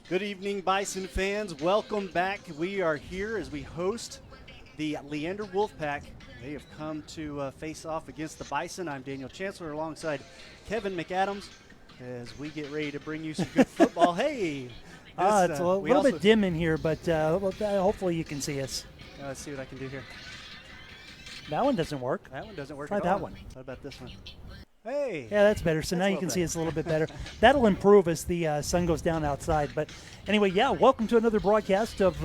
Good evening, Bison fans. Welcome back. We are here as we host the Leander Wolfpack. They have come to face off against the Bison. I'm Daniel Chancellor alongside Kevin McAdams as we get ready to bring you some good football. Hey! It's a little bit dim in here, but hopefully you can see us. Let's see what I can do here. That one doesn't work. That one doesn't work Try at that all. one. What about this one? Hey. Yeah, that's better. So now you can see us a little bit better. That'll improve as the sun goes down outside. But anyway, yeah, welcome to another broadcast of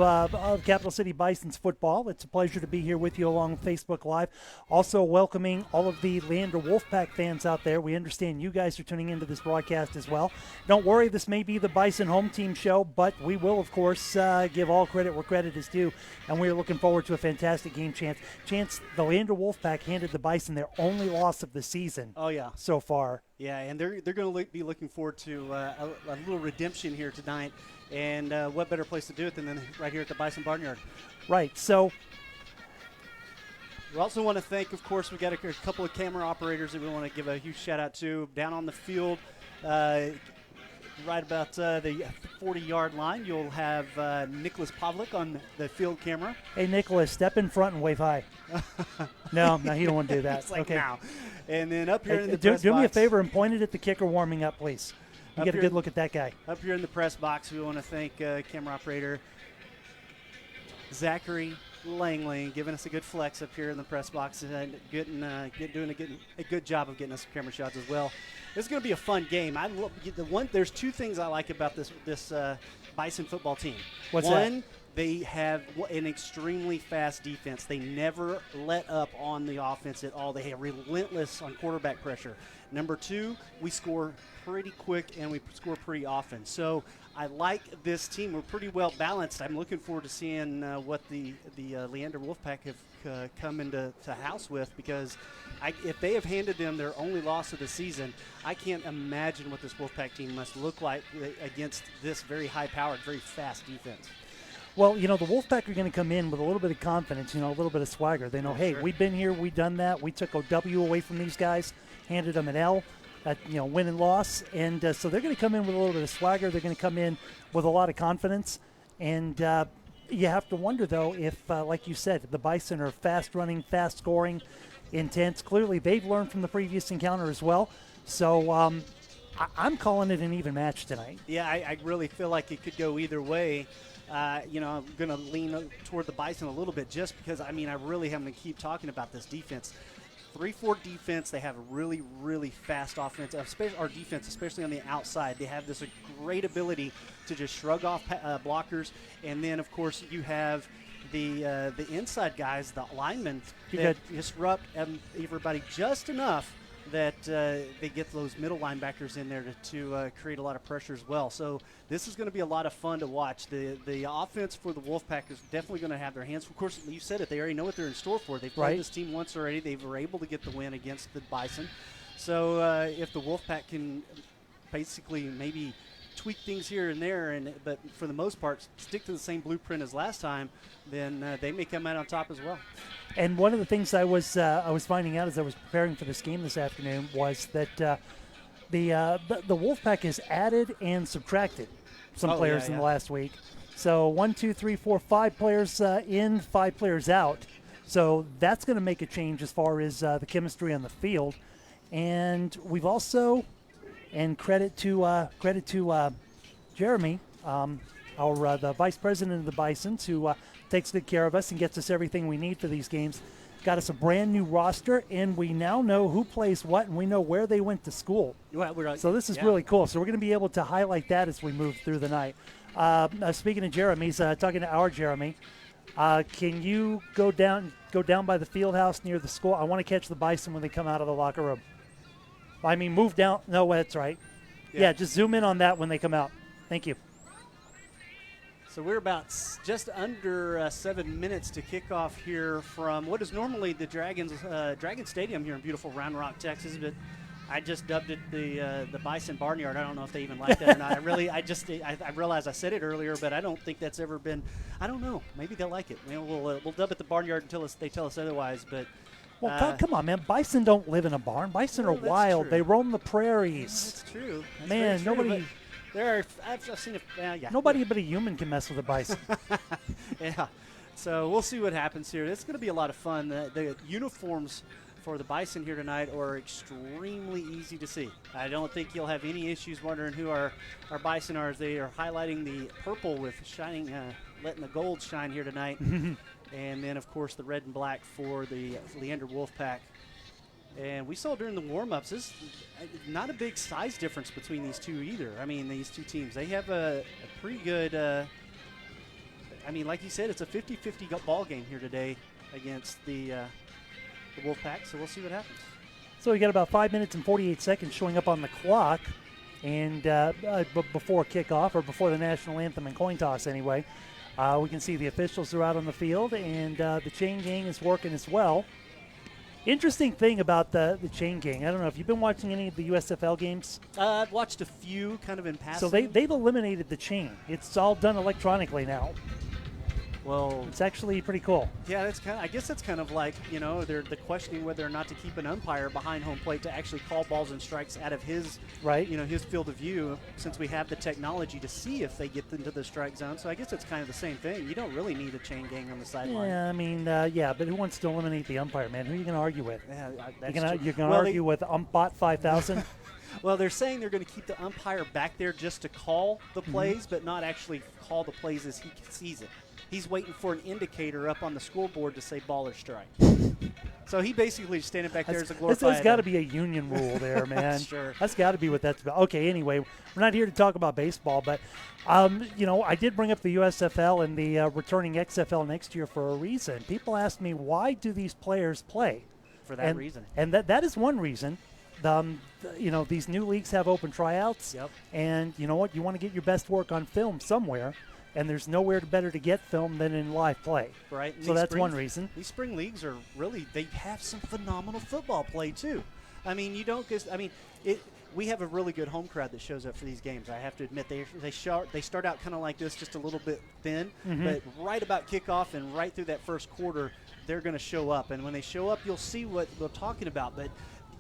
Capital City Bison's football. It's a pleasure to be here with you along Facebook Live. Also welcoming all of the Leander Wolfpack fans out there. We understand you guys are tuning into this broadcast as well. Don't worry, this may be the Bison home team show, but we will, of course, give all credit where credit is due. And we are looking forward to a fantastic game, Chance, the Leander Wolfpack handed the Bison their only loss of the season. Oh, yeah. So far. Yeah, and they're going to be looking forward to a little redemption here tonight. And what better place to do it than right here at the Bison Barnyard? Right. So we also want to thank, of course, we've got a couple of camera operators that we want to give a huge shout out to. Down on the field, right about the 40-yard line, you'll have Nicholas Pavlik on the field camera. Hey, Nicholas, step in front and wave hi. No, you don't want to do that. It's like okay. Now. And then up here in the press do box. me a favor and point it at the kicker warming up, please. You get a good look at that guy. Up here in the press box, we want to thank camera operator Zachary Langley, giving us a good flex up here in the press box and doing a good job of getting us some camera shots as well. This is going to be a fun game. There's two things I like about this Bison football team. What's One, that? they have an extremely fast defense. They never let up on the offense at all. They are relentless on quarterback pressure. Number two, we score pretty quick and we score pretty often. So I like this team. We're pretty well balanced. I'm looking forward to seeing what the Leander Wolfpack have come into house with, because if they have handed them their only loss of the season, I can't imagine what this Wolfpack team must look like against this very high-powered, very fast defense. Well, the Wolfpack are going to come in with a little bit of confidence, a little bit of swagger. They know, hey, sure. We've been here, we've done that. We took a W away from these guys, handed them an L, win and loss. And so they're going to come in with a little bit of swagger. They're going to come in with a lot of confidence. And you have to wonder, though, if, like you said, the Bison are fast-running, fast-scoring, intense. Clearly, they've learned from the previous encounter as well. So I'm calling it an even match tonight. Yeah, I really feel like it could go either way. I'm going to lean toward the Bison a little bit just because, I really am going to keep talking about this defense. 3-4 defense. They have a really, really fast offense. Our defense, especially on the outside, they have this great ability to just shrug off blockers. And then, of course, you have the inside guys, the linemen, that disrupt everybody just enough that they get those middle linebackers in there to create a lot of pressure as well. So this is going to be a lot of fun to watch. The offense for the Wolfpack is definitely going to have their hands. Of course, you said it. They already know what they're in store for. They've played this team once already. They were able to get the win against the Bison. So if the Wolfpack can basically maybe tweak things here and there, but for the most part stick to the same blueprint as last time, then they may come out on top as well. And one of the things I was finding out as I was preparing for this game this afternoon was that the Wolfpack has added and subtracted some players in the last week. So 1, 2, 3, 4, 5 players in, 5 players out. So that's going to make a change as far as the chemistry on the field. And we've also, and credit to Jeremy, the vice president of the Bisons, who takes good care of us and gets us everything we need for these games. Got us a brand new roster, and we now know who plays what, and we know where they went to school. So this is really cool. So we're going to be able to highlight that as we move through the night. Speaking of Jeremy's, talking to our Jeremy, can you go down by the field house near the school? I want to catch the Bison when they come out of the locker room. Move down. No, that's right. Yeah, just zoom in on that when they come out. Thank you. So we're about just under 7 minutes to kick off here from what is normally the Dragon Stadium here in beautiful Round Rock, Texas, but I just dubbed it the Bison Barnyard. I don't know if they even like that or not. I realized I said it earlier, but I don't think that's ever been. I don't know. Maybe they'll like it. We'll dub it the Barnyard until they tell us otherwise. But come on, man. Bison don't live in a barn. Bison are wild. True. They roam the prairies. That's true. Nobody. I've seen it. Yeah. Nobody but a human can mess with a Bison. Yeah. So we'll see what happens here. It's going to be a lot of fun. The uniforms for the Bison here tonight are extremely easy to see. I don't think you'll have any issues wondering who our Bison are, as they are highlighting the purple with shining, letting the gold shine here tonight. And then, of course, the red and black for the Leander Wolfpack. And we saw during the warm-ups, this not a big size difference between these two either. I mean, these two teams, they have a pretty good, I mean, like you said, it's a 50-50 ball game here today against the Wolfpack, so we'll see what happens. So we got about 5 minutes and 48 seconds showing up on the clock, and before kickoff, or before the national anthem and coin toss anyway. We can see the officials are out on the field, and the chain gang is working as well. Interesting thing about the chain gang, I don't know if you've been watching any of the USFL games. I've watched a few kind of in passing. So they've eliminated the chain. It's all done electronically now. Well, it's actually pretty cool. Yeah, that's kind of, I guess that's kind of like, you know, they're questioning whether or not to keep an umpire behind home plate to actually call balls and strikes out of his, right, you know, his field of view, since we have the technology to see if they get into the strike zone. So I guess it's kind of the same thing. You don't really need a chain gang on the sideline. Yeah, I mean, yeah, but who wants to eliminate the umpire, man? Who are you going to argue with? Yeah, you're going to argue with UmpBot 5000? Well, they're saying they're going to keep the umpire back there just to call the plays, but not actually call the plays as he sees it. He's waiting for an indicator up on the scoreboard to say ball or strike. So he basically is standing back there as a glorified. There's got to be a union rule there, man. Sure. That's got to be what that's about. Okay, anyway, we're not here to talk about baseball, but, you know, I did bring up the USFL and the returning XFL next year for a reason. People ask me, why do these players play? For that reason. And that is one reason. You know, these new leagues have open tryouts. Yep. And you know what? You want to get your best work on film somewhere. And there's nowhere better to get film than in live play. Right. So that's one reason. These spring leagues are really, they have some phenomenal football play, too. I mean, you don't just, I mean, we have a really good home crowd that shows up for these games. I have to admit, they start out kind of like this, just a little bit thin. But right about kickoff and right through that first quarter, they're going to show up. And when they show up, you'll see what we're talking about. But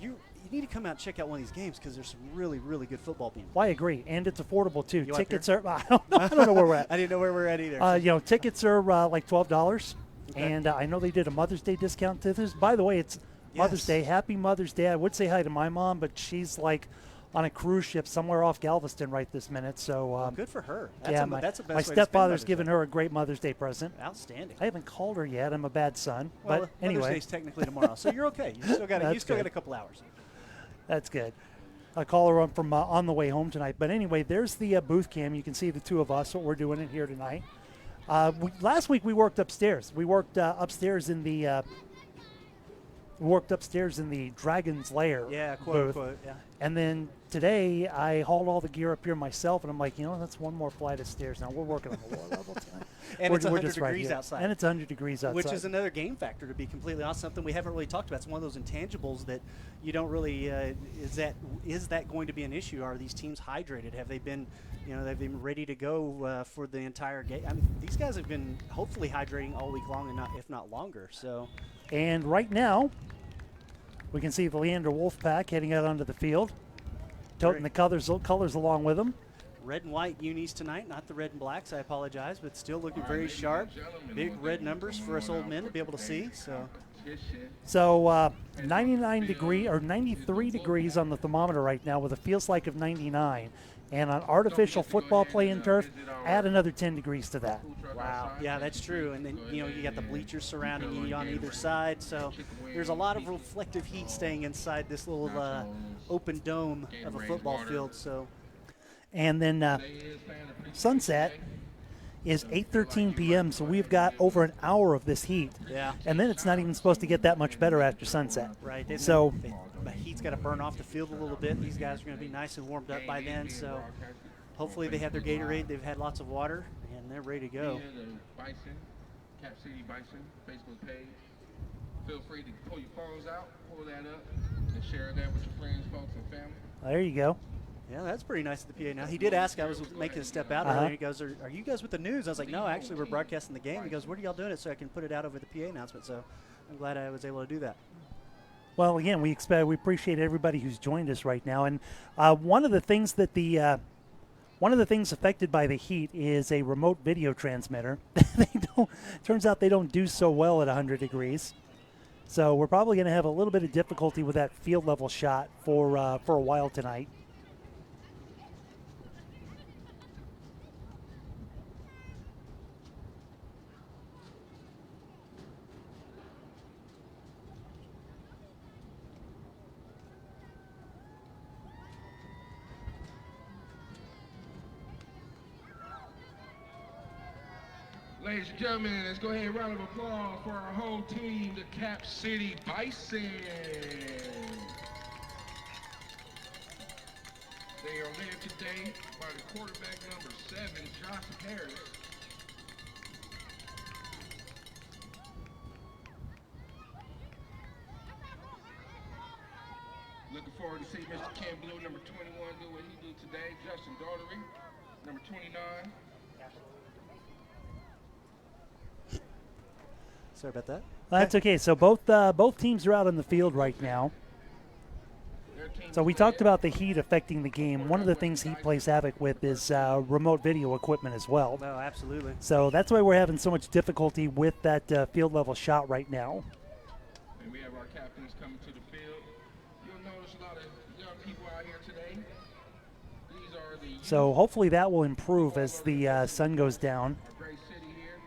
you need to come out and check out one of these games, because there's some really, really good football being played. Well, I agree, and it's affordable too. Tickets are I don't know where we're at. I didn't know where we're at either. You know, tickets are like $12, and I know they did a Mother's Day discount to this. By the way, it's Mother's Day. Happy Mother's Day. I would say hi to my mom, but she's like on a cruise ship somewhere off Galveston right this minute. So good for her. That's a my stepfather's given her a great Mother's Day present. Outstanding. I haven't called her yet. I'm a bad son. Well, but anyway, Mother's Day's technically tomorrow, so you're okay. You still got a couple hours. That's good. I'll call her from on the way home tonight. But anyway, there's the booth cam. You can see the two of us, what we're doing in here tonight. Last week we worked upstairs. We worked upstairs in the Dragon's Lair quote booth. unquote, yeah. And then today I hauled all the gear up here myself, and I'm like, you know, that's one more flight of stairs. Now we're working on the lower level tonight. And it's 100 degrees outside. And it's 100 degrees outside. Which is another game factor, to be completely honest, something we haven't really talked about. It's one of those intangibles that you don't really, is that going to be an issue? Are these teams hydrated? Have they been, you know, they've been ready to go for the entire game? I mean, these guys have been hopefully hydrating all week long, and if not longer. So. And right now, we can see the Leander Wolfpack heading out onto the field, toting the colors along with them. Red and white unis tonight, not the red and blacks. I apologize, but still looking very sharp. Big red numbers for us old men to be able to see. So 93 degrees on the thermometer right now, with a feels like of 99. And on artificial football play and turf, add another 10 degrees to that. Wow. Yeah, that's true. And then, you know, you got the bleachers surrounding you on either side. So there's a lot of reflective heat staying inside this little open dome of a football field. So. And then sunset is 8:13 p.m., so we've got over an hour of this heat. Yeah. And then it's not even supposed to get that much better after sunset. Right. So the heat's got to burn off the field a little bit. These guys are going to be nice and warmed up by then. So hopefully they have their Gatorade. They've had lots of water, and they're ready to go. Bison, Cap City Bison Facebook page. Feel free to pull your phones out, pull that up, and share that with your friends, folks, and family. There you go. Yeah, that's pretty nice of the PA. Now, he did ask, I was making a step out earlier. He goes, are you guys with the news? I was like, no, actually, we're broadcasting the game. He goes, where are y'all doing it so I can put it out over the PA announcement? So I'm glad I was able to do that. Well, again, we appreciate everybody who's joined us right now. And one of the things that the One of the things affected by the heat is a remote video transmitter. Turns out they don't do so well at 100 degrees. So we're probably going to have a little bit of difficulty with that field level shot for a while tonight. Ladies and gentlemen, let's go ahead and round of applause for our home team, the Cap City Bison. They are led today by the quarterback number 7, Josh Harris. Looking forward to see Mr. Ken Blue, number 21, do what he did today. Justin Daughtery, number 29. Sorry about that. That's okay. So both teams are out on the field right now. So we talked about the heat affecting the game. One of the things heat plays havoc with is remote video equipment as well. Oh, absolutely. So that's why we're having so much difficulty with that field level shot right now. And we have our captains coming to the field. You'll notice a lot of young people out here today. These are the So hopefully that will improve as the sun goes down. our great city here.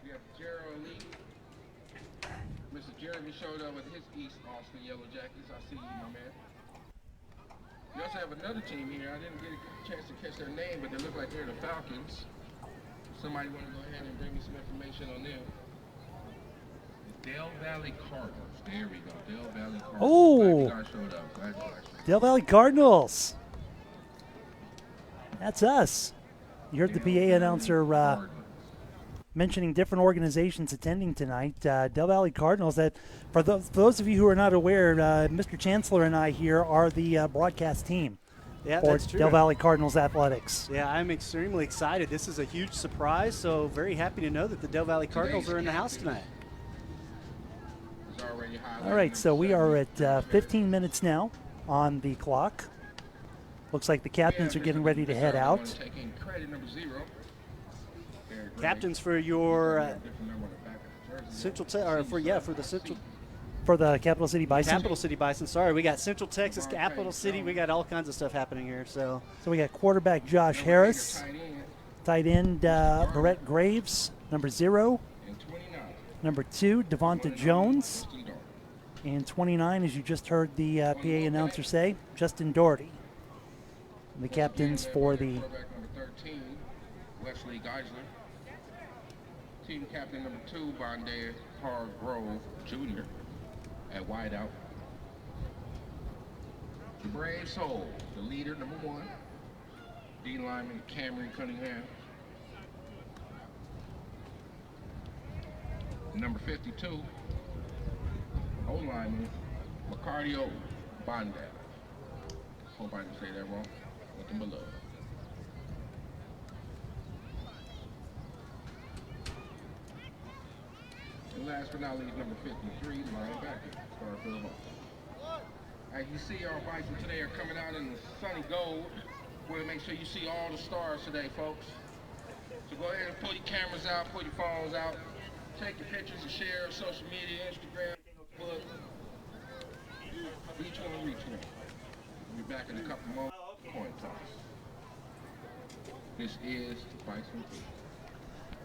We have Gerald Lee. Mr. Jeremy showed up with his East Austin Yellow Jackets. I see you, my man. We also have another team here. I didn't get a chance to catch their name, but they look like they're the Falcons. Somebody want to go ahead and bring me some information on them. The Dale Valley Cardinals. There we go. Dale Valley Cardinals. Oh. Glad you guys showed up. Glad you guys showed up. Dale Valley Cardinals. That's us. You heard the PA announcer Cardinals. mentioning different organizations attending tonight. Dale Valley Cardinals, that for those of you who are not aware, Mr. Chancellor and I here are the broadcast team Yeah, for that's true. Dale Valley Cardinals Athletics. Yeah, I'm extremely excited. This is a huge surprise, so very happy to know that the Dale Valley Cardinals are in the house tonight. Is already highlighted. All right, so we are at 15 minutes now on the clock. Looks like the captains are getting ready to head out. Taking credit number 0. Eric Gray. Captains for your Different number on the back of the jersey. Central for the Central For the Capital City Bison. Capital City Bison. Sorry, we got Central Texas, Capital City. We got all kinds of stuff happening here. So So we got quarterback Josh Harris, tight end Barrett Graves, number 0, And 29. number 2 Devonta Jones, and 29, as you just heard the PA announcer say, Justin Daugherty. The captains for the Quarterback number 13, Wesley Geisler. Team captain number 2, Bondair Hargrove Jr. at wideout. The Brave Soul, the leader, number 1. D lineman Cameron Cunningham. Number 52, O lineman Macardio Bondair. Hope I didn't say that wrong. Nothing but love. And last but not least, number 53, linebacker, Starfield Hall. As you see, our Bison today are coming out in the sunny gold. We're going to make sure you see all the stars today, folks. So go ahead and pull your cameras out, pull your phones out, take your pictures and share on social media, Instagram, Facebook. Each one reach one. We'll be back in a couple more coin toss. This is the Bison team.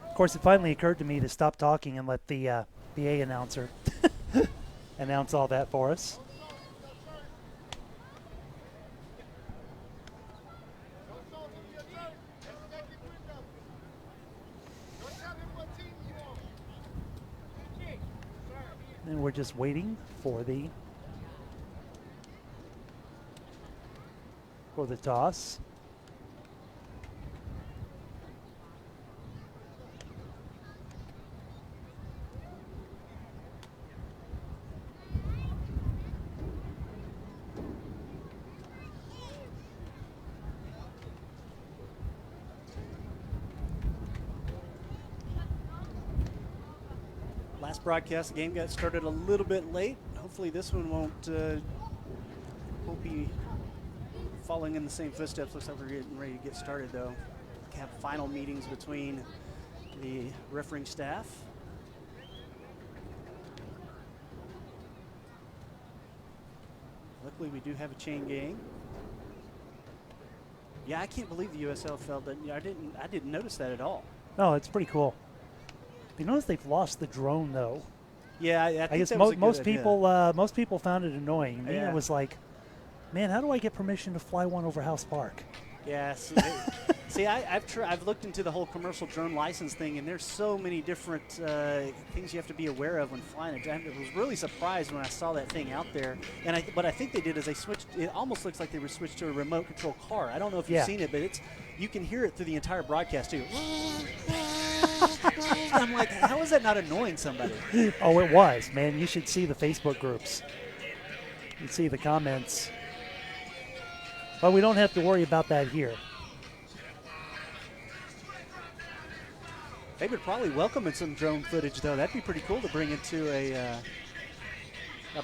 Of course, it finally occurred to me to stop talking and let the PA announcer announce all that for us. And we're just waiting for the toss. last broadcast, the game got started a little bit late. Hopefully this one won't be following in the same footsteps. Looks like we're getting ready to get started, though. Have final meetings between the refereeing staff. Luckily, we do have a chain gang. Yeah, I can't believe the USFL didn't. I didn't notice that at all. Oh, it's pretty cool. You notice they've lost the drone though. Yeah, I think guess that was a most good people idea. most people found it annoying. Me, Yeah. it was like, man, how do I get permission to fly one over House Park? Yeah. See, I've looked into the whole commercial drone license thing, and there's so many different things you have to be aware of when flying a drone. I was really surprised when I saw that thing out there. And what I think they did is they switched. It almost looks like they were switched to a remote control car. I don't know if you've seen it, but you can hear it through the entire broadcast too. I'm like, how is that not annoying somebody? Oh, it was, man. You should see the Facebook groups. You see the comments. But we don't have to worry about that here. They would probably welcome some drone footage, though. That'd be pretty cool to bring into a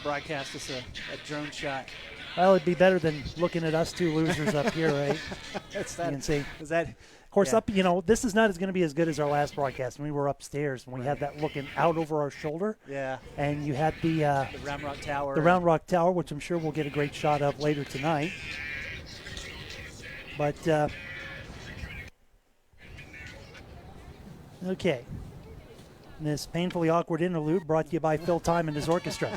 broadcast, just a drone shot. Well, it'd be better than looking at us two losers up here, right? That's that. You can see. Is that? Of course, Yeah. this is not going to be as good as our last broadcast when we were upstairs and we had that looking out over our shoulder. Yeah. And you had the Round Rock Tower. The Round Rock Tower, which I'm sure we'll get a great shot of later tonight. But, okay. And this painfully awkward interlude brought to you by Phil Time and his orchestra.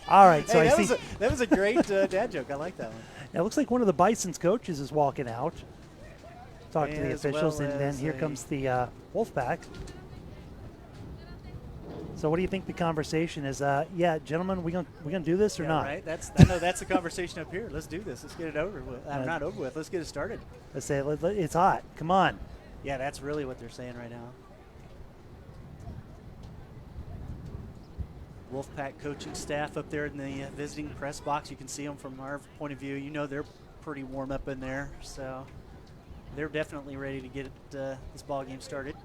All right, so Hey, I see. that was a great dad joke. I like that one. It looks like one of the Bison's coaches is walking out. Talk to the As officials, well and then as here comes the Wolfpack. So, what do you think the conversation is? Yeah, gentlemen, we gonna do this or not? Right. I know that's the conversation up here. Let's do this. Let's get it over with. Not over with. Let's get it started. Let's say it's hot. Come on. Yeah, that's really what they're saying right now. Wolfpack coaching staff up there in the visiting press box. You can see them from our point of view. You know they're pretty warm up in there, so they're definitely ready to get this ball game started.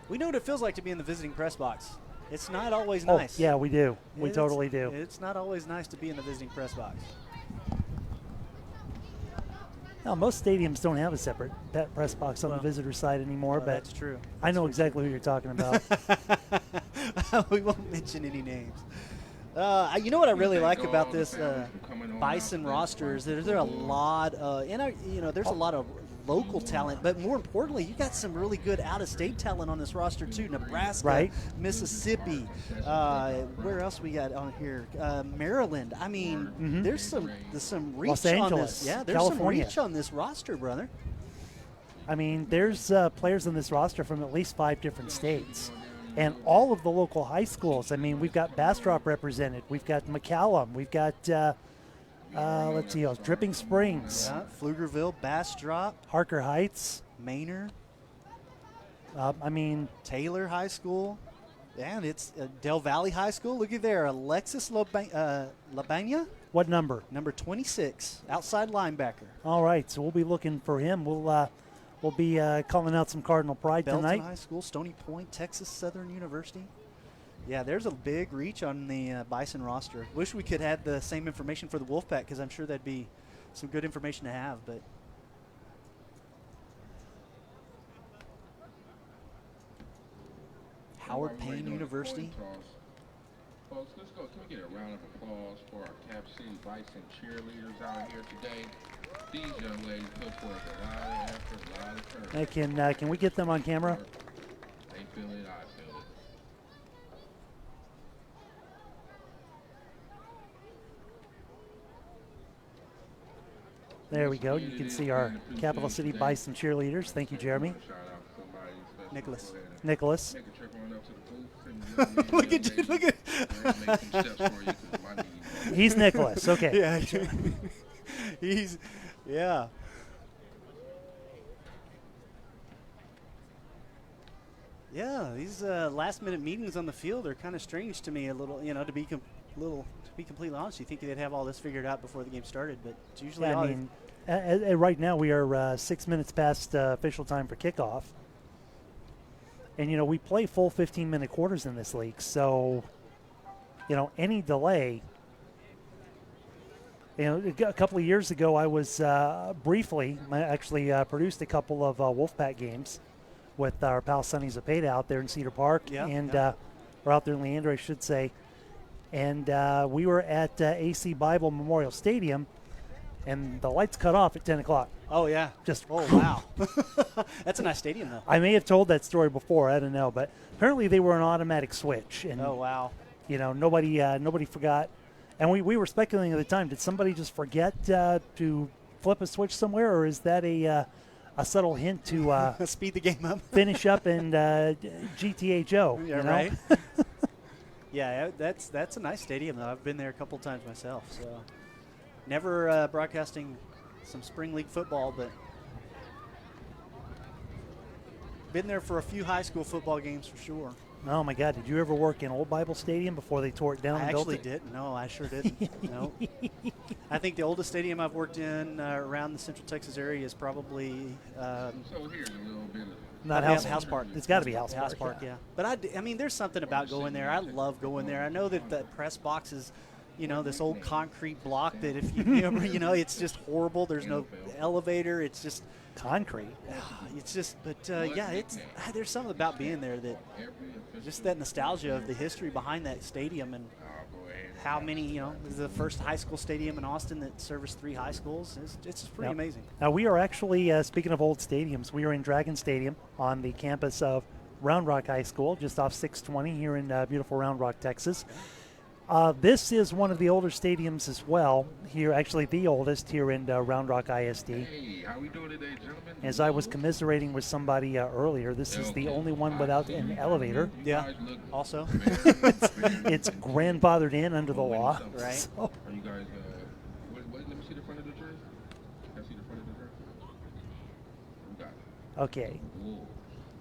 We know what it feels like to be in the visiting press box. It's not always nice. Yeah, we do. We totally do. It's not always nice to be in the visiting press box. Now, most stadiums don't have a separate press box on the visitor side anymore, Well, but that's true. I know exactly who you're talking about. We won't mention any names. You know what I really like about this Bison roster is that there are a lot, there's a lot of local talent, but more importantly, you got some really good out-of-state talent on this roster too. Nebraska, right. Mississippi, where else we got on here? Maryland. I mean, there's some reach Los Angeles, on this. Yeah, there's California. some reach on this roster, brother. I mean, there's players on this roster from at least 5 different states. And all of the local high schools. I mean, we've got Bastrop represented. We've got McCallum. We've got, let's see, Dripping Springs. Yeah, Pflugerville, Bastrop. Harker Heights. Manor. Taylor High School. And it's Del Valley High School. Looky there. Alexis Labania. What number? Number 26, outside linebacker. All right, so we'll be looking for him. We'll be calling out some Cardinal pride Belton tonight. High School, Stony Point, Texas Southern University. Yeah, there's a big reach on the Bison roster. Wish we could have the same information for the Wolfpack because I'm sure that'd be some good information to have. But Howard Payne University. Folks, let's go. Can we get a round of applause for our Cap City Bison cheerleaders out here today? These young ladies put forth a lot of effort, a lot of courage. Can we get them on camera? They feel it, I feel it. There we go. You can see our Capital City Bison cheerleaders. Thank you, Jeremy. Nicholas. Nicholas. Take a trip on up to the booth and Look at you, look at. make some steps for you 'cause my knees. He's Nicholas. Okay. Yeah, yeah. Yeah, these last-minute meetings on the field are kind of strange to me. A little, to be completely honest. You think they'd have all this figured out before the game started, but it's usually. Yeah, I mean, right now we are 6 minutes past official time for kickoff, and we play full 15-minute quarters in this league. So, any delay A couple of years ago, I was briefly, I actually produced a couple of Wolfpack games with our pal Sonny Zapata out there in Cedar Park, or out there in Leander, I should say. And we were at AC Bible Memorial Stadium, and the lights cut off at 10 o'clock. Oh, yeah. Oh, wow. That's a nice stadium, though. I may have told that story before. I don't know. But apparently they were an automatic switch. And, oh, wow. Nobody forgot. And we were speculating at the time, did somebody just forget to flip a switch somewhere, or is that a subtle hint to speed the game up, finish up and GTA Joe? Yeah, right. Yeah, that's a nice stadium, though. I've been there a couple times myself. So never broadcasting some spring league football, but been there for a few high school football games for sure. Oh my God! Did you ever work in Old Bible Stadium before they tore it down? I and actually built it? didn't. No, I sure didn't. No. I think the oldest stadium I've worked in around the Central Texas area is probably so here's a little bit of not House Park. It's got to be House Park. Yeah. But I mean, there's something about going there. I love going there. I know that the press box is, this old concrete block that if you remember, it's just horrible. There's no elevator. It's just concrete. It's just, but there's something about being there that just that nostalgia of the history behind that stadium and how many, this is the first high school stadium in Austin that serviced 3 high schools. It's pretty amazing. Now we are actually, speaking of old stadiums, we are in Dragon Stadium on the campus of Round Rock High School, just off 620 here in beautiful Round Rock, Texas. This is one of the older stadiums as well, here, actually the oldest here in Round Rock ISD. Hey, how we doing today, gentlemen? As I was commiserating with somebody earlier, this is the only one without an elevator. Yeah, also. It's grandfathered in under the law. Right. So. Are you guys, let me see the front of the jersey. Can I see the front of the jersey? We got it. Okay. Cool.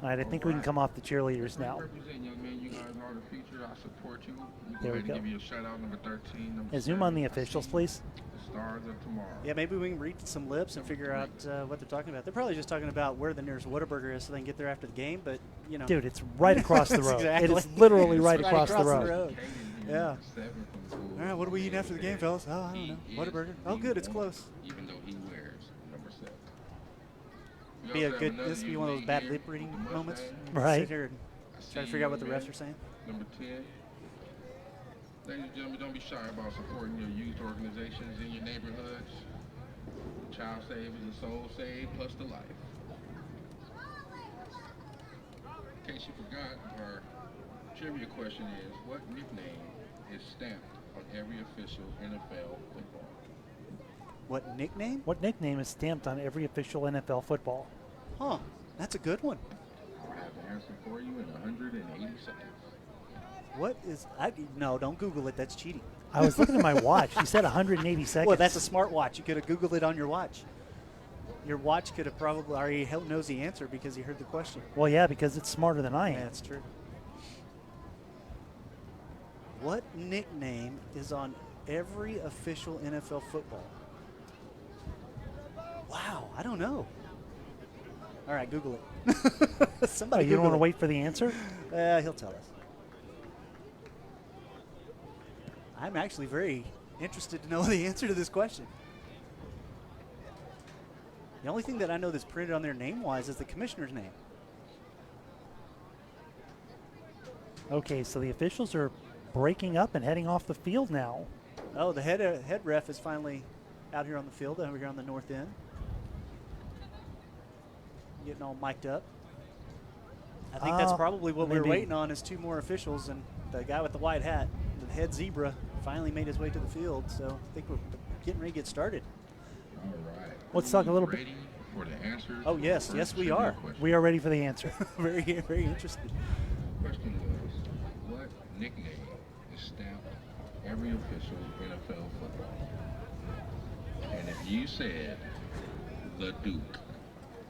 All right, I think we can come off the cheerleaders now. Represent, young man. You guys are the future. I support you. There we go. Give you a shout out, number 13. Yeah, zoom on the officials, please. The stars of tomorrow. Yeah, maybe we can read some lips and figure out what they're talking about. They're probably just talking about where the nearest Whataburger is so they can get there after the game, but, Dude, it's right across the road. Exactly. It is literally right across the road. Yeah. All right, what are we eating after the game, fellas? Oh, I don't know. Whataburger. Oh, good, it's close. Even though he wears number 7. This would be one of those bad lip reading moments. Right. Sit here and try to figure out what the refs are saying. Number 10. Ladies and gentlemen, don't be shy about supporting your youth organizations in your neighborhoods. Child Save is a soul save plus the life. In case you forgot, our trivia question is, what nickname is stamped on every official NFL football? What nickname? What nickname is stamped on every official NFL football? Huh, that's a good one. I have the answer for you in 180 seconds. What is, no, don't Google it, that's cheating. I was looking at my watch. You said 180 seconds. Well, that's a smart watch. You could have Googled it on your watch. Your watch could have probably already knows the answer because he heard the question. Well, yeah, because it's smarter than I am. Yeah, that's true. What nickname is on every official NFL football? Wow, I don't know. All right, Google it. Somebody you don't want to Google wait for the answer? He'll tell us. I'm actually very interested to know the answer to this question. The only thing that I know that's printed on there name-wise is the commissioner's name. Okay, so the officials are breaking up and heading off the field now. Oh, the head ref is finally out here on the field, over here on the north end. Getting all mic'd up. I think that's probably what we're waiting on is 2 more officials, and the guy with the white hat, the head zebra, finally made his way to the field. So I think we're getting ready to get started. All right. Let's talk a little bit. Ready for the answers? Oh, yes, we are. We are ready for the answer. Very, very interested. Question was, what nickname is stamped on every official NFL football? And if you said the Duke,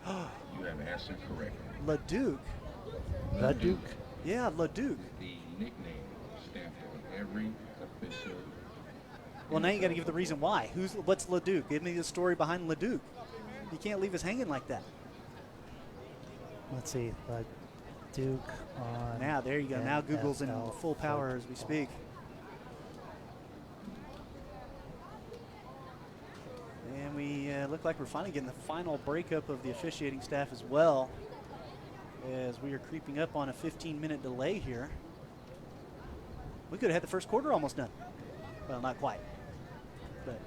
you have answered correctly. LeDuc. The Duke. Yeah, LeDuc. The nickname stamped on every official. Well, now you got to give the reason why. What's LeDuc? Give me the story behind LeDuc. You can't leave us hanging like that. Let's see. The Duke on. Now, there you go. Now Google's in full power as we speak. like we're finally getting the final breakup of the officiating staff as well, as we are creeping up on a 15-minute delay here. We could have had the first quarter almost done. Well, not quite, but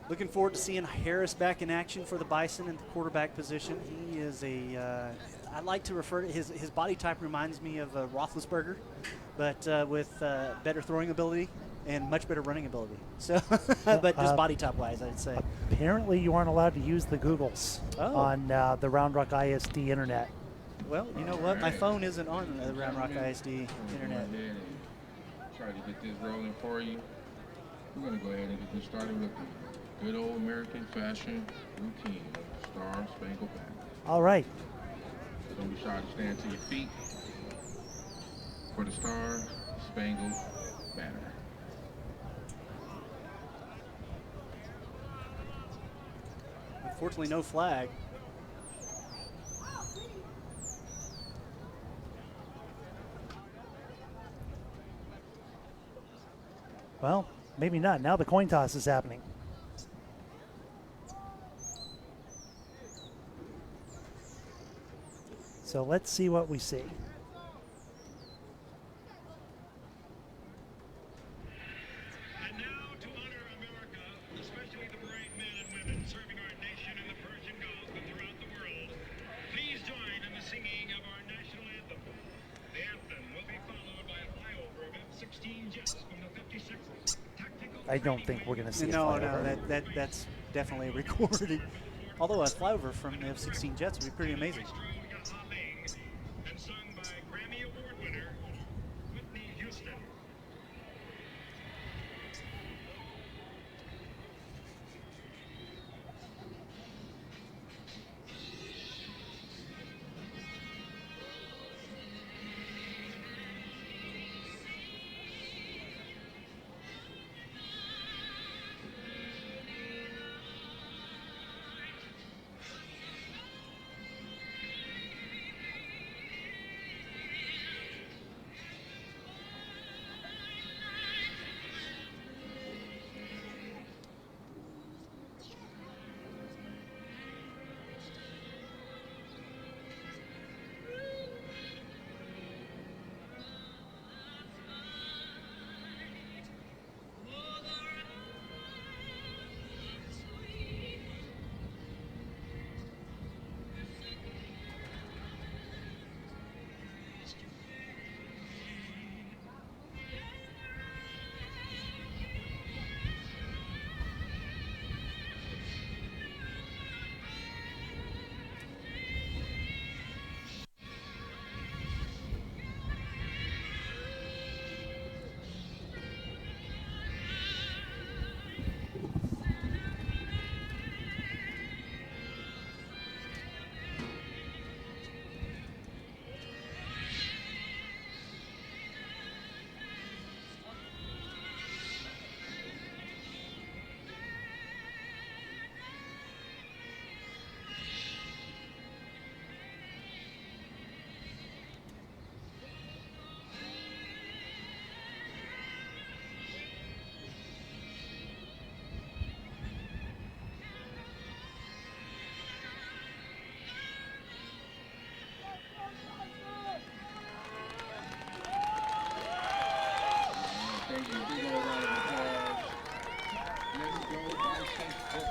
looking forward to seeing Harris back in action for the Bison in the quarterback position. He is I like to refer to his body type reminds me of Roethlisberger, but with better throwing ability and much better running ability. So, but just body type wise, I'd say. Apparently, you aren't allowed to use the Googles on the Round Rock ISD internet. Well, you know what? My phone isn't on the Round Rock ISD internet. Try to get this rolling for you. We're going to go ahead and get this started with the good old American fashion routine of Star Spangled Banner. All right. So don't be shy to stand to your feet for the Star Spangled Banner. Unfortunately, no flag. Well, maybe not. Now the coin toss is happening. So let's see what we see. And now to honor America, especially the brave men and women serving our nation in the Persian Gulf and throughout the world, please join in the singing of our national anthem. The anthem will be followed by a flyover of F-16 jets from the 56th Tactical. I don't think we're going to see a No, flyover. that's definitely recorded. Although a flyover from the F-16 jets would be pretty amazing. And sung by Grammy Award winner Whitney Houston.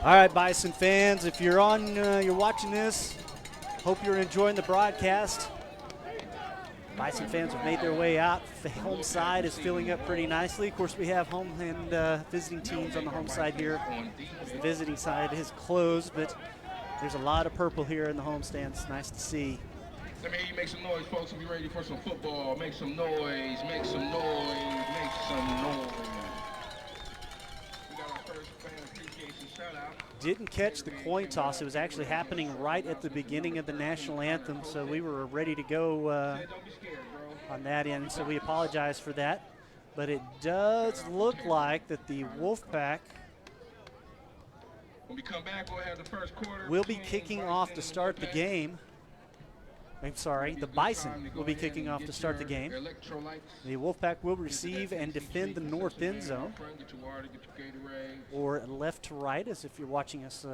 All right, Bison fans, if you're you're watching this, hope you're enjoying the broadcast. Bison fans have made their way out. The home side is filling up pretty nicely. Of course, we have home and visiting teams on the home side here. The visiting side is closed, but there's a lot of purple here in the home stands. Nice to see. Let me hear you make some noise, folks. We'll be ready for some football. Make some noise, make some noise, make some noise. We got our first fan appreciation shout out. Didn't catch the coin toss. It was actually happening right at the beginning of the national anthem, so we were ready to go Don't be scared, bro. on that end, so we apologize for that. But it does look like that the Wolfpack When we come back, we'll have the first quarter. will be kicking off to start the game. I'm sorry, the Bison will be kicking off to start the game. The Wolfpack will receive and defend the north end zone, or left to right, as if you're watching us,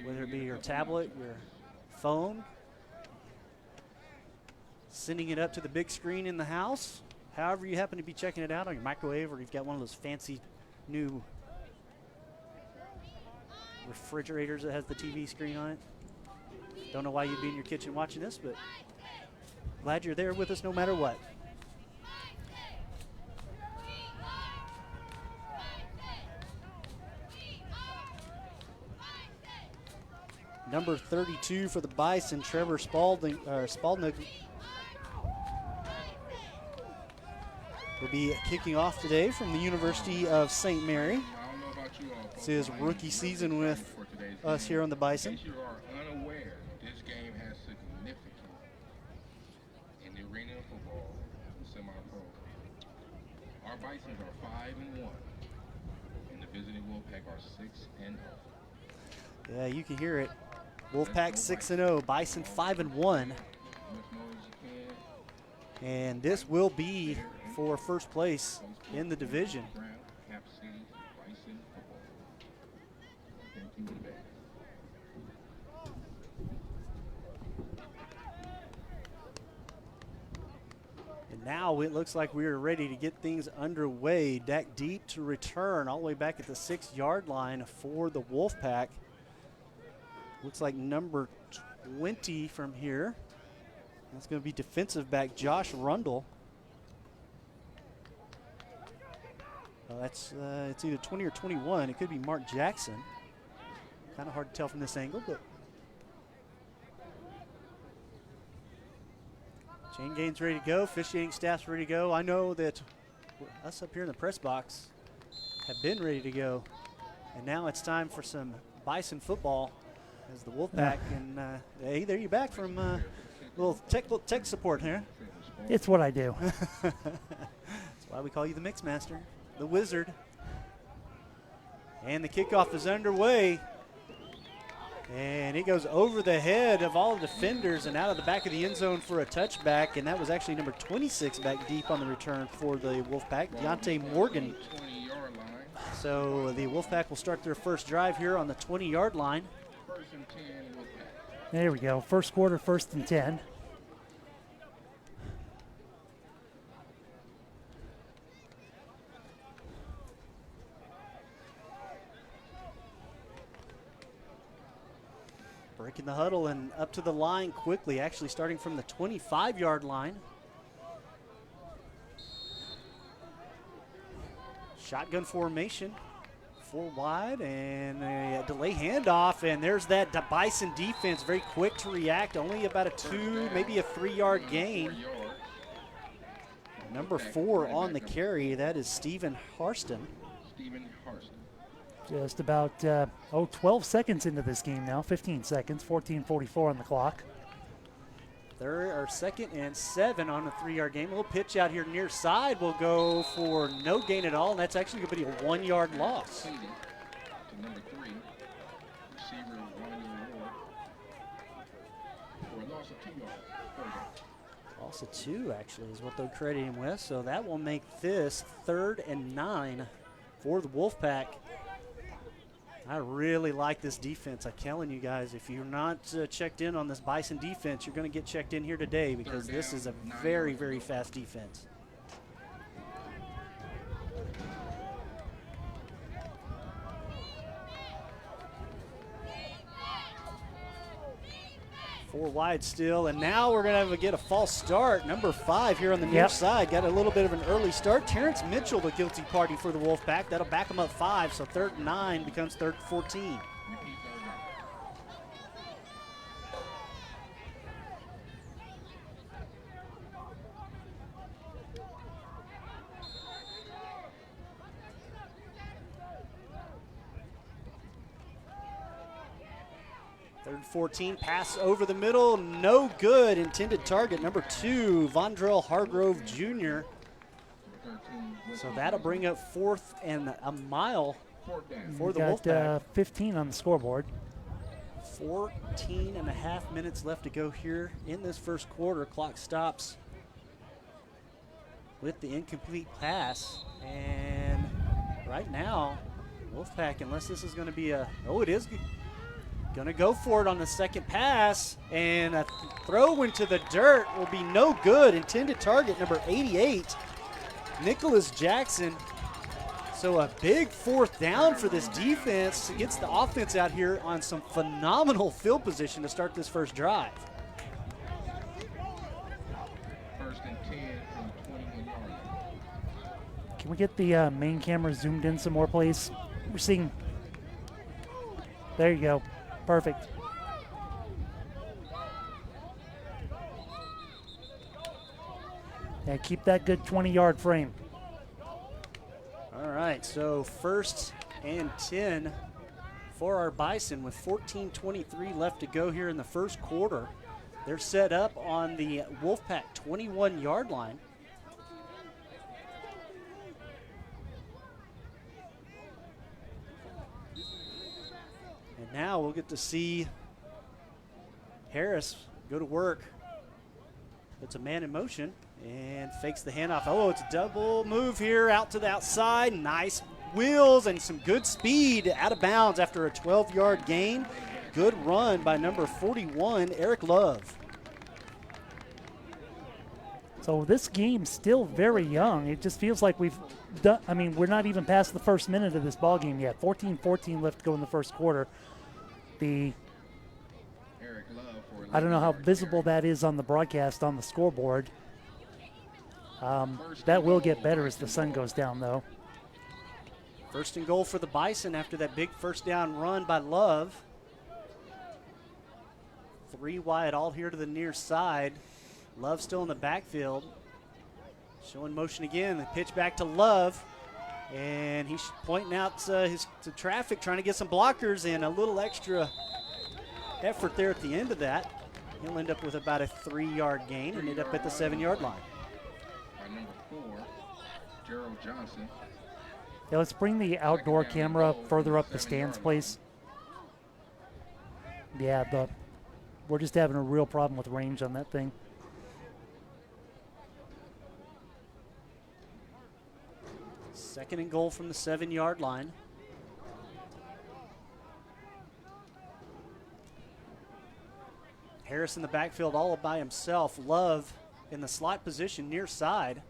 whether it be your tablet, your phone, sending it up to the big screen in the house. However you happen to be checking it out on your microwave, or you've got one of those fancy new refrigerators that has the TV screen on it. Don't know why you'd be in your kitchen watching this, but glad you're there with us no matter what. Number 32 for the Bison, Trevor Spalding, will be kicking off today from the University of St. Mary. It's his rookie season with us here on the Bison. In case you are unaware, this game has significance in the arena of football and semi-pro. Our Bisons are 5-1, and the visiting Wolfpack are 6-0. Yeah, you can hear it. Wolfpack 6-0, Bison 5-1. And this will be for first place in the division. And now it looks like we are ready to get things underway. Deck deep to return all the way back at the 6-yard line for the Wolfpack. Looks like number 20 from here. That's going to be defensive back Josh Rundle. It's either 20 or 21. It could be Mark Jackson. Kind of hard to tell from this angle, but chain game's ready to go. Officiating staff's ready to go. I know that us up here in the press box have been ready to go, and now it's time for some Bison football as the Wolfpack. And hey, there you're back from a little tech support here. It's what I do. That's why we call you the Mix Master, the Wizard. And the kickoff is underway. And it goes over the head of all the defenders and out of the back of the end zone for a touchback. And that was actually number 26 back deep on the return for the Wolfpack, Deontay Morgan. So the Wolfpack will start their first drive here on the 20-yard line. There we go. First quarter, 1st and 10. Breaking the huddle and up to the line quickly, actually starting from the 25-yard line. Shotgun formation, 4 wide, and a delay handoff, and there's that Bison defense, very quick to react, only about a 2, maybe a 3-yard gain. Number 4 on the carry, that is Stephen Harston. Just about 12 seconds into this game now, 15 seconds, 14:44 on the clock. Third or 2nd and 7 on a 3-yard game. A little pitch out here near side will go for no gain at all, and that's actually going to be a 1-yard loss. To number 3, receiver Ronnie for a loss of 2 yards. Loss of 2 actually is what they'll credit him with, so that will make this 3rd and 9 for the Wolfpack. I really like this defense. I'm telling you guys, if you're not checked in on this Bison defense, you're going to get checked in here today because this is a very, very fast defense. Four wide still, and now we're going to get a false start. Number 5 here on the near side got a little bit of an early start. Terrence Mitchell, the guilty party for the Wolfpack. That'll back him up 5, so 3rd and 9 becomes 3rd and 14. Third and 14, pass over the middle, no good. Intended target, number 2, Vondrell Hargrove Jr. So that'll bring up 4th and a mile for the Wolfpack. 15 on the scoreboard. 14.5 minutes left to go here in this first quarter. Clock stops with the incomplete pass. And right now, Wolfpack, unless this is going to be it is going to go for it on the second pass. And a throw into the dirt will be no good. Intended target number 88, Nicholas Jackson. So a big fourth down for this defense. Gets the offense out here on some phenomenal field position to start this first drive. First and 10 from 21 yards. Can we get the main camera zoomed in some more, please? We're seeing. There you go. Perfect. Yeah, keep that good 20-yard frame. All right, so first and 10 for our Bison with 14:23 left to go here in the first quarter. They're set up on the Wolfpack 21-yard line. And now we'll get to see Harris go to work. It's a man in motion and fakes the handoff. Oh, it's a double move here out to the outside. Nice wheels and some good speed out of bounds after a 12-yard gain. Good run by number 41, Eric Love. So this game's still very young. It just feels like we've done, we're not even past the first minute of this ball game yet. 14-14 left to go in the first quarter. I don't know how visible that is on the broadcast on the scoreboard. That will get better as the sun goes down, though. First and goal for the Bison after that big first down run by Love. 3 wide, all here to the near side. Love still in the backfield. Showing motion again. The pitch back to Love. And he's pointing out to traffic, trying to get some blockers, and a little extra effort there at the end of that. He'll end up with about a 3-yard gain and end up at the 7-yard line. By number 4, Gerald Johnson. Yeah, let's bring the outdoor camera further up the stands, please. Yeah, we're just having a real problem with range on that thing. Second and goal from the 7-yard line. Harris in the backfield all by himself. Love in the slot position near side.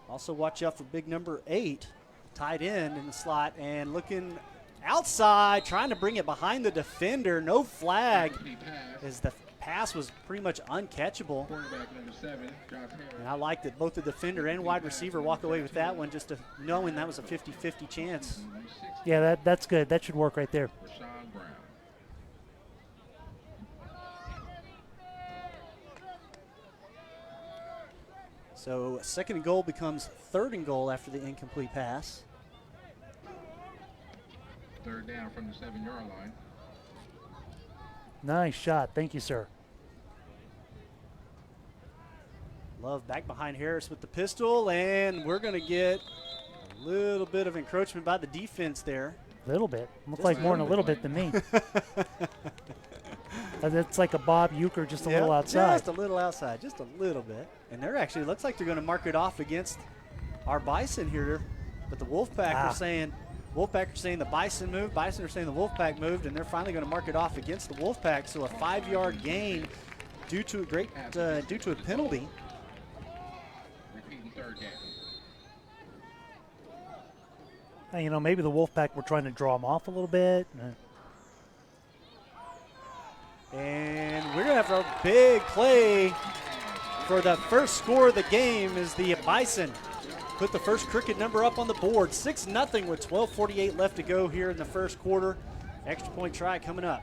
Also watch out for big number 8, tight end in the slot, and looking outside, trying to bring it behind the defender. No flag as the pass was pretty much uncatchable. Quarterback number 7, Josh Harris. And I like that both the defender and wide receiver walk away with that one, just knowing that was a 50-50 chance. Yeah, that's good. That should work right there. Rashawn Brown. So second and goal becomes third and goal after the incomplete pass. Third down from the 7-yard line. Nice shot. Thank you, sir. Love back behind Harris with the pistol, and we're going to get a little bit of encroachment by the defense there. A little bit. Looks like more than a little bit than me. That's like a Bob Euchre, just a little outside. Just a little outside, just a little bit. And they're actually, looks like they're going to mark it off against our Bison here. But the Wolfpack are saying the Bison moved. Bison are saying the Wolfpack moved, and they're finally going to mark it off against the Wolfpack. So a 5-yard gain due to a penalty. Repeating third Hey, down. maybe the Wolfpack were trying to draw them off a little bit. And we're going to have a big play for the first score of the game as the Bison put the first crooked number up on the board. 6-0 with 12:48 left to go here in the first quarter. Extra point try coming up.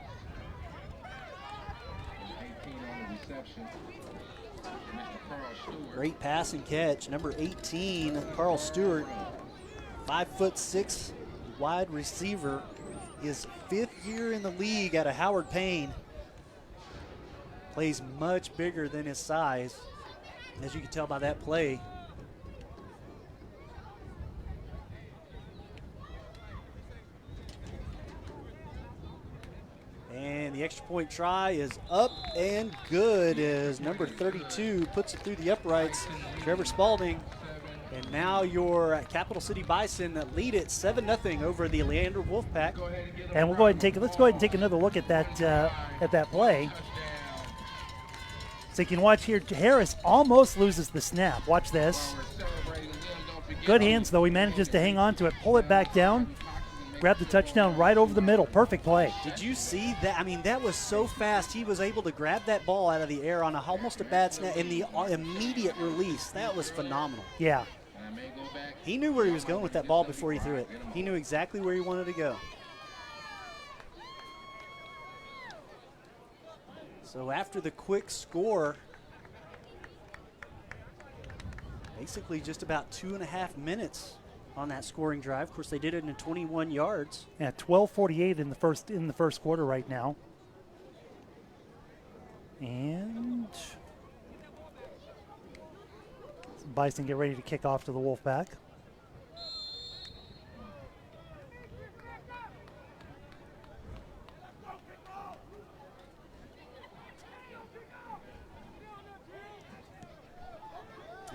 18 on the reception. Mr. Carl Stewart. Great pass and catch. Number 18, Carl Stewart, 5'6" wide receiver. His 5th year in the league out of Howard Payne. Plays much bigger than his size, as you can tell by that play. And the extra point try is up and good as number 32 puts it through the uprights. Trevor Spalding. And now your Capital City Bison lead it 7-0 over the Leander Wolfpack. And we'll go ahead and let's go ahead and take another look at that play. So you can watch here, Harris almost loses the snap. Watch this. Good hands, though. He manages to hang on to it, pull it back down, grab the touchdown right over the middle. Perfect play. Did you see that? I mean, that was so fast. He was able to grab that ball out of the air on almost a bad snap in the immediate release. That was phenomenal. Yeah. He knew where he was going with that ball before he threw it. He knew exactly where he wanted to go. So after the quick score, basically just about 2.5 minutes on that scoring drive. Of course, they did it in 21 yards. Yeah, 12:48 in the first quarter right now. And Bison get ready to kick off to the Wolfpack.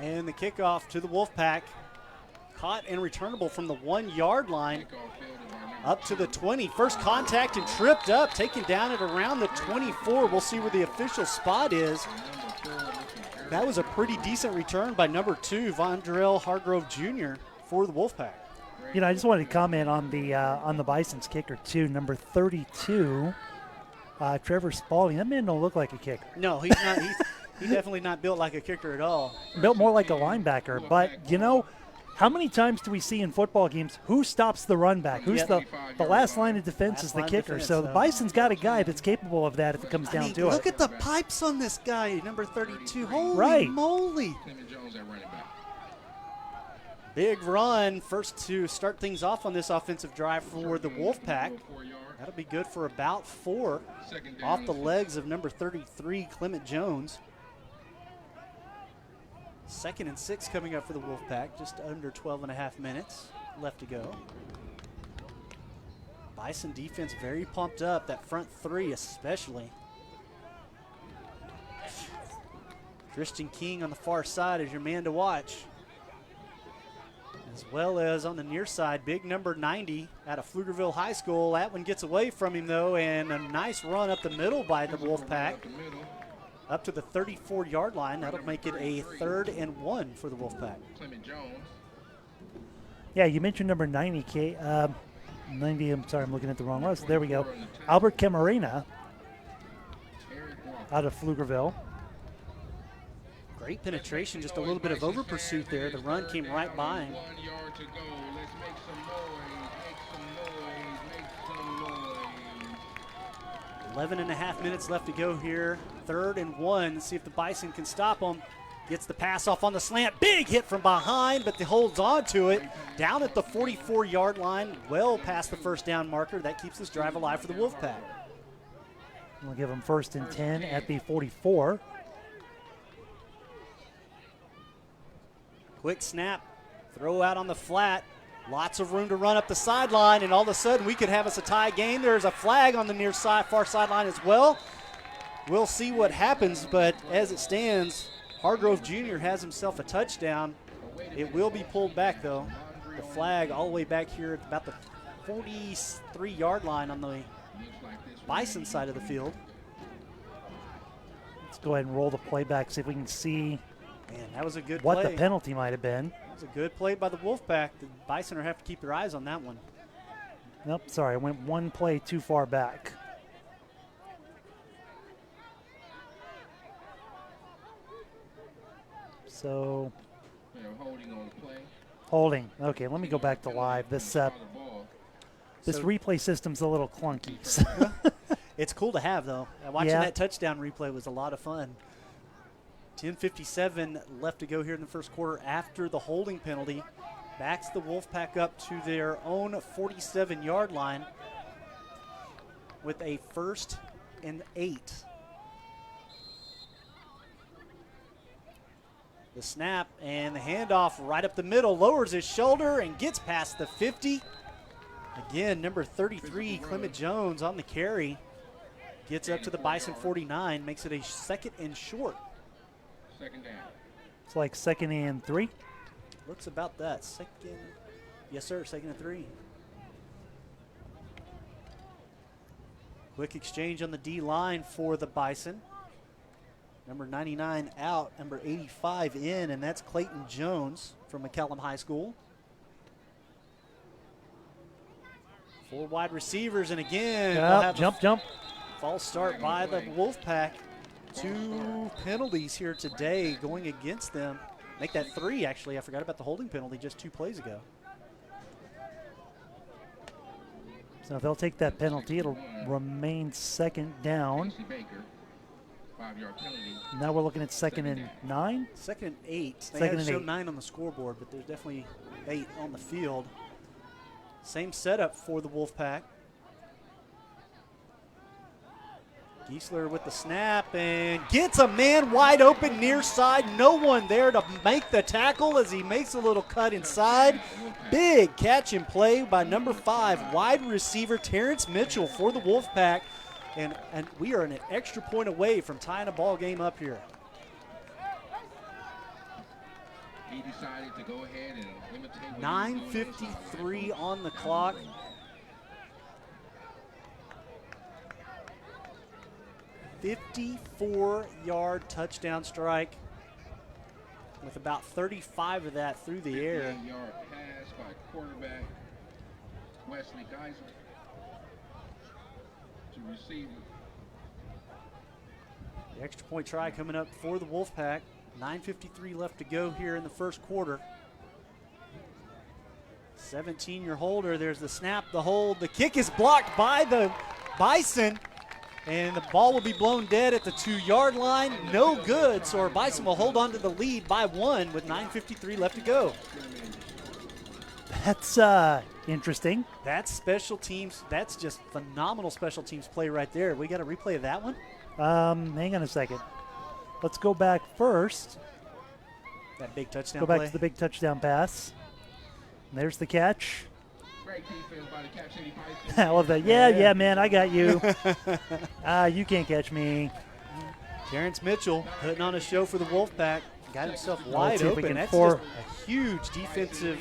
And the kickoff to the Wolfpack. Caught and returnable from the 1-yard line up to the 20. First contact and tripped up, taken down at around the 24. We'll see where the official spot is. That was a pretty decent return by number 2, Vondrell Hargrove Jr. for the Wolfpack. You know, I just wanted to comment on the Bison's kicker too, number 32, Trevor Spalding. That man don't look like a kicker. No, he's not. He's definitely not built like a kicker at all. Built more like a linebacker. But you know, how many times do we see in football games who stops the run back? Who's the last line of defense is the kicker. So the Bison's got a guy that's capable of that if it comes down to it. Look at the pipes on this guy, number 32. Holy moly. Big run, first to start things off on this offensive drive for the Wolfpack. That'll be good for about 4 off the legs of number 33, Clement Jones. 2nd and 6 coming up for the Wolfpack, just under 12.5 minutes left to go. Bison defense very pumped up, that front 3 especially. Christian King on the far side is your man to watch. As well as on the near side, big number 90 out of Pflugerville High School. That one gets away from him, though, and a nice run up the middle by the Wolfpack. Up to the 34-yard line. That'll make it a 3rd and 1 for the Wolfpack. Yeah, you mentioned number 90, 90, I'm sorry, I'm looking at the wrong rows. There we go. Albert Camarena out of Pflugerville. Great penetration, just a little bit of over pursuit there. The run came right by him. 11.5 minutes left to go here. 3rd and 1. Let's see if the Bison can stop them. Gets the pass off on the slant. Big hit from behind, but he holds on to it. Down at the 44-yard line, well past the first down marker. That keeps this drive alive for the Wolfpack. We'll give them 1st and 10 at the 44. Quick snap, throw out on the flat. Lots of room to run up the sideline, and all of a sudden we could have us a tie game. There's a flag on the near side, far sideline as well. We'll see what happens, but as it stands, Hargrove Jr. has himself a touchdown. It will be pulled back, though. The flag all the way back here at about the 43-yard line on the Bison side of the field. Let's go ahead and roll the play back, see if we can see Man, that was a good what play. the penalty might have been. It was a good play by the Wolfpack. The Bison will have to keep their eyes on that one. Nope, sorry, I went one play too far back. So, holding on the play. Holding. Okay, let me go back to live. This replay system's a little clunky. It's cool to have, though. Watching Yeah. that touchdown replay was a lot of fun. 10:57 left to go here in the first quarter after the holding penalty. Backs the Wolfpack up to their own 47-yard line with a 1st and 8. The snap and the handoff right up the middle, lowers his shoulder and gets past the 50. Again, number 33, Clement Jones on the carry. Gets up to the Bison 49, makes it a 2nd and short. 2nd down. It's like 2nd and 3. Looks about that. 2nd. Yes, sir. 2nd and 3. Quick exchange on the D line for the Bison. Number 99 out, number 85 in, and that's Clayton Jones from McCallum High School. 4 wide receivers, and again, they'll have jump. False start by the Wolfpack. 2 penalties here today going against them. Make that 3, actually. I forgot about the holding penalty just 2 plays ago. So if they'll take that penalty, it'll remain 2nd down. Now we're looking at 2nd and 9. 2nd and 8. They 2nd had and show 8. 9 on the scoreboard, but there's definitely 8 on the field. Same setup for the Wolfpack. Giesler with the snap and gets a man wide open near side. No one there to make the tackle as he makes a little cut inside. Big catch and play by number 5, wide receiver Terrence Mitchell for the Wolfpack. And we are an extra point away from tying a ball game up here. He decided to go ahead and imitate. 9:53 on the clock. "54-yard touchdown strike with about 35 of that through the air." 58-yard pass by quarterback Wesley Geisel to receive it. The extra point try coming up for the Wolfpack. 9:53 left to go here in the first quarter. 17-year holder. There's the snap, the hold. The kick is blocked by the Bison. And the ball will be blown dead at the 2-yard line. No good, so our Bison will hold on to the lead by 1 with 9:53 left to go. That's interesting. That's special teams. That's just phenomenal special teams play right there. We got a replay of that one? Hang on a second. Let's go back first. That big touchdown Go back play. to the big touchdown pass. And there's the catch. Great defense by the Cap City Bison. I love that. Yeah, man, I got you. You can't catch me. Terrence Mitchell putting on a show for the Wolfpack. Got himself wide see if we open. can That's for- just a huge defensive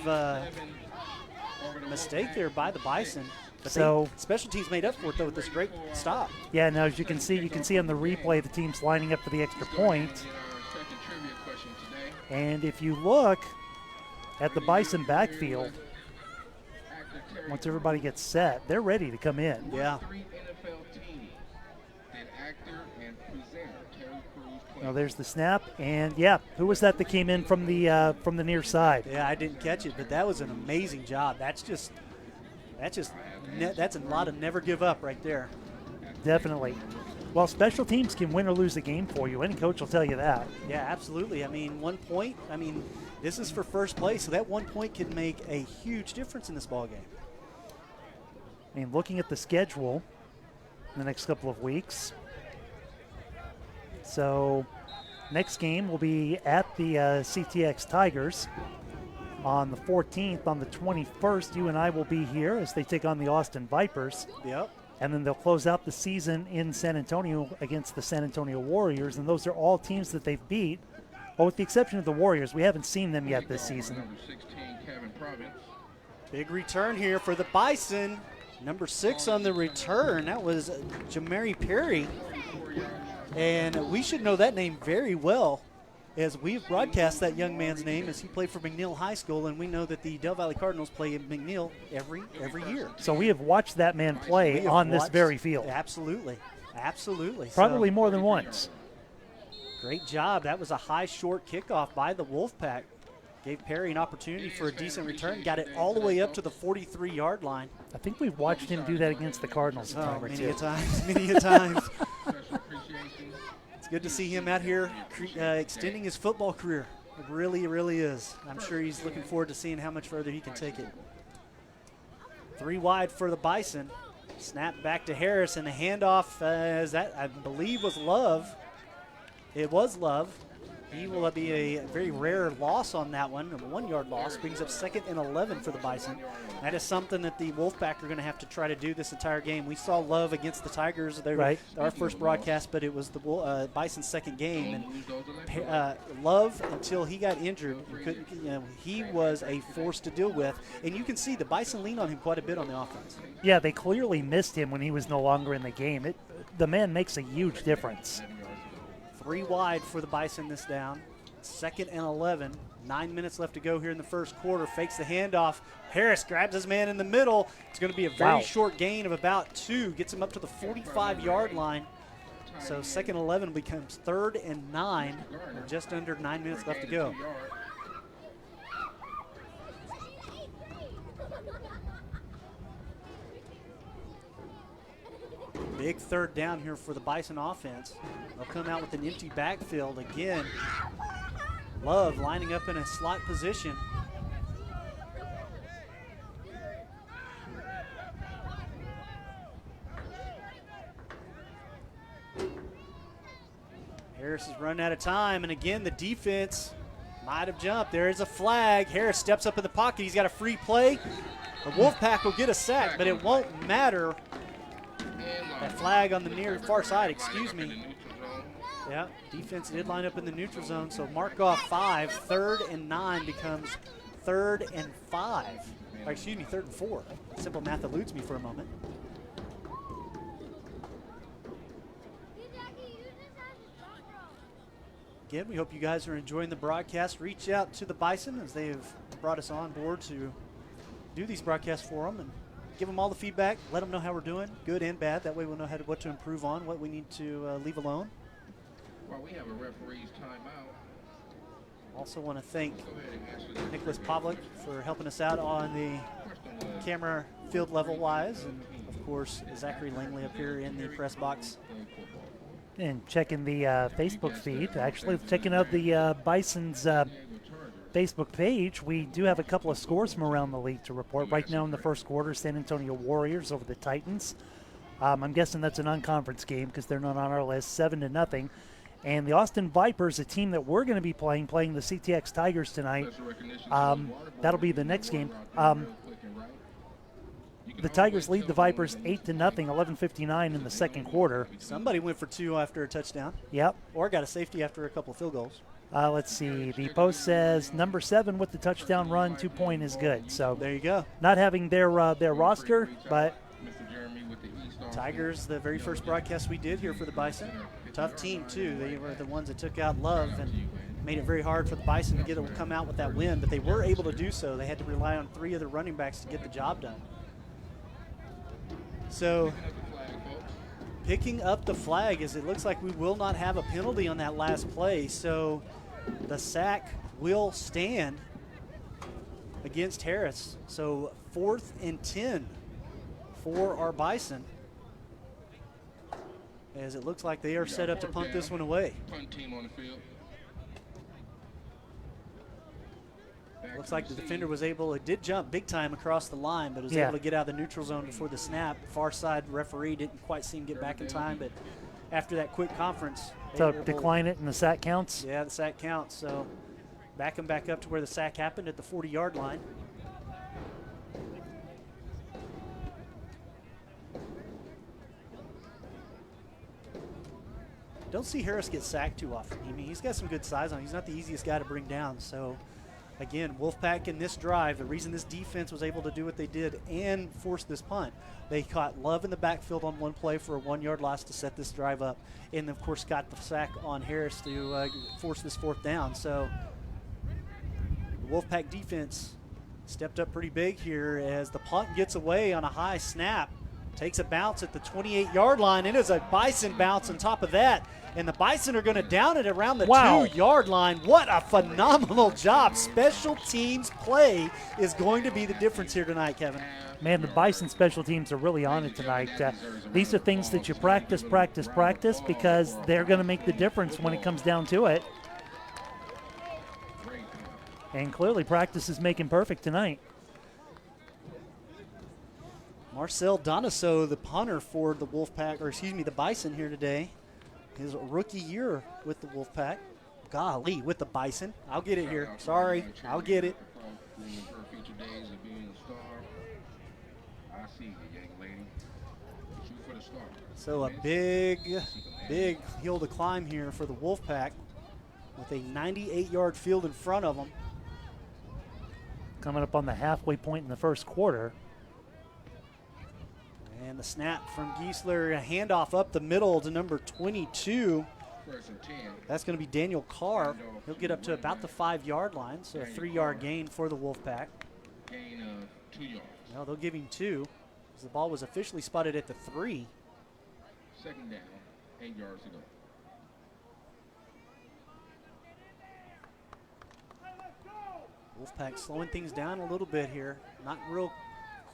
mistake there by the Bison. But special teams made up for it, though, with this great stop. Yeah, now as you can see on the replay, the team's lining up for the extra point. And if you look at the Bison backfield, once everybody gets set, they're ready to come in. Yeah. Now there's the snap, and who was that came in from the near side? Yeah, I didn't catch it, but that was an amazing job. That's a lot of never give up right there. Definitely. Well, special teams can win or lose a game for you. Any coach will tell you that. Yeah, absolutely. I mean, 1 point. I mean, this is for first place, so that 1 point can make a huge difference in this ball game. I mean, looking at the schedule in the next couple of weeks. So, next game will be at the CTX Tigers on the 14th. On the 21st, you and I will be here as they take on the Austin Vipers. Yep. And then they'll close out the season in San Antonio against the San Antonio Warriors. And those are all teams that they've beat. Well, with the exception of the Warriors, we haven't seen them yet this season. Number 16, Kevin Province. Big return here for the Bison. Number 6 on the return. That was Jamari Perry. And we should know that name very well, as we've broadcast that young man's name as he played for McNeil High School, and we know that the Del Valley Cardinals play in McNeil every year. So we have watched that man play on this very field. Absolutely. Absolutely. Probably more than once. Great job. That was a high, short kickoff by the Wolfpack. Gave Perry an opportunity for a decent return. Got it all the way up to the 43-yard line. I think we've watched him do that against the Cardinals a time or many two. a times, many a times. It's good to see him out here extending his football career. It really, really is. I'm sure he's looking forward to seeing how much further he can take it. 3 wide for the Bison. Snap back to Harris, and the handoff, as that I believe was Love. It was Love. He will be a very rare loss on that one. A 1-yard loss brings up 2nd and 11 for the Bison. That is something that the Wolfpack are going to have to try to do this entire game. We saw Love against the Tigers. They were our first broadcast, but it was the Bison's second game. And Love, until he got injured, he was a force to deal with. And you can see the Bison lean on him quite a bit on the offense. Yeah, they clearly missed him when he was no longer in the game. The man makes a huge difference. 3 wide for the Bison this down. 2nd and 11. 9 minutes left to go here in the first quarter. Fakes the handoff. Harris grabs his man in the middle. It's going to be a very short gain of about 2. Gets him up to the 45-yard line. So 2nd and 11 becomes 3rd and 9. Just under 9 minutes left to go. Big 3rd down here for the Bison offense. They'll come out with an empty backfield again. Love lining up in a slot position. Harris is running out of time, and again, the defense might have jumped. There is a flag. Harris steps up in the pocket. He's got a free play. The Wolfpack will get a sack, but it won't matter. That flag on the near far side, excuse me. Yeah, defense did line up in the neutral zone, so mark off 5. 3rd and 9 becomes 3rd and 5. Or excuse me, 3rd and 4. Simple math eludes me for a moment. Again, we hope you guys are enjoying the broadcast. Reach out to the Bison as they have brought us on board to do these broadcasts for them and give them all the feedback. Let them know how we're doing, good and bad. That way we'll know what to improve on, what we need to leave alone. Well, we have a referee's timeout. Also want to thank Nicholas Pavlik for helping us out on the camera field level wise, and of course Zachary Langley up here in the press box. And checking the Facebook feed, actually checking out the Bison's Facebook page, we do have a couple of scores from around the league to report. Right now in the first quarter, San Antonio Warriors over the Titans. I'm guessing that's a non-conference game because they're not on our list, 7-0. And the Austin Vipers, a team that we're going to be playing the CTX Tigers tonight. That'll be the next game. The Tigers lead the Vipers 8-0, 11:59 in the second quarter. Somebody went for 2 after a touchdown. Yep. Or got a safety after a couple of field goals. Let's see. The post says number 7 with the touchdown run, 2-point is good. So there you go. Not having their roster, but Tigers, the very first broadcast we did here for the Bison. Tough team too. They were the ones that took out Love and made it very hard for the Bison to come out with that win, but they were able to do so. They had to rely on 3 other running backs to get the job done. So picking up the flag, as it looks like we will not have a penalty on that last play. So the sack will stand against Harris. So 4th and 10 for our Bison, as it looks like they are set up to punt this one away. Punt team on the field. Looks like the defender was able, it did jump big time across the line, but was able to get out of the neutral zone before the snap. Far side referee didn't quite see him get back in time, but after that quick conference. So decline it and the sack counts? Yeah, the sack counts. So back him back up to where the sack happened at the 40-yard line. Don't see Harris get sacked too often. I mean, he's got some good size on him. He's not the easiest guy to bring down. So, again, Wolfpack in this drive, the reason this defense was able to do what they did and force this punt, they caught Love in the backfield on one play for a 1-yard loss to set this drive up, and, of course, got the sack on Harris to force this 4th down. So, the Wolfpack defense stepped up pretty big here as the punt gets away on a high snap. Takes a bounce at the 28-yard line. It is a Bison bounce on top of that. And the Bison are going to down it around the 2-yard line. What a phenomenal job. Special teams play is going to be the difference here tonight, Kevin. Man, the Bison special teams are really on it tonight. These are things that you practice because they're going to make the difference when it comes down to it. And clearly practice is making perfect tonight. Marcel Donaso, the punter for the Wolfpack, or excuse me, the Bison here today. His rookie year with the Wolfpack. golly, with the Bison. I'll get it here. Sorry, I'll get it. In her future days of being a star, I see you, young lady. Shoot for the star. So a big hill to climb here for the Wolfpack with a 98-yard field in front of them. Coming up on the halfway point in the first quarter. And the snap from Giesler, a handoff up the middle to number 22. First and 10. That's going to be Daniel Carr. He'll get up to about the 5-yard line, so a 3-yard gain for the Wolfpack. Gain of 2 yards. No, they'll give him 2, as the ball was officially spotted at the 3. Second down, 8 yards to go. Wolfpack slowing things down a little bit here. Not real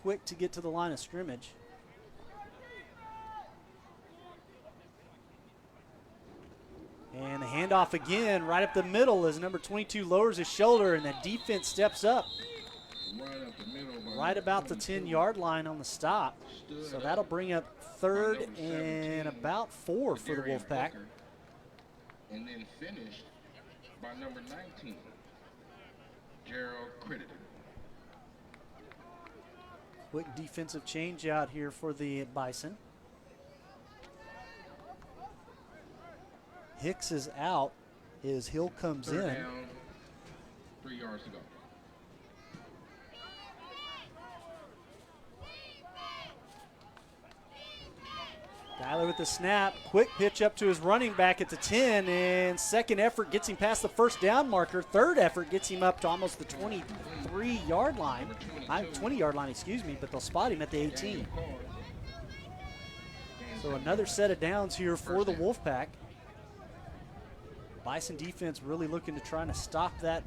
quick to get to the line of scrimmage. And the handoff again, right up the middle as number 22 lowers his shoulder and that defense steps up. Right up the middle. Right about the 10-yard line on the stop. So that'll bring up 3rd and about 4 for the Wolfpack. And then finished by number 19, Gerald Crittenden. Quick defensive change out here for the Bison. Hicks is out as Hill comes in. Down, 3 yards to go. Tyler with the snap. Quick pitch up to his running back at the 10, and second effort gets him past the first down marker. Third effort gets him up to almost the 23-yard line. 20-yard line, excuse me, but they'll spot him at the 18. So another set of downs here for the Wolfpack. Bison defense really looking to try to stop that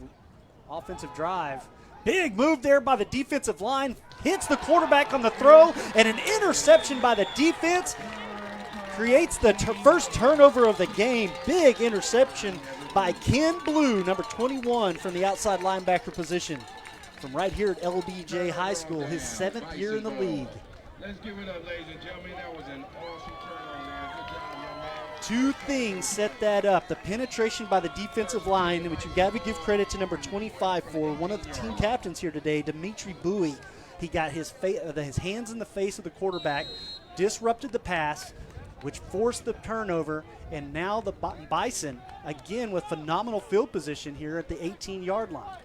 offensive drive. Big move there by the defensive line. Hits the quarterback on the throw, and an interception by the defense creates the first turnover of the game. Big interception by Ken Blue, number 21, from the outside linebacker position. From right here at LBJ High School, his 7th year in the league. Let's give it up, ladies and gentlemen. That was an awesome turnover, man. Good job, young man. Two things set that up. The penetration by the defensive line, which you've got to give credit to number 25 for. One of the team captains here today, Dimitri Bowie. He got his hands in the face of the quarterback, disrupted the pass, which forced the turnover, and now the Bison, again with phenomenal field position here at the 18-yard line.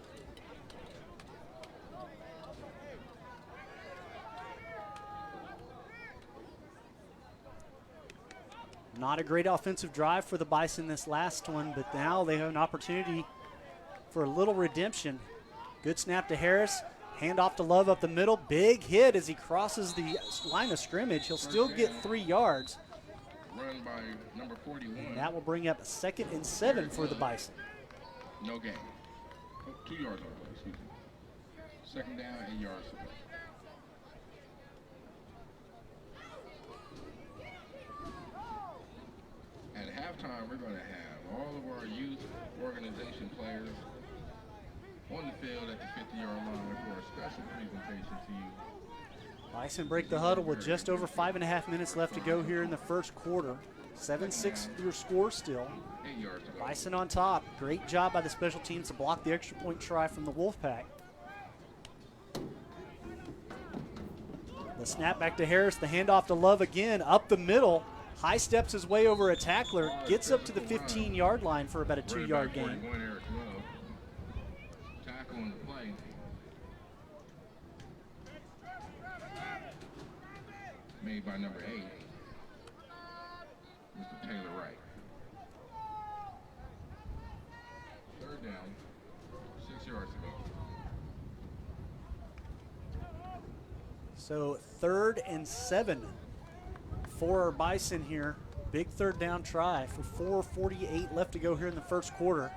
Not a great offensive drive for the Bison this last one, but now they have an opportunity for a little redemption. Good snap to Harris. Hand off to Love up the middle. Big hit as he crosses the line of scrimmage. He'll still get 3 yards. Run by number 41. And that will bring up 2nd and 7 for the Bison. No gain. 2 yards over, excuse me. Second down, 8 yards to go. At halftime, we're going to have all of our youth organization players on the field at the 50-yard line for a special presentation to you. Bison break the huddle with just over 5.5 minutes left to go here in the first quarter. 7-6 your score still. 8 yards to go. Bison on top. Great job by the special teams to block the extra point try from the Wolfpack. The snap back to Harris. The handoff to Love again. Up the middle. High steps his way over a tackler. Gets up to the 15-yard line for about a 2-yard gain. Tackle on the play. Made by number 8, Mr. Taylor Wright. Third down, 6 yards to go. So 3rd and 7 for our Bison here. Big third down try for 4:48 left to go here in the first quarter.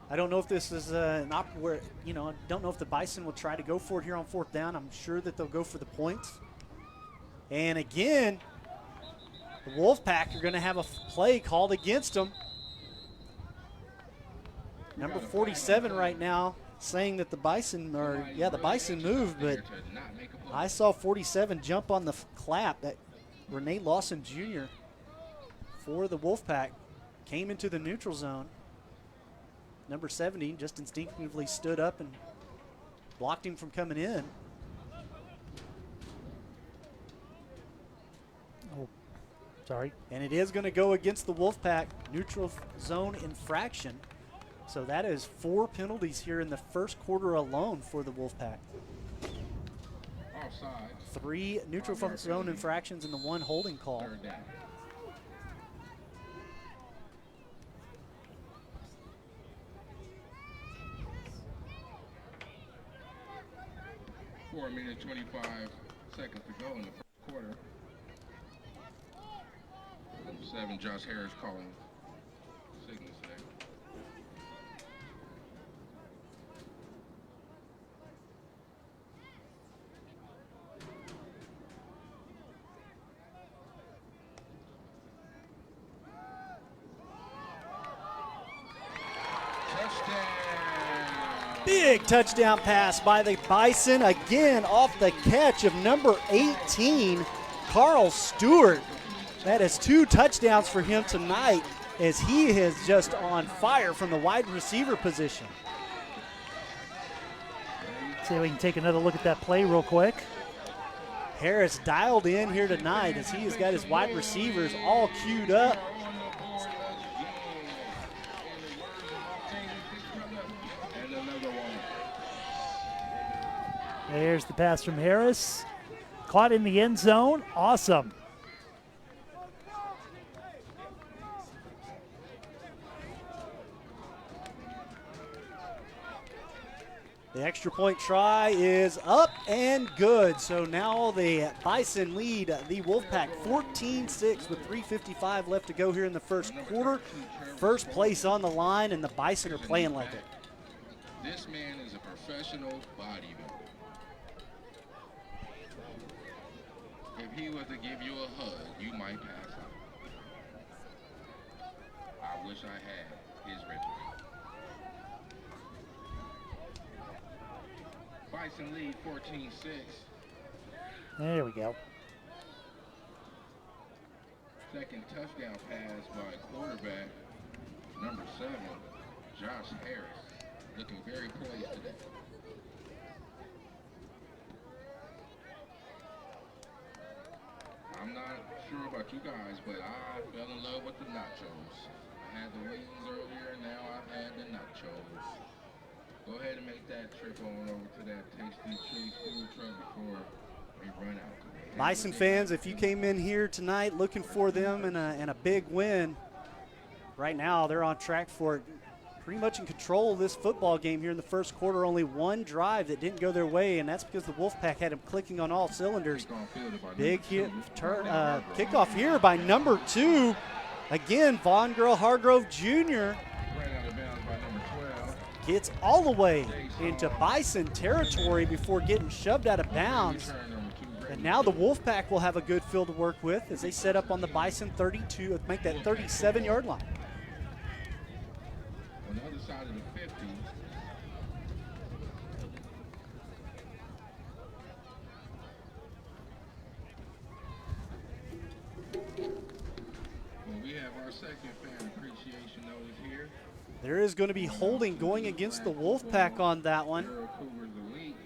I don't know if this is an where, I don't know if the Bison will try to go for it here on 4th down. I'm sure that they'll go for the points. And again, the Wolfpack are going to have a play called against them. Number 47 right now saying that the Bison moved, but I saw 47 jump on the clap. That Renee Lawson Jr. for the Wolfpack came into the neutral zone. number 70 just instinctively stood up and blocked him from coming in. Oh, sorry. And it is going to go against the Wolfpack, neutral zone infraction. So that is 4 penalties here in the first quarter alone for the Wolfpack. Offside. 3 neutral zone infractions and the 1 holding call. Third down. Four minutes, 25 seconds to go in the first quarter. Number 7, Josh Harris calling signals there. Big touchdown pass by the Bison, again off the catch of number 18, Carl Stewart. That is 2 touchdowns for him tonight as he is just on fire from the wide receiver position. See if we can take another look at that play real quick. Harris dialed in here tonight as he has got his wide receivers all queued up. There's the pass from Harris. Caught in the end zone. Awesome. The extra point try is up and good. So now the Bison lead the Wolfpack 14-6 with 3:55 left to go here in the first quarter. First place on the line, and the Bison are playing like it. This man is a professional bodybuilder. If he was to give you a hug, you might pass out. I wish I had his regimen. Bison lead 14-6. There we go. Second touchdown pass by quarterback number 7, Josh Harris. Looking very poised today. I'm not sure about you guys, but I fell in love with the nachos. I had the wings earlier, now I've had the nachos. Go ahead and make that trip on over to that Tasty Treats food truck before we run out. Bison fans, if you came in here tonight looking for them in a big win, right now they're on track for it. Pretty much in control of this football game here in the first quarter. Only 1 drive that didn't go their way, and that's because the Wolfpack had them clicking on all cylinders. Big hit, kickoff here by number 2. Again, Von Girl Hargrove Jr. gets all the way into Bison territory before getting shoved out of bounds. And now the Wolfpack will have a good field to work with as they set up on the Bison 32, make that 37-yard line. On the other side of the 50. Well, we have our second fan appreciation notice here. There is going to be holding going against the Wolfpack on that one. Cougars elite,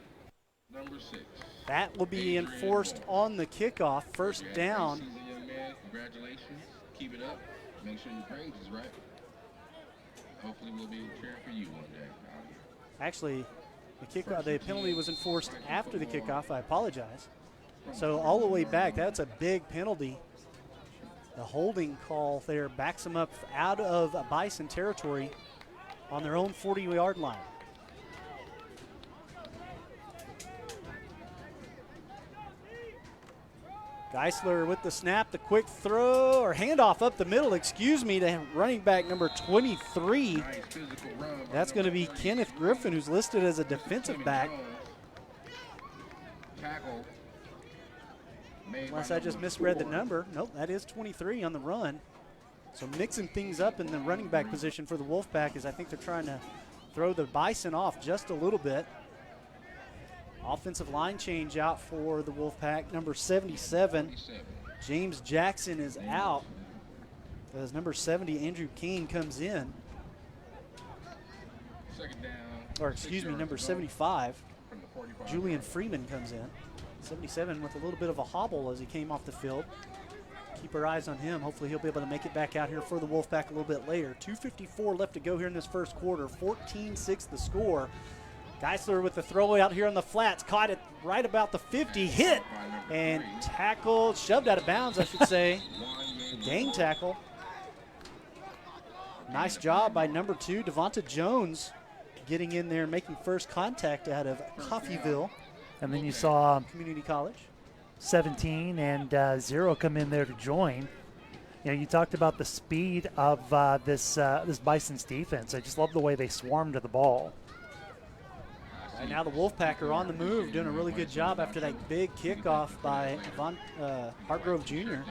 number 6. That will be enforced on the kickoff, first down. Young man, congratulations. Keep it up. Make sure your grades is right. Hopefully we'll be cheering for you one day out here. Actually, the penalty was enforced after the kickoff. I apologize. So all the way back, that's a big penalty. The holding call there backs them up out of Bison territory on their own 40-yard line. Geisler with the snap, the quick throw, or handoff up the middle, to running back number 23. Nice physical run by That's going to be Kenneth Griffin, who's listed as a defensive back. Tackle. Unless I just misread the number. Nope, that is 23 on the run. So mixing things up in the running back position for the Wolfpack is I think they're trying to throw the Bison off just a little bit. Offensive line change out for the Wolfpack. Number 77, James Jackson is out. As number 70, Andrew King comes in. Second down. or excuse me, number 75. Julian Freeman comes in. 77 with a little bit of a hobble as he came off the field. Keep our eyes on him. Hopefully he'll be able to make it back out here for the Wolfpack a little bit later. 2:54 left to go here in this first quarter. 14-6 the score. Geisler with the throw out here on the flats. Caught it right about the 50. Hit and tackled. Shoved out of bounds, I should say. Gang tackle. Nice job by number 2, Devonta Jones, getting in there, making first contact out of Coffeyville. And then you saw Community College. 17 and 0 come in there to join. You know, you talked about the speed of this Bison's defense. I just love the way they swarmed to the ball. Right now the Wolfpack are on the move, doing a really good job after that big kickoff by Hartgrove Jr.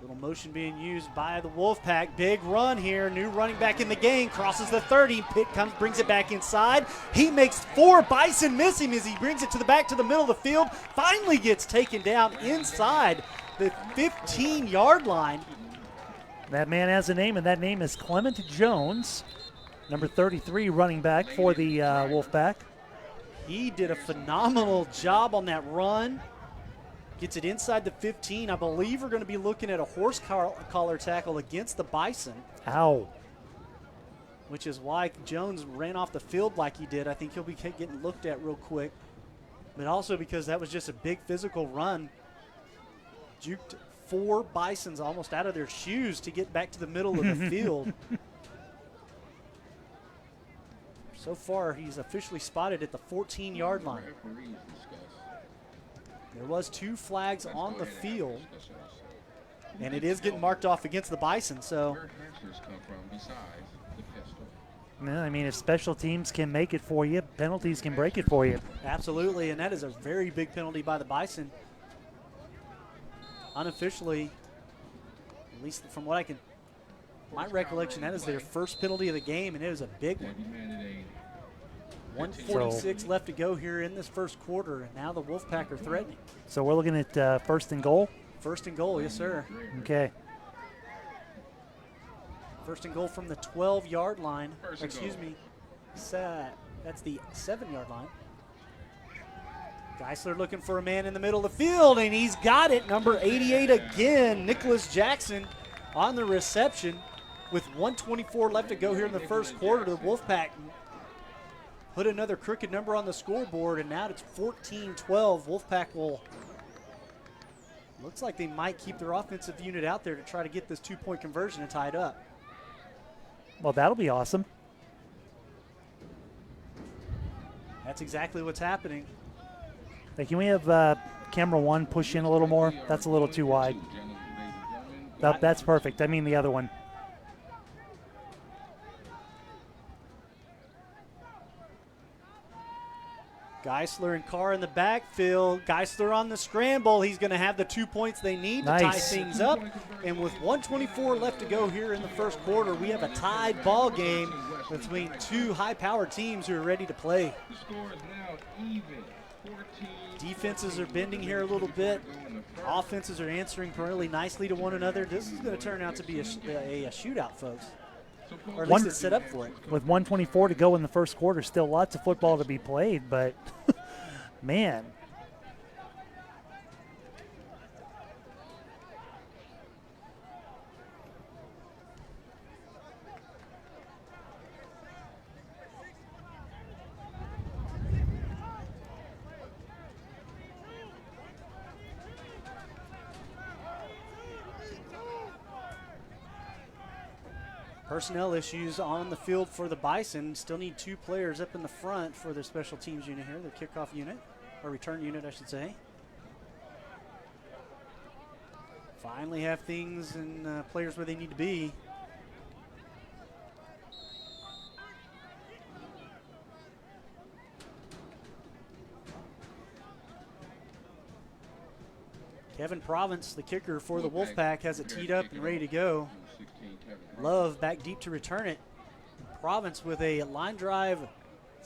Little motion being used by the Wolfpack. Big run here. New running back in the game. Crosses the 30. Pitt brings it back inside. He makes 4. Bison miss him as he brings it to the middle of the field. Finally gets taken down inside the 15-yard line. That man has a name, and that name is Clement Jones, number 33 running back for the Wolfpack. He did a phenomenal job on that run. Gets it inside the 15. I believe we're going to be looking at a horse collar tackle against the Bison. Ow. Which is why Jones ran off the field like he did. I think he'll be getting looked at real quick. But also because that was just a big physical run. Juked 4 Bisons almost out of their shoes to get back to the middle of the field. So far, he's officially spotted at the 14-yard line. There was 2 flags on the field, and it is getting marked off against the Bison. So, yeah, I mean, if special teams can make it for you, penalties can break it for you. Absolutely, and that is a very big penalty by the Bison. Unofficially, at least from what I can, my recollection, that is their first penalty of the game, and it was a big one. 1:46 left to go here in this first quarter, and now the Wolfpack are threatening. So we're looking at first and goal? First and goal, yes, sir. Okay. First and goal from the 12-yard line. Excuse me. That's the 7-yard line. Geisler looking for a man in the middle of the field, and he's got it. Number 88 again, Nicholas Jackson on the reception. With 1:24 left to go here in the first quarter, the Wolfpack put another crooked number on the scoreboard, and now it's 14-12. Wolfpack looks like they might keep their offensive unit out there to try to get this 2-point conversion and tie it up. Well, that'll be awesome. That's exactly what's happening. Hey, can we have camera 1 push in a little more? That's a little too wide. That's perfect. I mean the other one. Geisler and Carr in the backfield. Geisler on the scramble. He's going to have the 2 points they need to tie things up. And with 1:24 left to go here in the first quarter, we have a tied ball game between 2 high-powered teams who are ready to play. The score is now even. Defenses are bending here a little bit. Offenses are answering really nicely to one another. This is going to turn out to be a shootout, folks. Or at least it's set up for it. With 1:24 to go in the first quarter, still lots of football to be played, but man. Personnel issues on the field for the Bison. Still need 2 players up in the front for their special teams unit here, their kickoff unit, or return unit, I should say. Finally have things and players where they need to be. Kevin Province, the kicker for the Wolfpack, has it teed up and ready to go. Love back deep to return it. Province with a line drive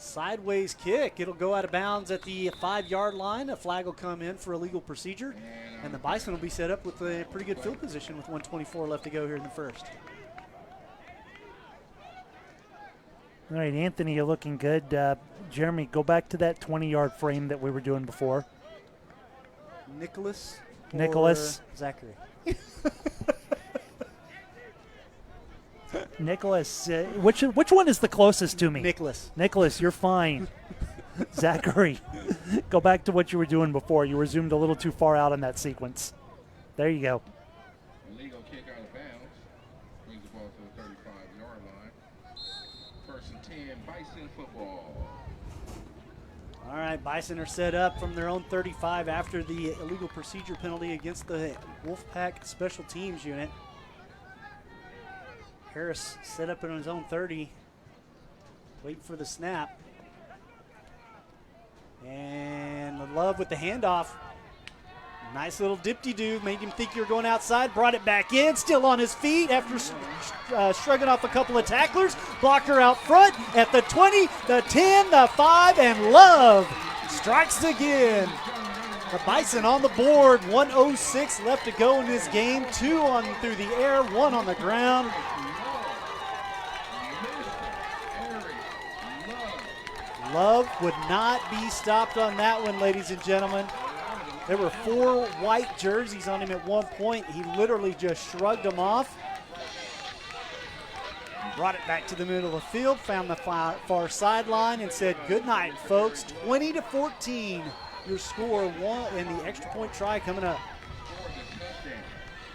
Sideways kick. It'll go out of bounds at the 5-yard line. A flag will come in for illegal procedure. And the Bison will be set up with a pretty good field position with 1:24 left to go here in the first. All right, Anthony, you're looking good. Jeremy, go back to that 20-yard frame that we were doing before. Nicholas. Zachary. Nicholas, which one is the closest to me? Nicholas, you're fine. Zachary, go back to what you were doing before. You were zoomed a little too far out on that sequence. There you go. Illegal kick out of bounds. Brings the ball to the 35-yard line. First and 10, Bison football. All right, Bison are set up from their own 35 after the illegal procedure penalty against the Wolfpack special teams unit. Harris set up in his own 30, waiting for the snap. And Love with the handoff. Nice little dip-de-doo, made him think you were going outside, brought it back in, still on his feet after shrugging off a couple of tacklers. Blocker out front at the 20, the 10, the 5, and Love strikes again. The Bison on the board, 1:06 left to go in this game. 2 on through the air, 1 on the ground. Love would not be stopped on that one, ladies and gentlemen. There were 4 white jerseys on him at one point. He literally just shrugged them off. Brought it back to the middle of the field, found the far sideline, and said, good night, folks. 20-14. Your score, 1, and the extra point try coming up.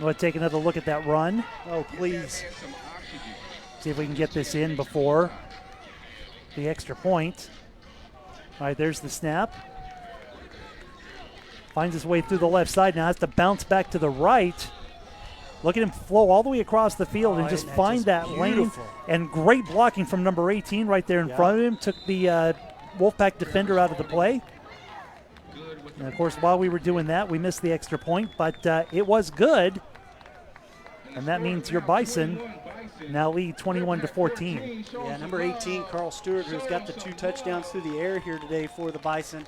We'll take another look at that run. Oh, please. See if we can get this in before the extra point. All right, there's the snap. Finds his way through the left side. Now has to bounce back to the right. Look at him flow all the way across the field and just find that lane. And great blocking from number 18 right there in front of him. Took the Wolfpack defender out of the play. And, of course, while we were doing that, we missed the extra point. But it was good. And that means your Bison now lead 21-14. Yeah, number 18, Carl Stewart, who's got the 2 touchdowns through the air here today for the Bison,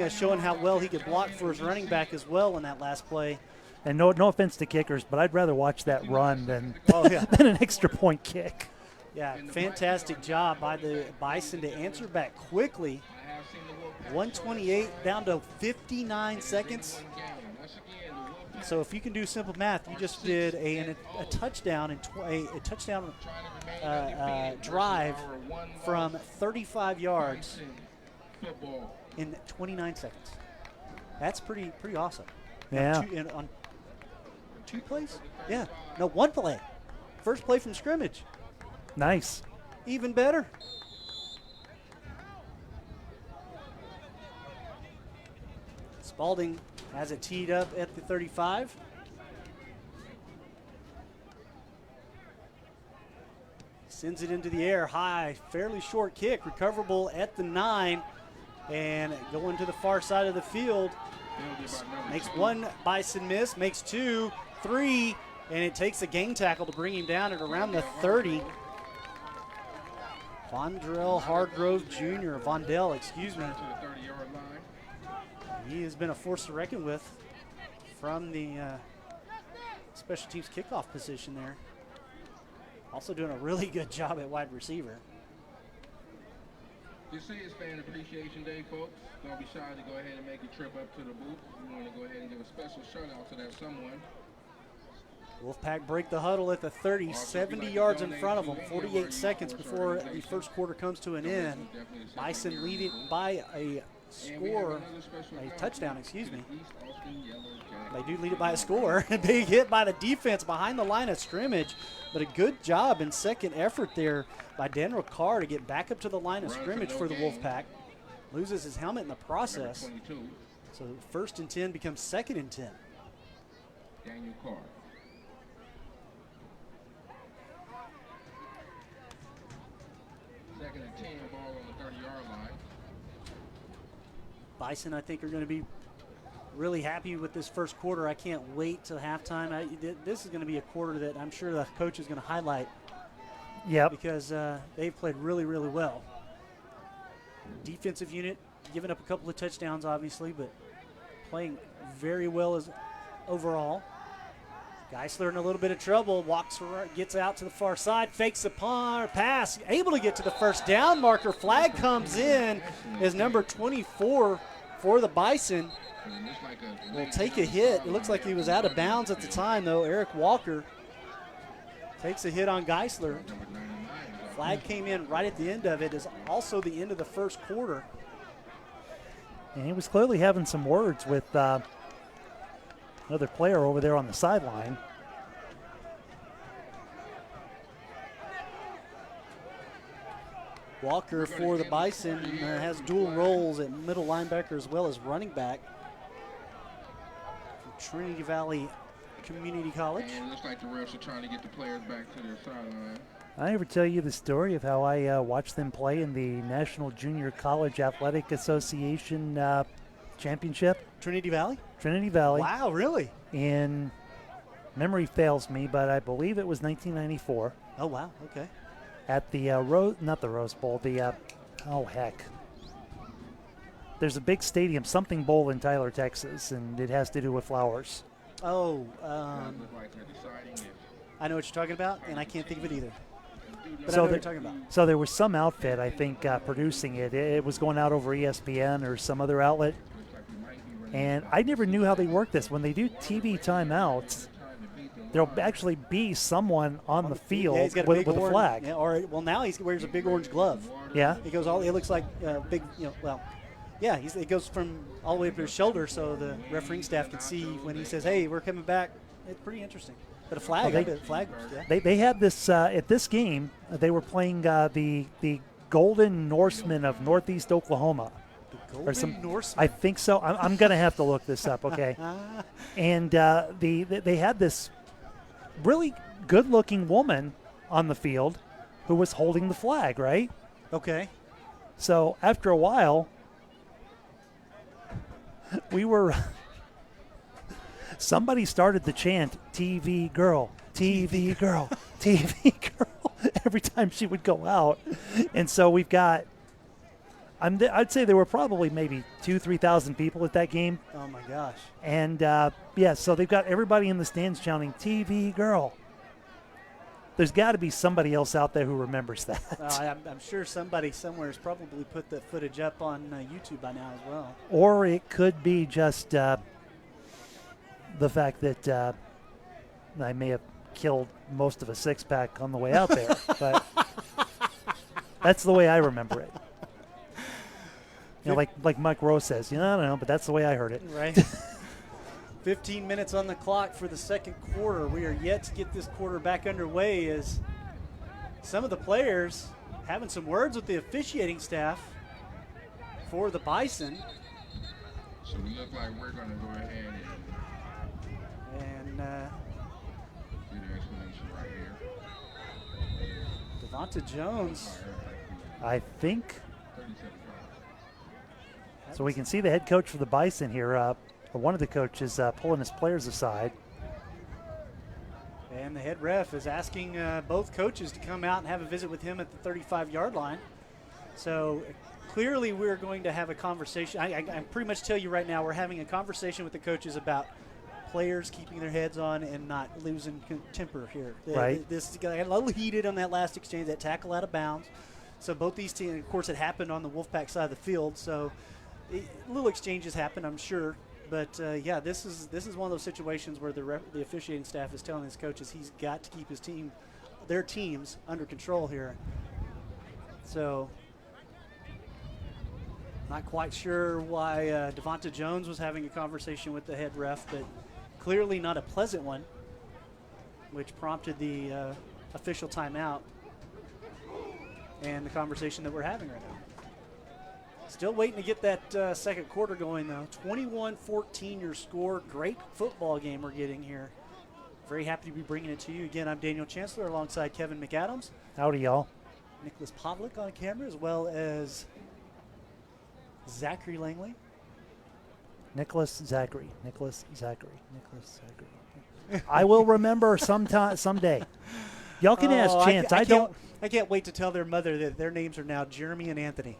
showing how well he could block for his running back as well in that last play. And no offense to kickers, but I'd rather watch that run than, than an extra point kick. Yeah, fantastic job by the Bison to answer back quickly. 128 down to 59 seconds. So if you can do simple math, you just did a touchdown and a touchdown drive from 35 yards in 29 seconds. That's pretty awesome. Yeah. On 2 plays? Yeah. No, 1 play. First play from scrimmage. Nice. Even better. Spalding has it teed up at the 35. Sends it into the air high, fairly short kick, recoverable at the 9, and going to the far side of the field. Makes 1 Bison miss, makes 2, 3, and it takes a gang tackle to bring him down at around the 30. Vondell, excuse me. He has been a force to reckon with from the special teams kickoff position there. Also doing a really good job at wide receiver. This is Fan Appreciation Day, folks. Don't be shy to go ahead and make a trip up to the booth. We want to go ahead and give a special shout out to that someone. Wolfpack break the huddle at the 30, 70 yards in front of them, 48 seconds before the first quarter comes to an end. Bison leading by a touchdown, excuse me. They do lead it by a score. A big hit by the defense behind the line of scrimmage, but a good job and second effort there by Daniel Carr to get back up to the line of scrimmage for the Wolfpack. Loses his helmet in the process. So 1st and 10 becomes 2nd and 10. Daniel Carr. Second and 10, ball on the 30-yard line. Bison, I think, are going to be really happy with this first quarter. I can't wait till halftime. This is going to be a quarter that I'm sure the coach is going to highlight. Yep. Because they've played really, really well. defensive unit, giving up a couple of touchdowns, obviously, but playing very well as overall. Geisler in a little bit of trouble, gets out to the far side, fakes a pass, able to get to the first down marker. Flag comes in as number 24 for the Bison will take a hit. It looks like he was out of bounds at the time, though. Eric Walker takes a hit on Geisler. Flag came in right at the end of it. Is also the end of the first quarter. And he was clearly having some words with another player over there on the sideline. Walker for the Bison has dual roles at middle linebacker as well as running back from Trinity Valley Community College. And it looks like the refs are trying to get the players back to their sideline. I ever tell you the story of how I watched them play in the National Junior College Athletic Association Championship? Trinity Valley? Trinity Valley. Wow, really? In memory fails me, but I believe it was 1994. Oh, wow, okay. At the not the Rose Bowl, there's a big stadium, something bowl in Tyler, Texas, and it has to do with flowers. Oh, I know what you're talking about, and I can't think of it either. But I know what you're talking about. So there was some outfit, I think, producing it. It was going out over ESPN or some other outlet. And I never knew how they worked this. When they do TV timeouts, there'll actually be someone on the field with a flag. Yeah, now he wears a big orange glove. Yeah. It looks like big, yeah, it goes from all the way up to his shoulder so the refereeing staff can see when he says, hey, we're coming back. It's pretty interesting. But a flag, They had this at this game. They were playing the Golden Norsemen of Northeast Oklahoma. Norsemen. I think so. I'm going to have to look this up. Okay. And they had this really good-looking woman on the field who was holding the flag. Right. Okay. So after a while, somebody started to chant, TV girl, TV girl, TV girl, every time she would go out. And so we've got, I'd say there were probably maybe 2,000-3,000 people at that game. Oh, my gosh. And, so they've got everybody in the stands shouting, TV girl. There's got to be somebody else out there who remembers that. I'm sure somebody somewhere has probably put the footage up on YouTube by now as well. Or it could be just the fact that I may have killed most of a six-pack on the way out there. But that's the way I remember it. Like Mike Rose says, I don't know, but that's the way I heard it. Right. 15 minutes on the clock for the second quarter. We are yet to get this quarter back underway as some of the players having some words with the officiating staff for the Bison. So we look like we're going to go ahead and do the explanation right here. Devonta Jones. I think. So we can see the head coach for the Bison here, or one of the coaches pulling his players aside. And the head ref is asking both coaches to come out and have a visit with him at the 35-yard line. So clearly we're going to have a conversation. I pretty much tell you right now we're having a conversation with the coaches about players keeping their heads on and not losing temper here. Right. This got a little heated on that last exchange, that tackle out of bounds. So both these teams, of course, it happened on the Wolfpack side of the field. So little exchanges happen, I'm sure. But, this is one of those situations where the officiating staff is telling his coaches he's got to keep their teams under control here. So not quite sure why Devonta Jones was having a conversation with the head ref, but clearly not a pleasant one, which prompted the official timeout and the conversation that we're having right now. Still waiting to get that second quarter going, though. 21-14 your score. Great football game we're getting here. Very happy to be bringing it to you. Again, I'm Daniel Chancellor alongside Kevin McAdams. Howdy, y'all. Nicholas Pavlik on camera, as well as Zachary Langley. Nicholas Zachary. I will remember someday. Y'all can ask Chance. I can't wait to tell their mother that their names are now Jeremy and Anthony.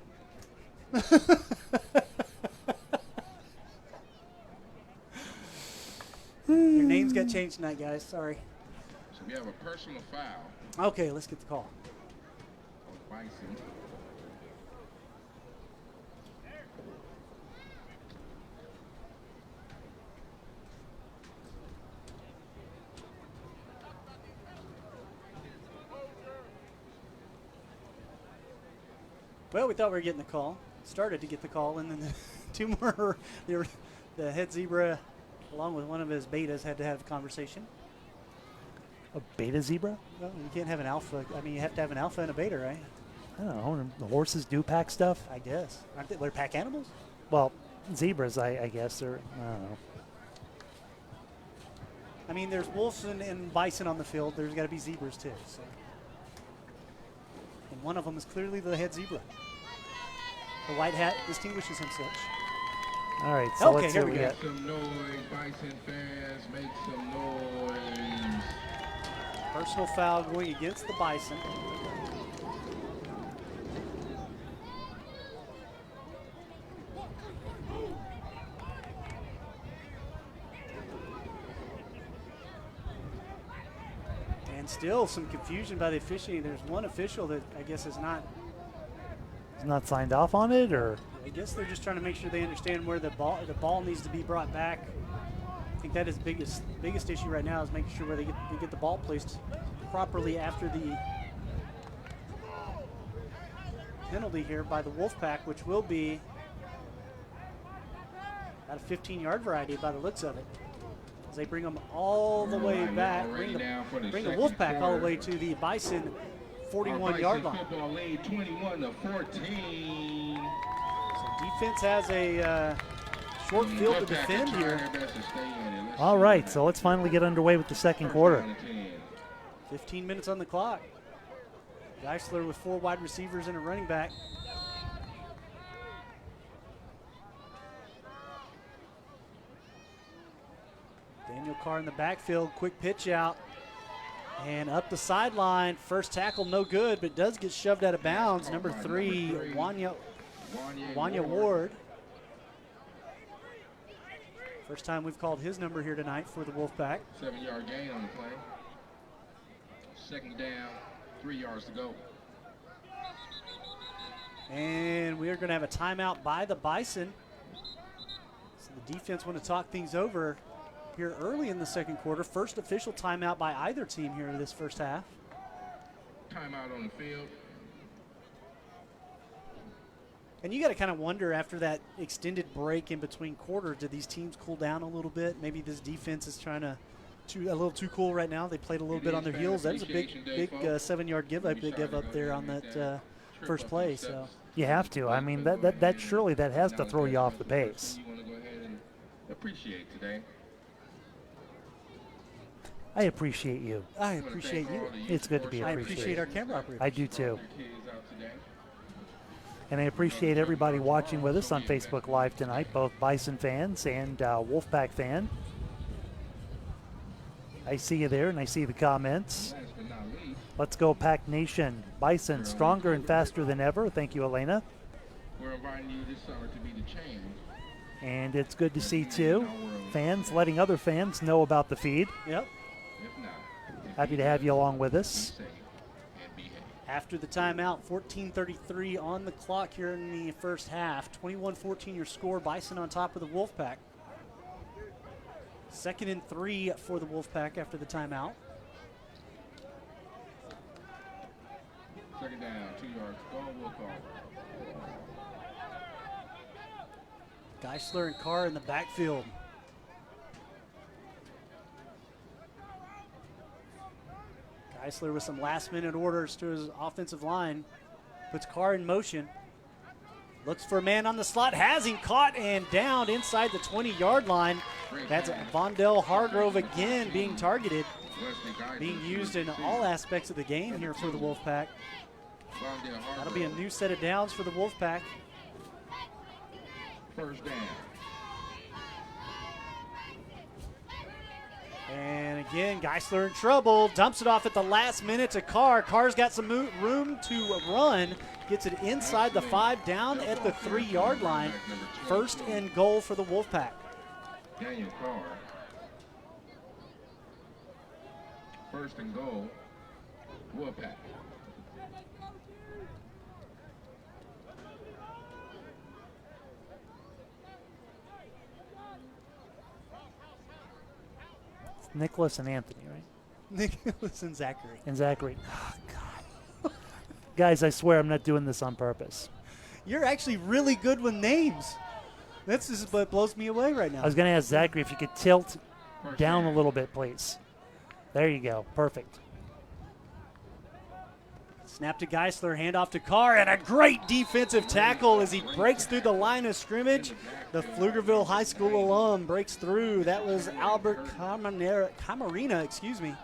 Your names got changed tonight, guys. Sorry. So we have a personal foul Okay, let's get the call. on Bison. Well, we thought we were getting the call. Started to get the call, and then the two more. The head zebra, along with one of his betas, had to have a conversation. A beta zebra? Well, you can't have an alpha. I mean, you have to have an alpha and a beta, right? I don't know. The horses do pack stuff. I guess. Aren't they? They're pack animals? Well, zebras, I guess, are, I don't know. I mean, there's wolves and bison on the field. There's got to be zebras, too. So. And one of them is clearly the head zebra. The white hat distinguishes him such. All right, so Okay, let's here see we what we go. got. Make some noise, Bison fans. Make some noise. Personal foul going against the bison. And still some confusion by the officiating. There's one official that I guess is not. Is not signed off on it, or? I guess they're just trying to make sure they understand where the ball needs to be brought back. I think that is biggest issue right now is making sure where they get the ball placed properly after the penalty here by the Wolfpack, which will be at a 15-yard variety by the looks of it. As they bring them all the way back, bring the Wolfpack all the way to the Bison 41-yard line. Football lead 21-14. So defense has a short field to defend here. All right, so let's finally get underway with the second quarter. 15 minutes on the clock. Geisler with 4 wide receivers and a running back. Daniel Carr in the backfield, quick pitch out. And up the sideline, first tackle no good, but does get shoved out of bounds. Number 3, Wanya Ward. First time we've called his number here tonight for the Wolfpack. 7-yard gain on the play. Second down, 3 yards to go. And we are going to have a timeout by the Bison. So the defense want to talk things over here early in the second quarter. First official timeout by either team here in this first half. Timeout on the field. And you got to kind of wonder after that extended break in between quarters, did these teams cool down a little bit? Maybe this defense is trying to a little too cool right now. They played a little bit on their heels. That was a big 7-yard give up there on that first play. So you have to. I mean, that surely that has to throw you off the pace. You want to go ahead and appreciate today. I appreciate you. I appreciate you. It's good to be I appreciated. appreciate our camera operator. I do too. Your kids out today. And I appreciate everybody watching with us on Facebook Live tonight, both Bison fans and Wolfpack fan. I see you there, and I see the comments. Last but not least, Let's go, Pack Nation. Bison, stronger and faster than ever. Thank you, Elena. we're inviting you this summer to be the change. And it's good to see, too, fans letting other fans know about the feed. Yep. If not, Happy to have you along with us. safe and behave. After the timeout, 14:33 on the clock here in the first half. 21-14 your score. Bison on top of the Wolfpack. 2nd and 3 for the Wolfpack after the timeout. Second down, 2 yards. Go, we'll call. Geisler and Carr in the backfield. Geisler with some last-minute orders to his offensive line. Puts Carr in motion. Looks for a man on the slot. Has him caught and downed inside the 20-yard line. That's Vondell Hargrove again being targeted. Being used in all aspects of the game here for the Wolfpack. That'll be a new set of downs for the Wolfpack. First down. And again, Geisler in trouble. Dumps it off at the last minute to Carr. Carr's got some room to run. gets it inside the 5, down at the 3-yard line. First and goal for the Wolfpack. Daniel Carr. First and goal, Wolfpack. It's Nicholas and Anthony, right? Nicholas and Zachary. And Zachary. Oh, God. Guys, I swear I'm not doing this on purpose. You're actually really good with names. That's just what blows me away right now. I was going to ask Zachary if you could tilt down a little bit, please. There you go. Perfect. Snap to Geisler, handoff to Carr, and a great defensive tackle as he breaks through the line of scrimmage. The Pflugerville High School alum breaks through. That was Albert Camarina, excuse me.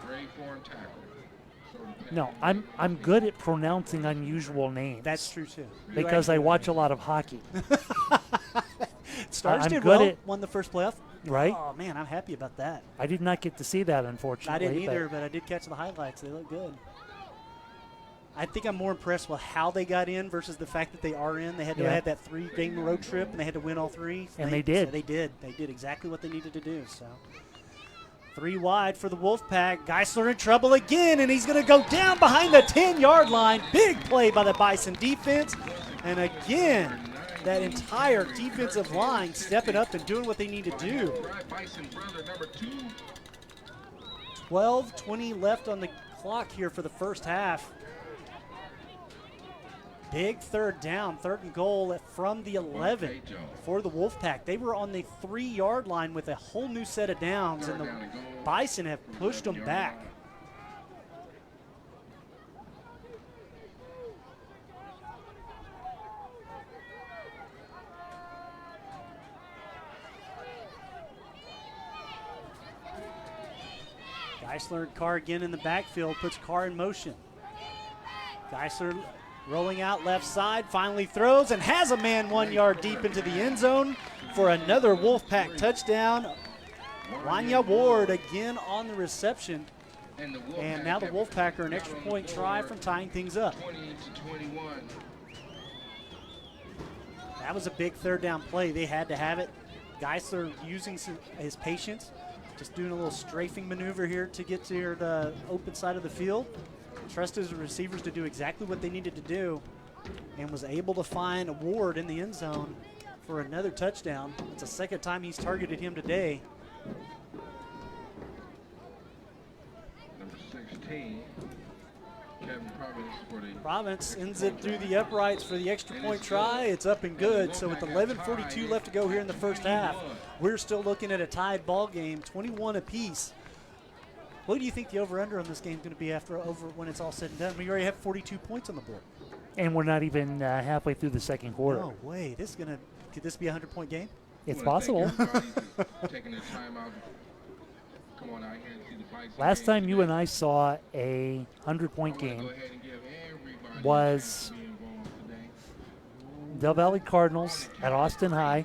Great form tackle. No, I'm good at pronouncing unusual names. That's true, too. Because I watch a lot of hockey. Stars I'm did good well, at- won the first playoff. Right? Oh, man, I'm happy about that. I did not get to see that, unfortunately. I didn't either, but I did catch the highlights. They look good. I think I'm more impressed with how they got in versus the fact that they are in. They had to have that 3-game road trip, and they had to win all 3. And they did. So they did. They did exactly what they needed to do. So 3 wide for the Wolfpack. Geisler in trouble again, and he's going to go down behind the 10-yard line. Big play by the Bison defense. And again, that entire defensive line stepping up and doing what they need to do. 12:20 left on the clock here for the first half. Big third down, 3rd and goal from the 11 for the Wolfpack. They were on the 3-yard line with a whole new set of downs, and the Bison have pushed them back. Geisler and Carr again in the backfield, puts Carr in motion. Geisler rolling out left side, finally throws and has a man 1 yard deep into the end zone for another Wolfpack touchdown. Wanya Ward again on the reception. And now the Wolfpack are an extra point try from tying things up. 20-21. That was a big 3rd down play. They had to have it. Geisler using his patience. Just doing a little strafing maneuver here to get to the open side of the field. Trusted his receivers to do exactly what they needed to do and was able to find Ward in the end zone for another touchdown. It's the 2nd time he's targeted him today. Number 16, Kevin Providence for the Providence ends it through the uprights for the extra point try. It's up and good. So with 11:42 left to go here in the first half, we're still looking at a tied ball game, 21 apiece. What do you think the over-under on this game is going to be over when it's all said and done? We already have 42 points on the board. And we're not even halfway through the 2nd quarter. No way. Could this be a 100-point game? It's possible. Taking the time out. Come on out here and see the Bison. Last time you and I saw a 100-point game was Del Valley Cardinals at Austin High,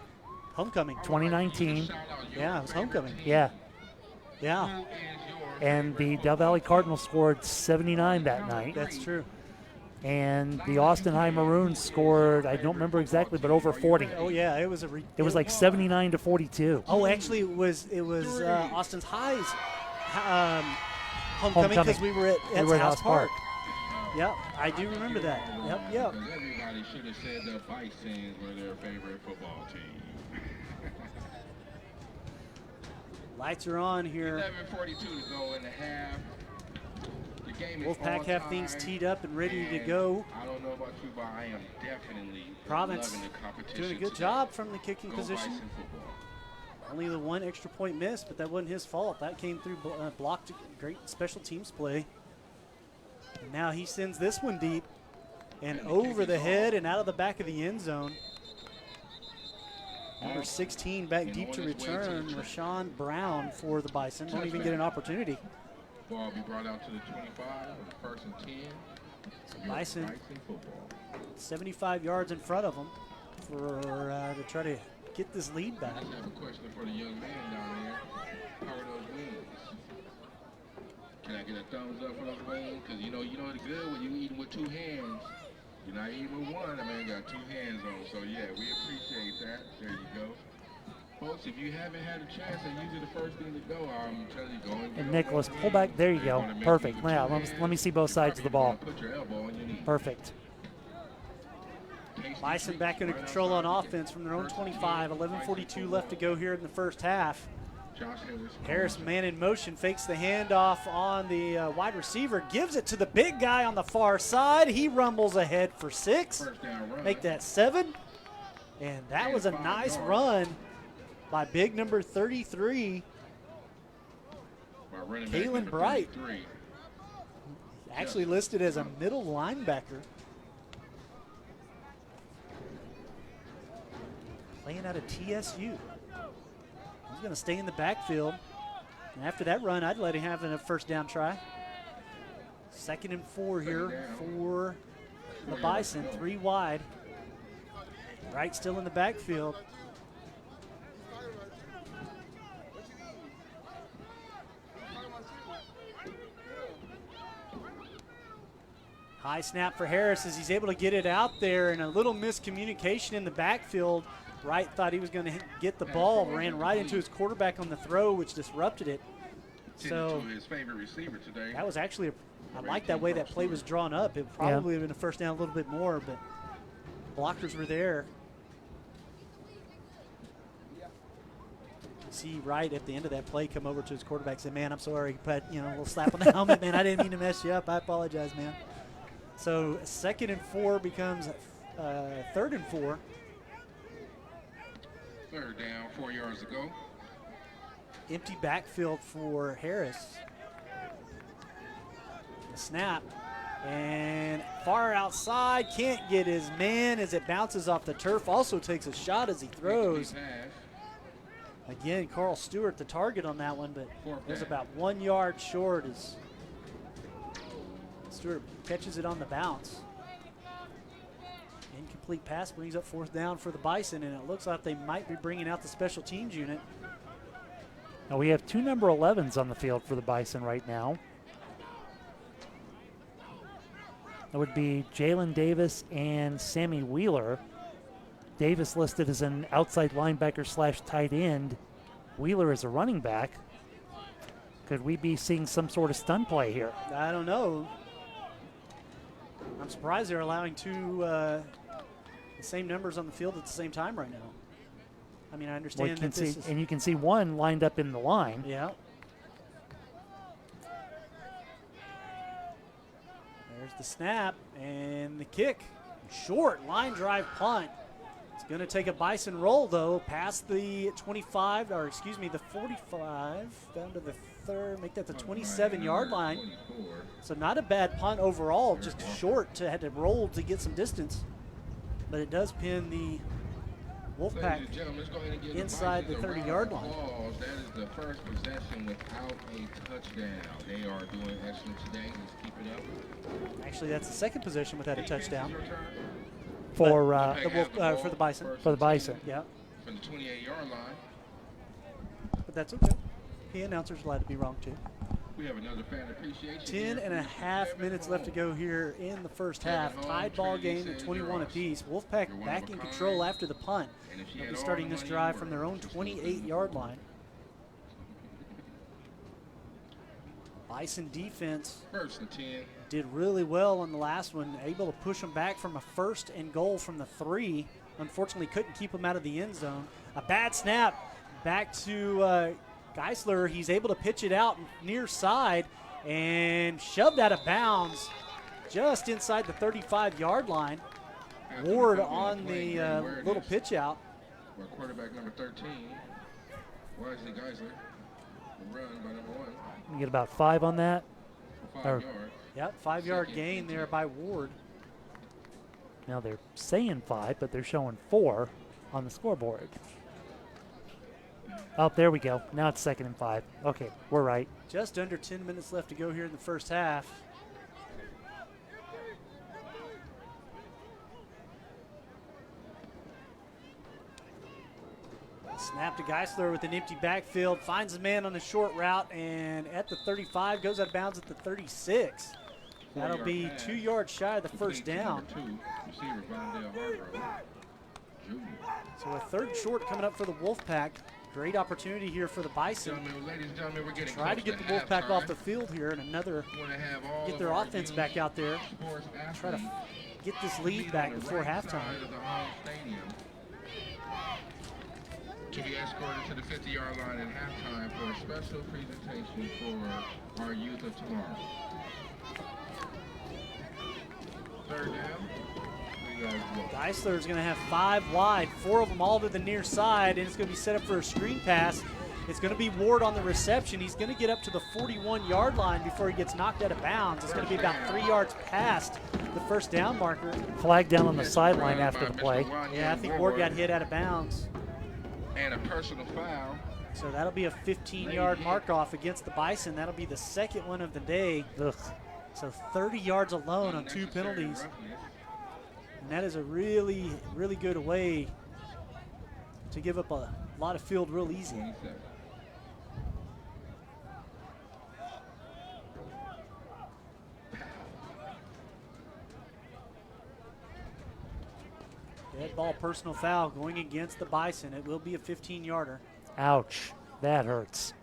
Homecoming. 2019. Yeah, it was homecoming. Yeah. Yeah, And the Del Valley Cardinals scored 79 that night. that's true. And the Austin High Maroons scored, I don't remember exactly, but over 40. Oh yeah, it was It was like 79 to 42. Oh, actually, it was Austin's High's homecoming because we were at House Park. Yep, I do remember that. Yep. Everybody should have said the Bisons were their favorite football team. Lights are on here. 11:42 to go in the half. The game is Wolfpack on have time, things teed up and ready to go. I don't know about you, but I am definitely Province loving the competition doing a good today. job from the kicking Go position. Bison football. Only the 1 extra point miss, but that wasn't his fault. That came through blocked great special teams play. And now he sends this one deep and over the head and out of the back of the end zone. Number 16 back deep to return, Rashawn Brown for the Bison. Won't even get an opportunity. Ball will be brought out to the 25, 1st and 10. Bison football. 75 yards in front of them to try to get this lead back. I have a question for the young man down there. How are those wings? Can I get a thumbs up for those wings? Because you know it's good when you eating with 2 hands. You're not eating with one. I mean, you got 2 hands on. So yeah, we appreciate that. There you go. Folks, if you haven't had a chance, and usually the first thing to go, I'm telling you, go and get And on Nicholas, that pull knee. back. There you You're go. gonna make Perfect. it with Yeah, 2 let me see both hands. sides of the You're ball. probably gonna put your elbow on your knee. Perfect. Tasty Bison treat back under right control on outside. offense from their own First 25. 10, 11:42 left to go here in the first half. Josh Harris, man in motion, fakes the handoff on the wide receiver, gives it to the big guy on the far side. He rumbles ahead for 6. First down run. Make that 7. And that was a 5 nice yards. run by big number 33, By running back Kalen number Bright. 33. actually listed as a middle linebacker. Playing out of TSU. He's going to stay in the backfield. And after that run, I'd let him have a first down try. 2nd and 4 here for the Bison, 3 wide. Wright still in the backfield. High snap for Harris as he's able to get it out there, and a little miscommunication in the backfield. Wright thought he was going to get the ball, ran right into his quarterback on the throw, which disrupted it. So To his favorite receiver today. that was actually, I like that way that play was drawn up. It probably would have been a first down a little bit more, but blockers were there. You see Wright at the end of that play come over to his quarterback and say, man, I'm sorry, but a little slap on the helmet, man. I didn't mean to mess you up. I apologize, man. So 2nd and 4 becomes 3rd and 4. 3rd down, 4 yards to go. Empty backfield for Harris. The snap. And far outside, can't get his man as it bounces off the turf. Also takes a shot as he throws. Again, Carl Stewart the target on that one, but there's about 1 yard short as Stewart catches it on the bounce. Incomplete pass brings up 4th down for the Bison, and it looks like they might be bringing out the special teams unit. Now we have 2 number 11s on the field for the Bison right now. That would be Jalen Davis and Sammy Wheeler. Davis listed as an outside linebacker / tight end. Wheeler is a running back. Could we be seeing some sort of stun play here? I don't know. I'm surprised they're allowing 2 the same numbers on the field at the same time right now. I mean, I understand Well, that this is, and you can see one lined up in the line. yeah. There's the snap and the kick. Short line drive punt. It's going to take a Bison roll, though, past the 25, or excuse me, the 45, down to the 3rd, make that the 27-yard line. 24. So not a bad punt overall, just short to had to roll to get some distance. But it does pin the Wolfpack Ladies and gentlemen, let's go ahead and give inside the Bisons a 30-yard round line. of applause. That is the first possession without a touchdown. They are doing excellent today. Let's keep it up. Actually, that's the 2nd possession without a touchdown Your turn. For for the Bison. For the Bison. Yeah, From the 28-yard line. but that's okay. The announcer's allowed to be wrong, too. We have another fan appreciation. 10 and a half minutes left to go here in the first half. Tied ball game at 21 apiece. Wolfpack back in control after the punt. They'll be starting this drive from their own 28-yard line. Bison defense 1st and 10. did really well on the last one, able to push them back from a 1st and goal from the 3. Unfortunately, couldn't keep them out of the end zone. A bad snap back to Geisler. He's able to pitch it out near side and shoved out of bounds just inside the 35-yard line. Ward on the little pitch out. Our quarterback number 13, Wesley Geisler, will run by number 1 You get about 5 on that. for 5 Or- yards. Yep, 5-yard gain there by Ward. Now they're saying 5, but they're showing 4 on the scoreboard. Oh, there we go. Now it's 2nd and 5. Okay, we're right. Just under 10 minutes left to go here in the first half. Snap to Geisler with an empty backfield, finds a man on the short route, and at the 35, goes out of bounds at the 36. That'll be 2 yards shy of the first down. So a third short coming up for the Wolfpack. Great opportunity here for the Bison. Try to get the Wolfpack off the field here, and get their offense back out there. Try to get this lead back before halftime. To be escorted to the 50-yard line at halftime for a special presentation for our youth of tomorrow. Third down. Geisler is going to have 5 wide, 4 of them all to the near side, and it's going to be set up for a screen pass. It's going to be Ward on the reception. He's going to get up to the 41-yard line before he gets knocked out of bounds. It's going to be about 3 yards past the first down marker. Flag down on the sideline after the play. Yeah, I think Ward got hit out of bounds. And a personal foul. So that'll be a 15-yard mark-off against the Bison. That'll be the second one of the day. Ugh. So 30 yards alone on 2 penalties. And that is a really, really good way to give up a lot of field real easy. Dead ball personal foul going against the Bison. It will be a 15-yarder. Ouch. That hurts.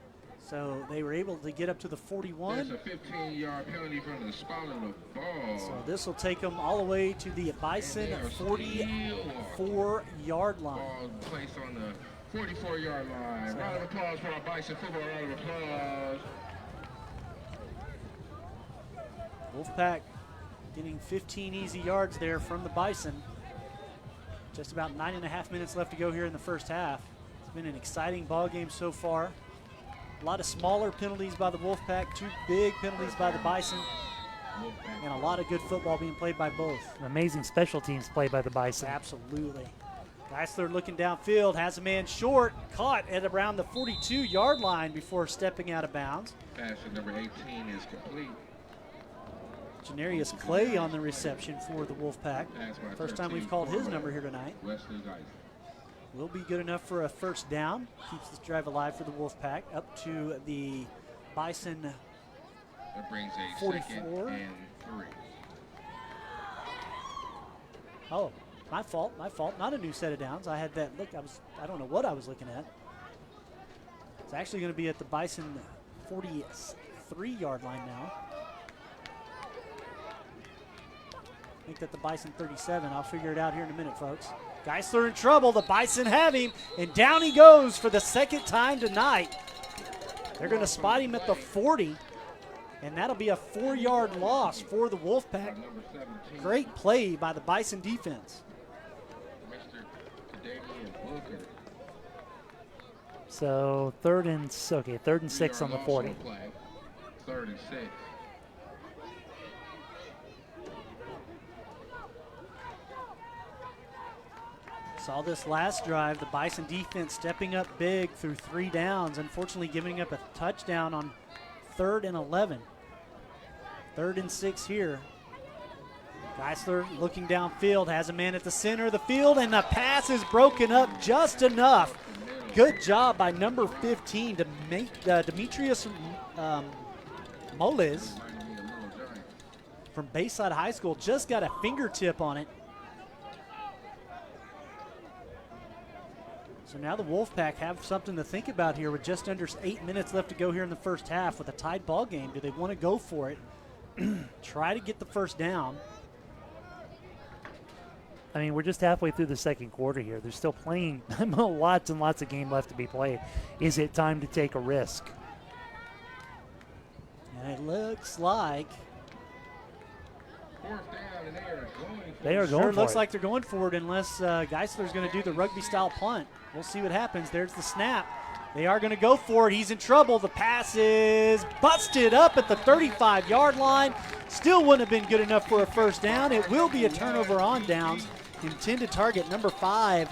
So they were able to get up to the 41. There's a 15-yard penalty from the spot of the ball. So this will take them all the way to the Bison 44-yard line. Ball placed on the 44-yard line. So round of applause for our Bison football. Round of applause. Wolfpack getting 15 easy yards there from the Bison. Just about 9.5 minutes left to go here in the first half. It's been an exciting ball game so far. A lot of smaller penalties by the Wolfpack, 2 big penalties by the Bison, and a lot of good football being played by both. Amazing special teams play by the Bison. Absolutely. Geisler looking downfield, has a man short, caught at around the 42-yard line before stepping out of bounds. Pass to number 18 is complete. Janarius Clay on the reception for the Wolfpack. First time we've called his number here tonight. Will be good enough for a first down. Keeps this drive alive for the Wolfpack. Up to the Bison That brings a 44. second and 3. Oh, my fault. Not a new set of downs. I had that look. I don't know what I was looking at. It's actually going to be at the Bison 43-yard line now. I think that the Bison 37. I'll figure it out here in a minute, folks. Geisler in trouble. The Bison have him, and down he goes for the second time tonight. They're going to spot him at the 40, and that'll be a 4-yard loss for the Wolfpack. Great play by the Bison defense. So third and 6 on the 40. 3rd and 6. Saw this last drive, the Bison defense stepping up big through 3 downs, unfortunately giving up a touchdown on 3rd and 11. 3rd and 6 here. Geisler looking downfield, has a man at the center of the field, and the pass is broken up just enough. Good job by number 15 to make Demetrius Moles from Bayside High School. Just got a fingertip on it. So now the Wolfpack have something to think about here with just under 8 minutes left to go here in the first half with a tied ball game. Do they want to go for it? Try to get the first down. I mean, we're just halfway through the second quarter here. They're still playing lots and lots of game left to be played. Is it time to take a risk? And it looks like they are going for it. Sure looks like they're going for it unless Geisler's going to do the rugby-style punt. We'll see what happens. There's the snap. They are going to go for it. He's in trouble. The pass is busted up at the 35-yard line. Still wouldn't have been good enough for a first down. It will be a turnover on downs. Intended target number 5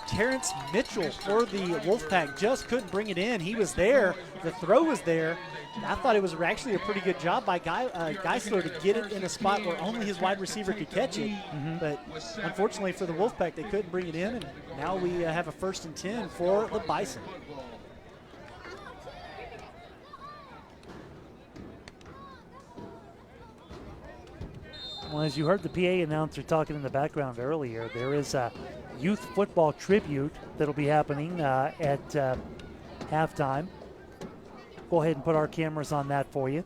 Terrence Mitchell for the Wolfpack just couldn't bring it in. He was there. The throw was there. I thought it was actually a pretty good job by Geisler to get it in a spot where only his wide receiver could catch it. But unfortunately for the Wolfpack, they couldn't bring it in, and now we have a 1st and 10 for the Bison. Well, as you heard the PA announcer talking in the background earlier, there is a youth football tribute that'll be happening at halftime. Go ahead and put our cameras on that for you.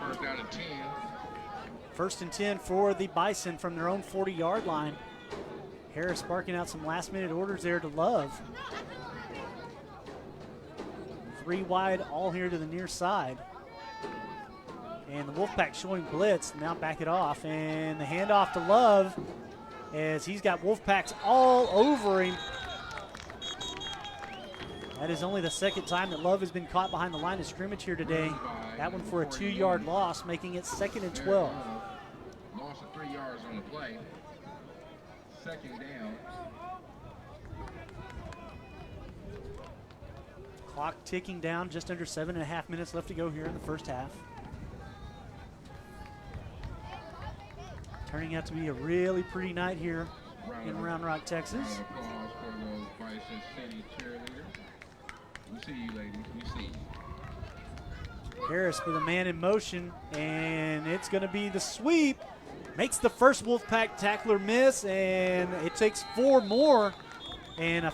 1st down and 10. 1st and 10 for the Bison from their own 40-yard line. Harris sparking out some last-minute orders there to Love. 3 wide, all here to the near side. And the Wolfpack showing blitz. Now back it off, and the handoff to Love as he's got Wolfpacks all over him. That is only the 2nd time that Love has been caught behind the line of scrimmage here today. That one for a 2-yard loss, making it 2nd and 12. Loss of 3 yards on the play. 2nd down. Clock ticking down, just under 7.5 minutes left to go here in the first half. Turning out to be a really pretty night here in Round Rock, Texas. Round of applause for those Bison City cheerleaders. We see you, ladies. We see you. Harris with a man in motion, and it's going to be the sweep. Makes the first Wolfpack tackler miss, and it takes 4 more, and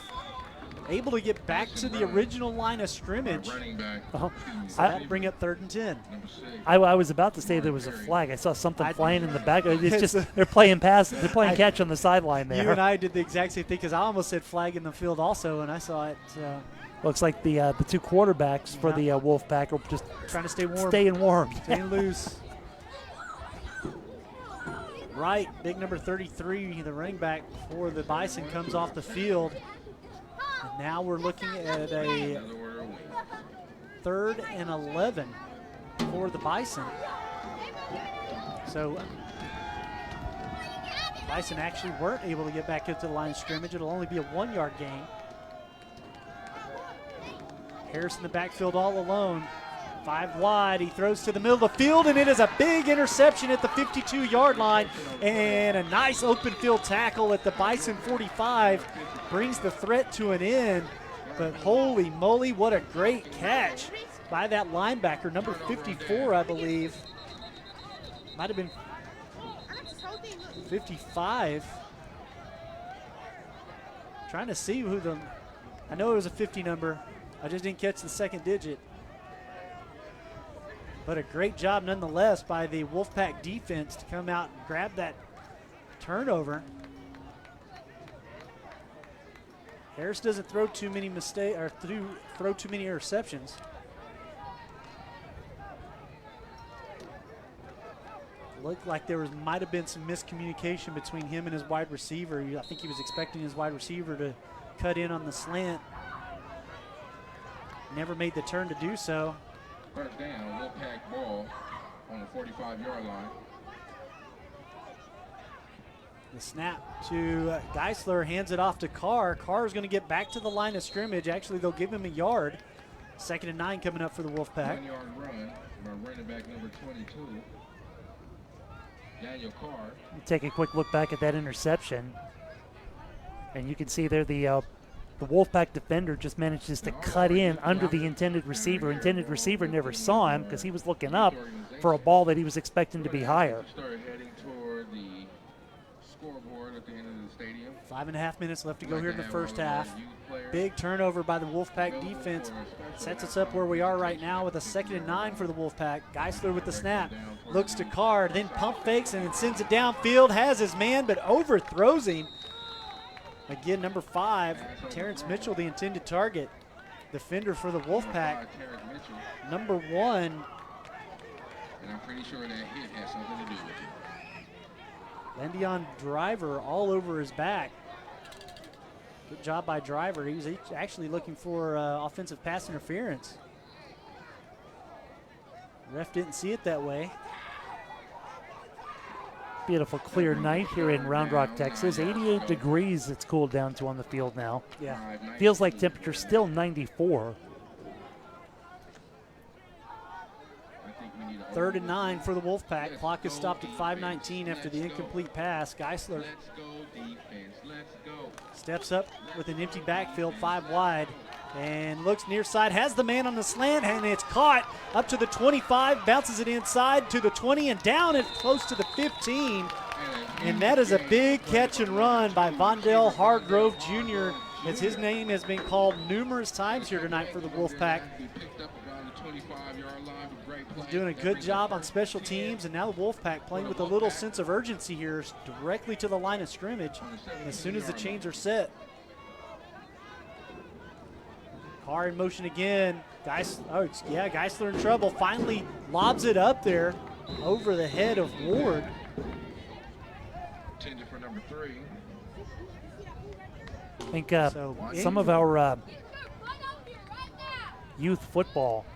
able to get back to the original line of scrimmage. Running back. Oh, So that'll bring up 3rd and 10. Number 6. I was about to say there was a flag. I saw something flying in the back. It's just they're playing pass. They're playing catch on the sideline there. You and I did the exact same thing because I almost said flag in the field also, and I saw it. Looks like the 2 quarterbacks for the Wolfpack are just Trying to stay warm. staying warm. Staying loose. Right, big number 33, the running back for the Bison, comes off the field. And now we're looking at a 3rd and 11 for the Bison. So Bison actually weren't able to get back into the line of scrimmage. It'll only be a 1-yard gain. Harris in the backfield all alone. 5 wide, he throws to the middle of the field, and it is a big interception at the 52-yard line, and a nice open field tackle at the Bison 45 brings the threat to an end. But holy moly, what a great catch by that linebacker, number 54, I believe. Might have been 55. Trying to see who I know it was a 50 number. I just didn't catch the 2nd digit. But a great job nonetheless by the Wolfpack defense to come out and grab that turnover. Harris doesn't throw too many throw too many interceptions. Looked like there might have been some miscommunication between him and his wide receiver. I think he was expecting his wide receiver to cut in on the slant. Never made the turn to do so. 1st down, Wolfpack ball on the 45-yard line. The snap to Geisler, hands it off to Carr. Carr is going to get back to the line of scrimmage. Actually, they'll give him a yard. 2nd and 9 coming up for the Wolfpack. 1-yard run by running back number 22, Daniel Carr. Take a quick look back at that interception, and you can see there the Wolfpack defender just manages to cut in under the intended receiver. Intended receiver never saw him because he was looking up for a ball that he was expecting to be higher. Started heading toward the scoreboard at the end of the stadium. 5.5 minutes left to go here in the first half. Big turnover by the Wolfpack defense. Sets us up where we are right now with a 2nd and 9 for the Wolfpack. Geisler with the snap. Looks to Carr, then pump fakes and then sends it downfield. Has his man, but overthrows him. Again, number 5, Terrence Mitchell, the intended target. Defender for the Wolfpack. Number 1. And I'm pretty sure that hit has something to do with it. Lendion Driver all over his back. Good job by Driver. He was actually looking for offensive pass interference. Ref didn't see it that way. Beautiful clear night here in Round Rock, Texas. 88 degrees it's cooled down to on the field now. Yeah. Feels like temperature still 94. 3rd and 9 for the Wolfpack. Clock is stopped at 5:19 after the incomplete pass. Geisler Let's go, defense. Let's go. steps up with an empty backfield, 5 wide, and looks near side, has the man on the slant, and it's caught up to the 25, bounces it inside to the 20, and down at close to the 15. And that is a big catch and run by Vondell Hargrove Jr., as his name has been called numerous times here tonight for the Wolfpack. He picked up around the 25-yard line with great play. Doing a good job on special teams, and now the Wolfpack playing with a little sense of urgency here, directly to the line of scrimmage as soon as the chains are set. Carr in motion again. Geisler in trouble. Finally lobs it up there over the head of Ward. Intended for number 3. I think some of our youth football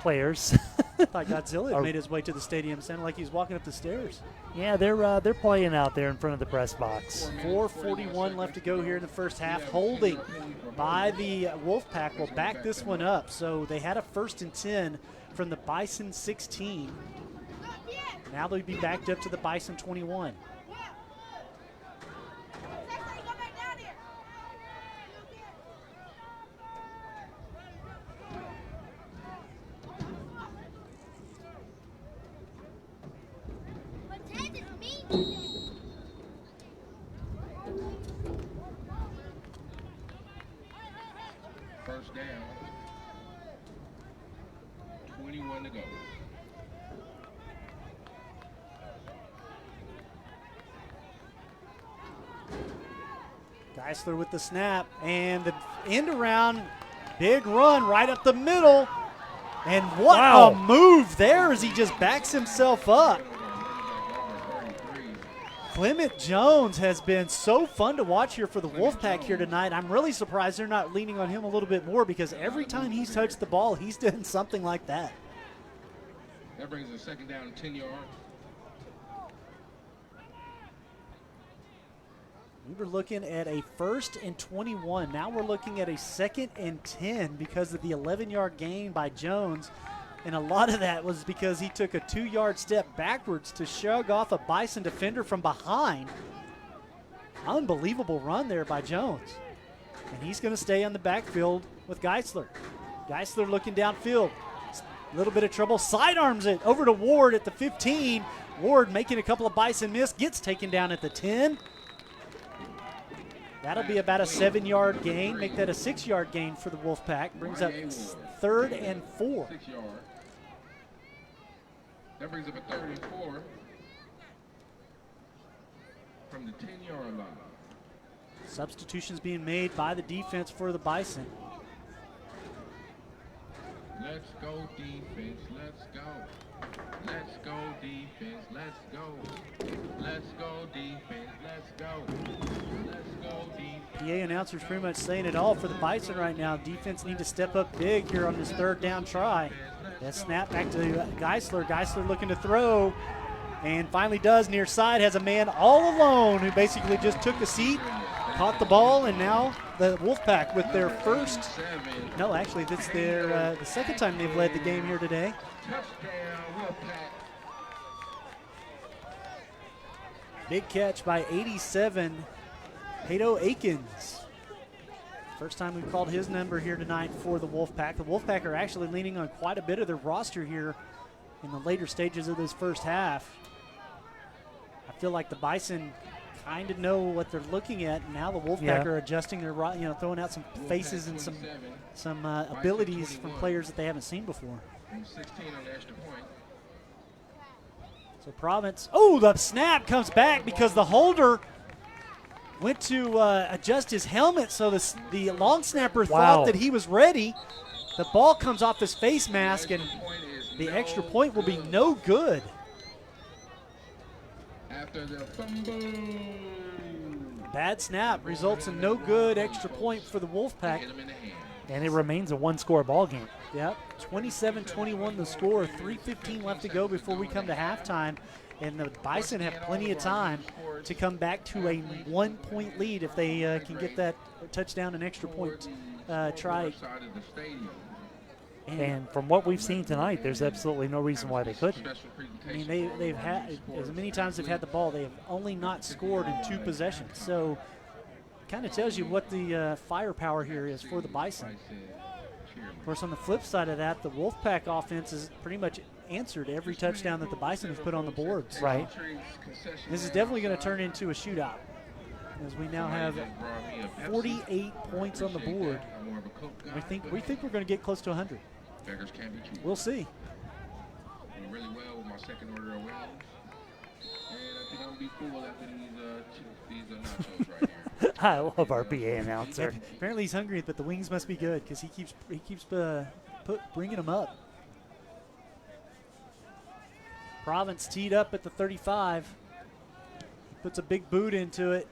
players. I thought Godzilla had made his way to the stadium. Sounded like he was walking up the stairs. Yeah, they're playing out there in front of the press box. 4:41 left to go here in the first half. Holding by the Wolfpack will back this one up. So they had a 1st and 10 from the Bison 16. Now they'll be backed up to the Bison 21. First down. 21 to go. Geisler with the snap and the end around. Big run right up the middle. And what a move there as he just backs himself up. Clement Jones has been so fun to watch here for the Wolfpack here tonight. I'm really surprised they're not leaning on him a little bit more, because every time he's touched the ball, he's done something like that. That brings a 2nd down and 10 yards. We were looking at a 1st and 21. Now we're looking at a 2nd and 10 because of the 11-yard gain by Jones. And a lot of that was because he took a 2-yard step backwards to shrug off a Bison defender from behind. Unbelievable run there by Jones. And he's going to stay on the backfield with Geisler. Geisler looking downfield. A little bit of trouble. Sidearms it over to Ward at the 15. Ward making a couple of Bison miss. Gets taken down at the 10. That'll be about a 7-yard gain. Make that a 6-yard gain for the Wolfpack. Brings up 3rd and 4. 6 yards. That brings up a 3rd and 4 from the 10-yard line. Substitutions being made by the defense for the Bison. Let's go defense, let's go. Let's go defense, let's go. Let's go defense, let's go. Let's go defense. PA announcer's pretty much saying it all for the Bison right now. Defense need to step up big here on this 3rd down try. That snap back to Geisler. Geisler looking to throw, and finally does near side. Has a man all alone who basically just took a seat, caught the ball, and now the Wolfpack with their first. No, actually, that's their the 2nd time they've led the game here today. Touchdown, Wolfpack. Big catch by 87, Pato Akins. First time we've called his number here tonight for the Wolfpack. The Wolfpack are actually leaning on quite a bit of their roster here in the later stages of this first half. I feel like the Bison kind of know what they're looking at. Now the Wolfpack are adjusting their, throwing out some faces and some abilities from players that they haven't seen before. 16 on the extra point. So Province, the snap comes back because the holder went to adjust his helmet, so the long snapper thought that he was ready. The ball comes off his face mask, and the extra point will be no good. After the fumble. Bad snap results in no good. Extra point for the Wolfpack. Hit him in the hand. And it remains a 1-score ball game. Yep, 27-21 the score. 3:15 left to go before we come to halftime. And the Bison have plenty of time to come back to a 1-point lead if they can get that touchdown and extra point try. And from what we've seen tonight, there's absolutely no reason why they couldn't. I mean, they've had, as many times they've had the ball, they have only not scored in 2 possessions. So kind of tells you what the firepower here is for the Bison. Of course, on the flip side of that, the Wolfpack offense has pretty much answered every touchdown that the Bison have put on the board. So right. this is definitely going to turn into a shootout, as we now have 48 points on the board. We think we're going to get close to 100. We'll see. Really well with my second order of wings, and I think I'm gonna be full after these nachos right here. I love our PA announcer. Apparently he's hungry, but the wings must be good because he keeps bringing them up. Province teed up at the 35. Puts a big boot into it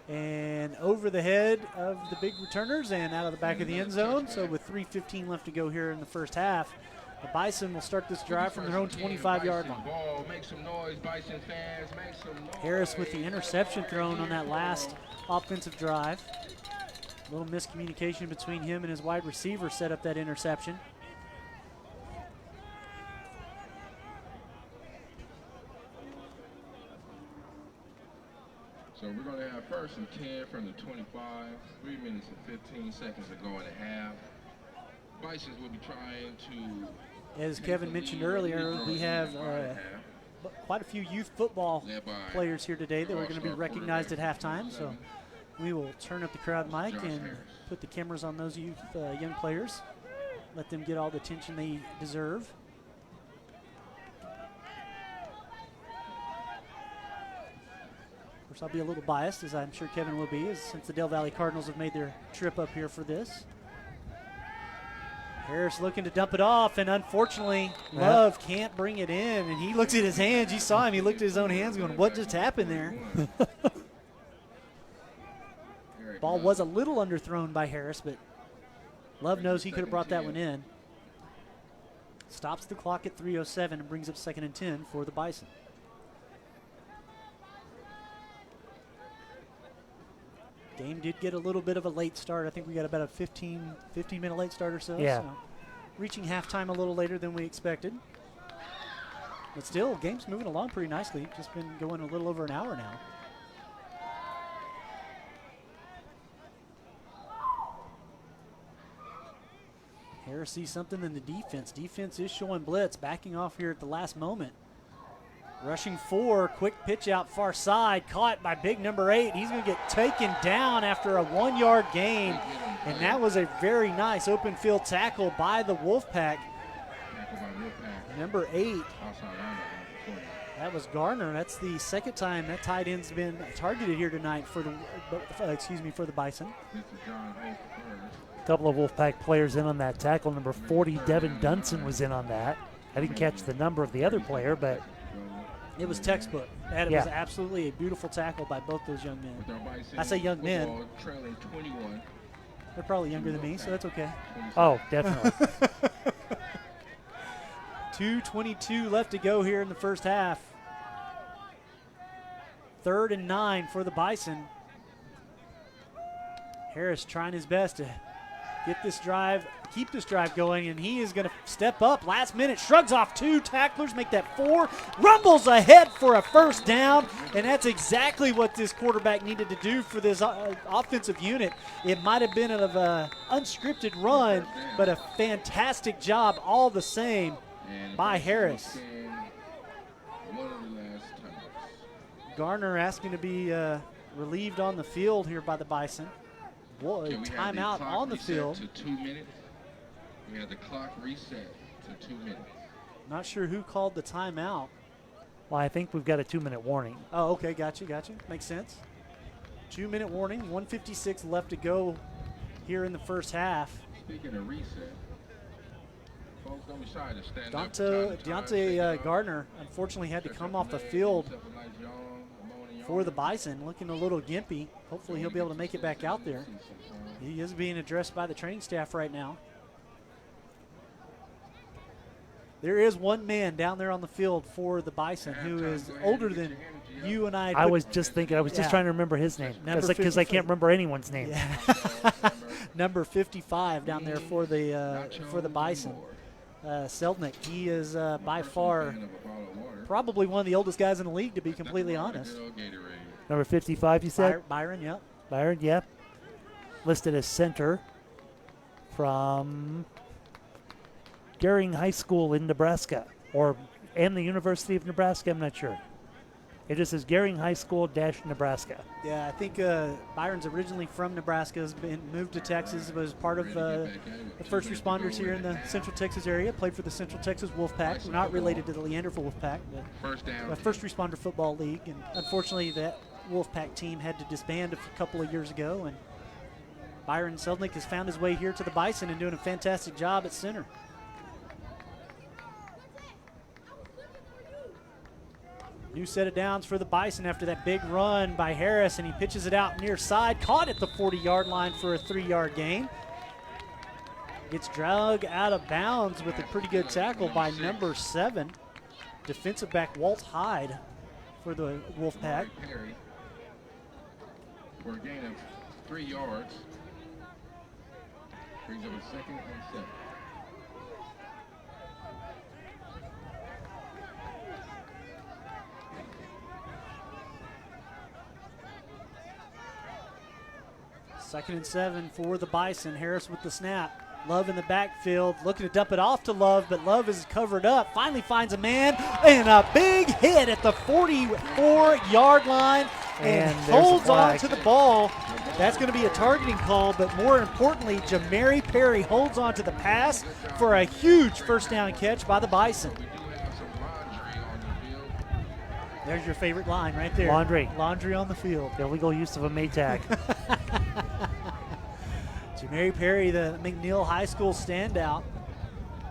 and over the head of the big returners and out of the back of the end zone. So with 3:15 left to go here in the first half, the Bison will start this drive from their own 25-yard line. Make some noise, Bison fans. Make some noise. Harris with the interception thrown on that last offensive drive. A little miscommunication between him and his wide receiver set up that interception. So we're going to have first and 10 from the 25. 3 minutes and 15 seconds to go in the half. Bisons will be trying to... As Kevin mentioned earlier, we have quite a few youth football players here today that are going to be recognized at halftime. So we will turn up the crowd mic and put the cameras on those youth young players. Let them get all the attention they deserve. Of course, I'll be a little biased, as I'm sure Kevin will be, since the Del Valley Cardinals have made their trip up here for this. Harris looking to dump it off, and unfortunately, Love can't bring it in. And he looks at his hands. You saw him. He looked at his own hands going, what just happened there? Ball was a little underthrown by Harris, but Love knows he could have brought that one in. Stops the clock at 3:07 and brings up 2nd and 10 for the Bison. Game did get a little bit of a late start. I think we got about a 15-minute late start or so. Yeah. So reaching halftime a little later than we expected. But still, game's moving along pretty nicely. Just been going a little over an hour now. Harris sees something in the defense. Defense is showing blitz, backing off here at the last moment. Rushing 4, quick pitch out far side, caught by big number 8. He's going to get taken down after a 1-yard gain, and that was a very nice open field tackle by the Wolfpack. Number 8. That was Garner. That's the second time that tight end's been targeted here tonight for the for the Bison. A couple of Wolfpack players in on that tackle. Number 40, Devin Dunson, was in on that. I didn't catch the number of the other player, but it was textbook. It was absolutely a beautiful tackle by both those young men. I say young men. They're probably younger than me, so that's okay. Oh, definitely. 2:22 left to go here in the first half. 3rd and 9 for the Bison. Harris trying his best to get this drive, keep this drive going, and he is going to step up last minute, shrugs off 2 tacklers, make that 4, rumbles ahead for a first down, and that's exactly what this quarterback needed to do for this offensive unit. It might have been of an unscripted run, but a fantastic job all the same by Harris. Garner asking to be relieved on the field here by the Bison. Boy, timeout on the field. To 2 minutes. We had the clock reset to 2 minutes. Not sure who called the timeout. Well, I think we've got a 2-minute warning. Oh, okay, gotcha. Makes sense. 2-minute warning, 1:56 left to go here in the first half. Speaking of reset, folks don't be shy to stand up. Deontay Gardner unfortunately had to come off the field for the Bison, looking a little gimpy. Hopefully he'll be able to make it back out there. He is being addressed by the training staff right now. There is one man down there on the field for the Bison who is older than you and I. I was just thinking. I was just trying to remember his name because I can't remember anyone's name. Yeah. Number 55 down there for the Bison. Selznick. He is by far probably one of the oldest guys in the league, to be completely honest. Number 55, you said? Byron, yeah. Byron, yeah. Listed as center from Gering High School in Nebraska, and the University of Nebraska, I'm not sure. It just says Gering High School - Nebraska. Yeah, I think Byron's originally from Nebraska, has been moved to Texas, was part of the first responders here in the Central Texas area, played for the Central Texas Wolfpack. We're not related to the Leander Wolfpack, but a first responder football league. And unfortunately, that Wolfpack team had to disband a couple of years ago, and Byron Selznick has found his way here to the Bison and doing a fantastic job at center. New set of downs for the Bison after that big run by Harris, and he pitches it out near side, caught at the 40-yard line for a 3-yard gain. Gets dragged out of bounds with a pretty good tackle by number 7, defensive back Walt Hyde for the Wolfpack. For a gain of 3 yards. Brings up a 2nd and 7. Second and 7 for the Bison. Harris with the snap. Love in the backfield, looking to dump it off to Love, but Love is covered up. Finally finds a man, and a big hit at the 44-yard line, and holds on to the ball. That's going to be a targeting call, but more importantly, Jamari Perry holds on to the pass for a huge first down catch by the Bison. There's your favorite line right there. Laundry on the field. The illegal use of a Maytag. Jamari Perry, the McNeil High School standout,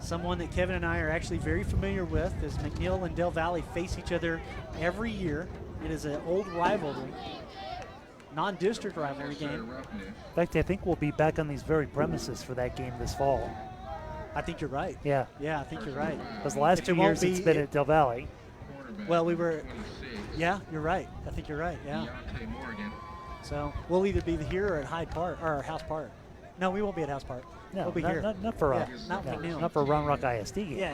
someone that Kevin and I are actually very familiar with, as McNeil and Del Valle face each other every year. It is an old rivalry, non-district rivalry game. In fact, I think we'll be back on these very premises for that game this fall. I think you're right. Yeah. Yeah, I think you're right. Because the last 2 years it's been at Del Valle. Well, yeah, you're right. I think you're right, yeah. So we'll either be here or at Hyde Park, or House Park. No, we won't be at House Park. No, we'll be here. Not for not for Round Rock ISD game. Yeah.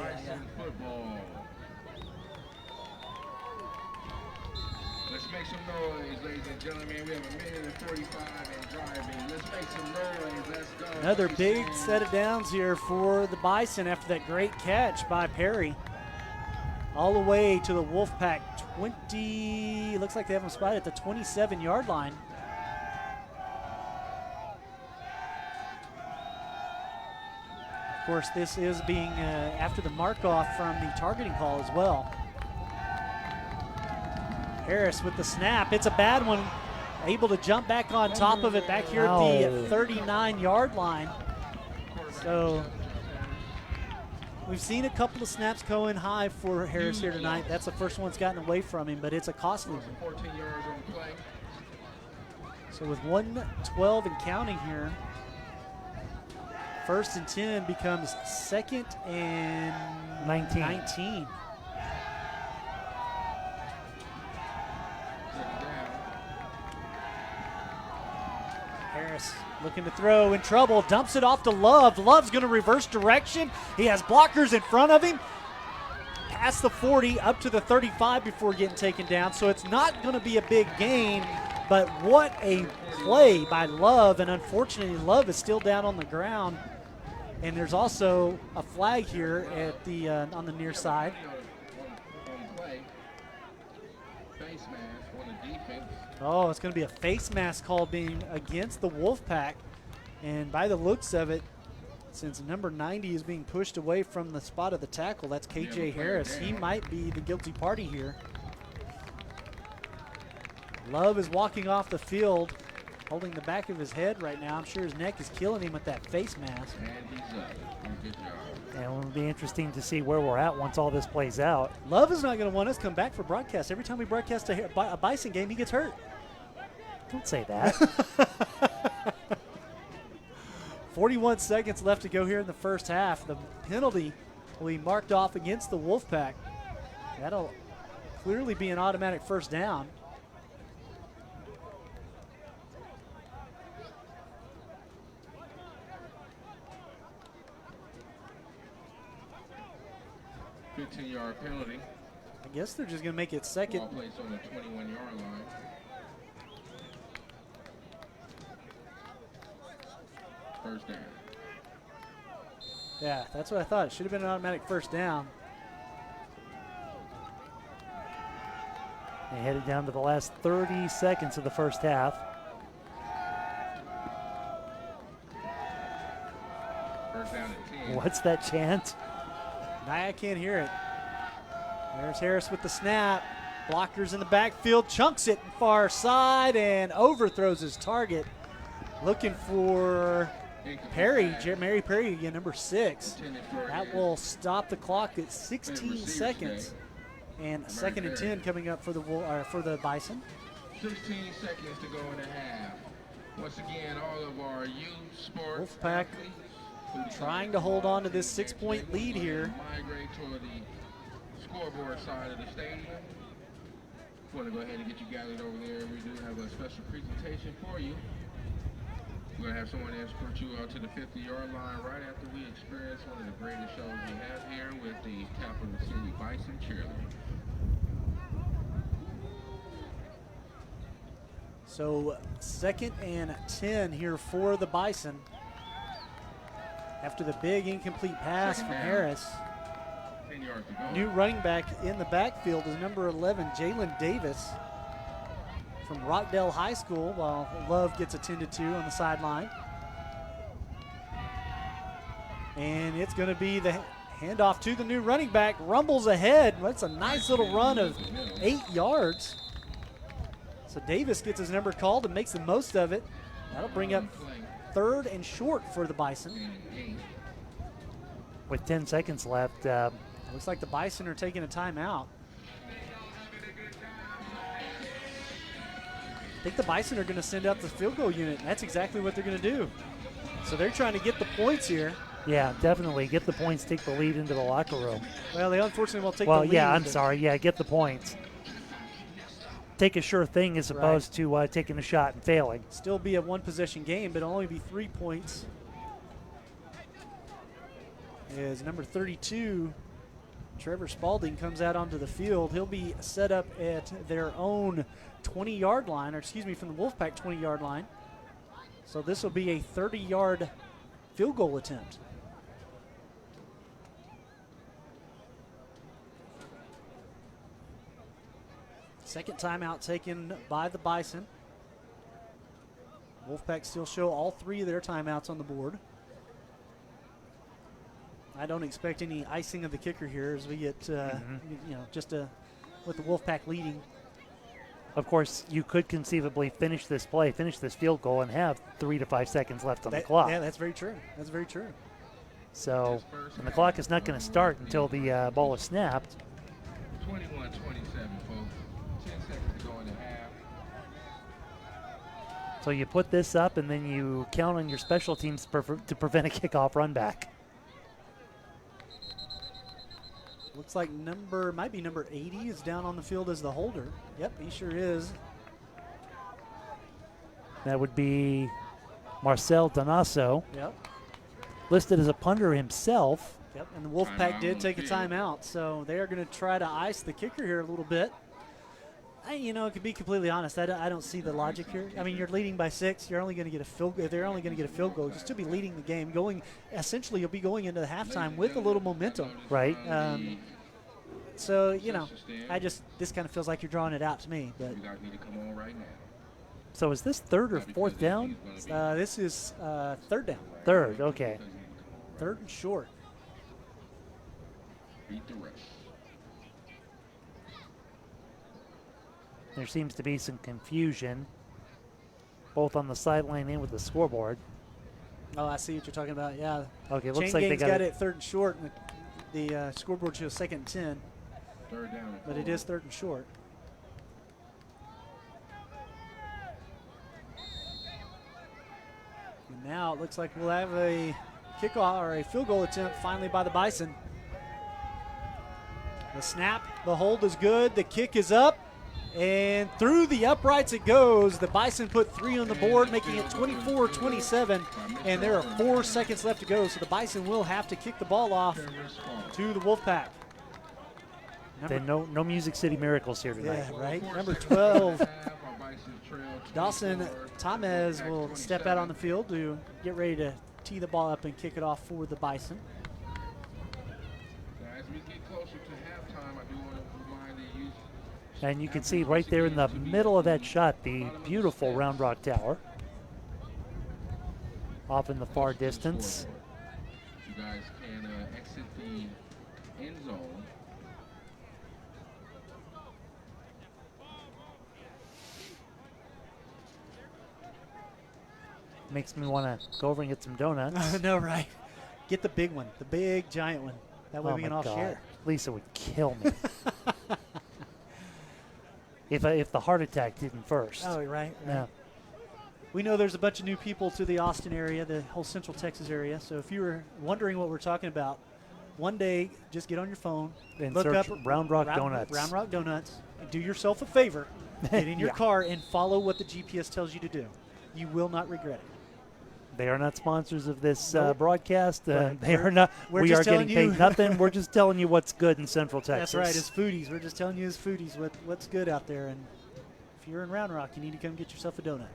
Let's make some noise, ladies and gentlemen. We have 1:45 and driving. Let's make some noise. Let's go. Another big set of downs here for the Bison after that great catch by Perry. All the way to the Wolfpack 20. Looks like they have him spotted at the 27-yard line. Of course, this is being after the mark-off from the targeting call as well. Harris with the snap. It's a bad one. Able to jump back on top of it back here at the 39-yard line. So we've seen a couple of snaps going high for Harris here tonight. That's the first one that's gotten away from him, but it's a costly one. 14 yards on play. So with 1:12 and counting here, 1st and 10 becomes 2nd and 19. Harris looking to throw, in trouble, dumps it off to Love. Love's going to reverse direction. He has blockers in front of him. Past the 40, up to the 35 before getting taken down. So it's not going to be a big gain, but what a play by Love. And unfortunately, Love is still down on the ground. And there's also a flag here at the on the near side. Oh, it's going to be a face mask call being against the Wolfpack. And by the looks of it, since number 90 is being pushed away from the spot of the tackle, that's KJ Harris. He might be the guilty party here. Love is walking off the field, holding the back of his head right now. I'm sure his neck is killing him with that face mask. And he's up. Good job. And it will be interesting to see where we're at once all this plays out. Love is not going to want us to come back for broadcast. Every time we broadcast a Bison game, he gets hurt. Don't say that. 41 seconds left to go here in the first half. The penalty will be marked off against the Wolfpack. That'll clearly be an automatic first down. $15-yard penalty. I guess they're just going to make it second. Ball placed on the 21-yard line. First down. Yeah, that's what I thought. It should have been an automatic first down. They headed down to the last 30 seconds of the first half. First down at 10. What's that chant? I can't hear it. There's Harris with the snap. Blockers in the backfield. Chunks it far side and overthrows his target. Looking for Perry, Mary Perry again, number 6. That will stop the clock at 16 seconds. And second and 10 coming up for the Bison. 16 seconds to go in the half. Once again, all of our youth sports Wolfpack athletes trying to hold on to this 6-point lead here. Migrate toward the scoreboard side of the stadium. Want to go ahead and get you gathered over there. We do have a special presentation for you. We're going to have someone escort you out to the 50-yard line right after we experience one of the greatest shows we have here with the Capital City Bison cheerleaders. So second and 10 here for the Bison. After the big incomplete pass from Harris. 10 yards to go. New running back in the backfield is number 11, Jalen Davis from Rockdale High School, while Love gets attended to on the sideline. And it's going to be the handoff to the new running back. Rumbles ahead. That's a nice little run of 8 yards. So Davis gets his number called and makes the most of it. That'll bring up third and short for the Bison. With 10 seconds left. Looks like the Bison are taking a timeout. I think the Bison are going to send out the field goal unit, and that's exactly what they're going to do. So they're trying to get the points here. Yeah, definitely. Get the points, take the lead into the locker room. Well, they unfortunately won't take the Well, lead. yeah, I'm sorry. Yeah, get the points. Take a sure thing as opposed to taking a shot and failing. Still be a one-possession game, but it'll only be 3 points. As number 32, Trevor Spalding, comes out onto the field. He'll be set up at their own 20-yard line, or excuse me, from the Wolfpack 20-yard line. So this will be a 30-yard field goal attempt. Second timeout taken by the Bison. Wolfpack still show all 3 of their timeouts on the board. I don't expect any icing of the kicker here as we get, with the Wolfpack leading. Of course, you could conceivably finish this play, finish this field goal, and have 3 to 5 seconds left on the clock. Yeah, that's very true. That's very true. So, and the clock is not going to start until the ball is snapped. 21-27, folks. 10 seconds to go in the half. So you put this up, and then you count on your special teams to prevent a kickoff run back. Looks like might be number 80 is down on the field as the holder. Yep, he sure is. That would be Marcel Donasso. Yep. Listed as a punter himself. Yep, and the Wolfpack did take a timeout, so they are going to try to ice the kicker here a little bit. To be completely honest, I don't see the logic here. I mean, you're leading by 6. You're only going to get a field goal. They're only going to get a field goal. You'll still be leading the game. Essentially, you'll be going into the halftime with a little momentum. Right. So, this kind of feels like you're drawing it out to me. But You guys need to come on right now. So is this third or fourth down? This is third down. Third, okay. Third and short. Beat the rush. There seems to be some confusion, both on the sideline and with the scoreboard. Oh, I see what you're talking about. Yeah. Okay, looks Chain like they Gang's got got it third and short, and the scoreboard shows second and 10. Third down. But it is third and short. And now it looks like we'll have a kickoff or a field goal attempt finally by the Bison. The snap, the hold is good. The kick is up. And through the uprights it goes. The Bison put 3 on the board, making it 24-27. And there are 4 seconds left to go. So the Bison will have to kick the ball off to the Wolfpack. Then no Music City Miracles here tonight. Yeah, right. Number 12, Dawson Tamez will step out on the field to get ready to tee the ball up and kick it off for the Bison. As we get closer to halftime, I do want to remind the youth. And you can see right there in the middle of that shot the beautiful Round Rock Tower off in the far distance. You guys can exit the end zone. Makes me want to go over and get some donuts. No, right. Get the big one, the big giant one. That way Oh we can my all God. share. Lisa would kill me. if the heart attack didn't first. Oh, right. Yeah. We know there's a bunch of new people to the Austin area, the whole Central Texas area. So if you were wondering what we're talking about, one day just get on your phone And look search up Round Rock Donuts. Round Rock Donuts. And do yourself a favor. Get in your Yeah. car and follow what the GPS tells you to do. You will not regret it. They are not sponsors of this Nope. broadcast. But They are not. we're We just are getting telling you. paid nothing. We're just telling you what's good in Central Texas. That's right. As foodies, we're just telling you as foodies what's good out there. And if you're in Round Rock, you need to come get yourself a donut.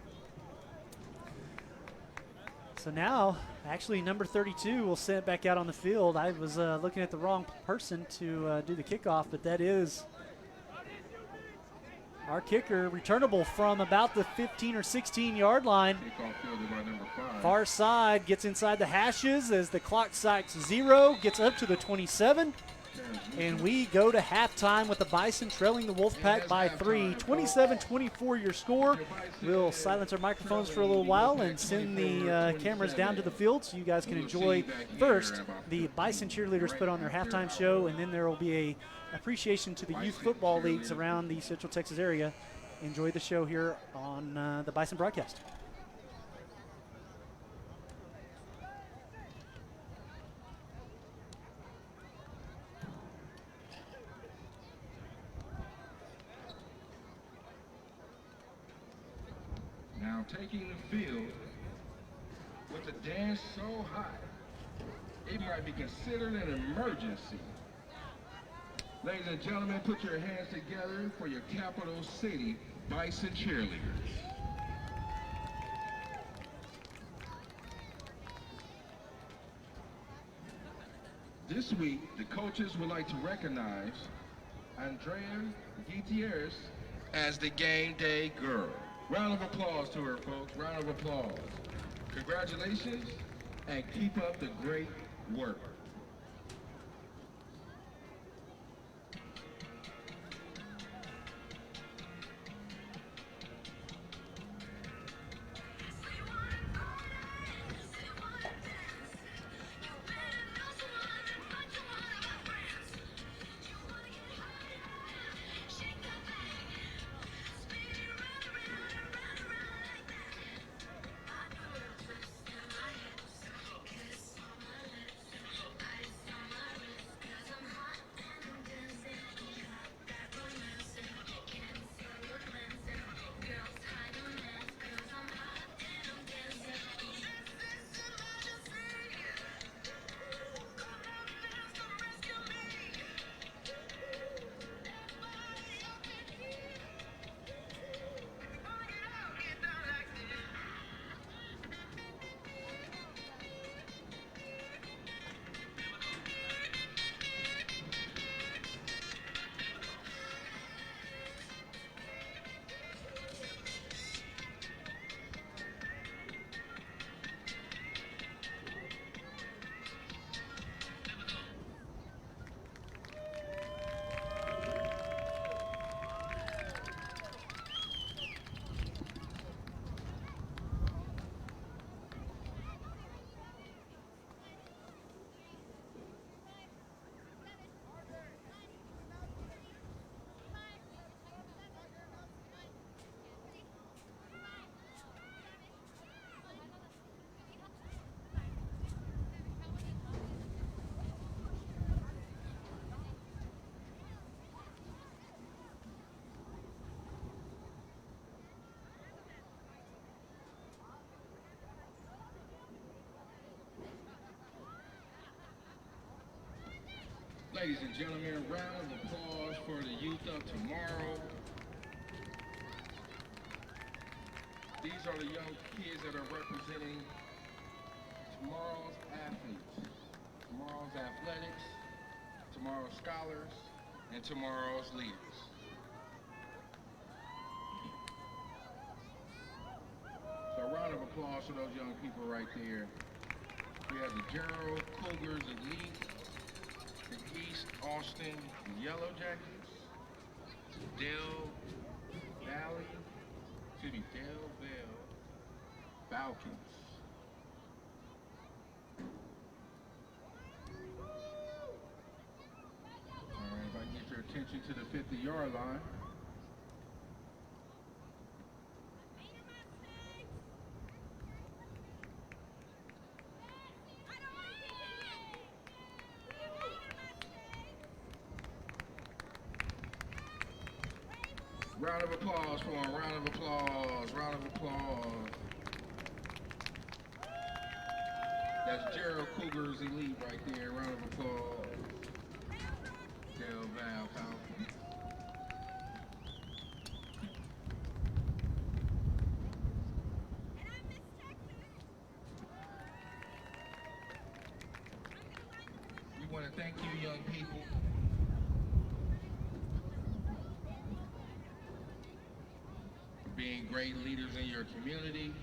So now, actually, number 32 will send it back out on the field. I was looking at the wrong person to do the kickoff, but that is our kicker, returnable from about the 15 or 16-yard line. Kickoff fielded by number 5. Far side, gets inside the hashes as the clock strikes 0, gets up to the 27. And we go to halftime with the Bison trailing the Wolfpack by 3. 27-24 your score. We'll silence our microphones for a little while and send the cameras down to the field so you guys can enjoy first the Bison cheerleaders put on their halftime show, and then there will be a appreciation to the youth football leagues around the Central Texas area. Enjoy the show here on the Bison broadcast. Now taking the field with a dance so high, it might be considered an emergency. Ladies and gentlemen, put your hands together for your capital city Bison cheerleaders. This week, the coaches would like to recognize Andrea Gutierrez as the game day girl. Round of applause to her, folks. Round of applause. Congratulations, and keep up the great work. Ladies and gentlemen, round of applause for the youth of tomorrow. These are the young kids that are representing tomorrow's athletes, tomorrow's athletics, tomorrow's scholars, and tomorrow's leaders. So a round of applause for those young people right there. We have the Gerald Cougars Elite, the East Austin Yellow Jackets, Del Valley Falcons. All right, if I can get your attention to the 50-yard line. Round of applause for him, round of applause, round of applause. That's Gerald Cougars Elite right there, round of applause. Del Val Falcon. We want to thank you, young people. Being great leaders in your community,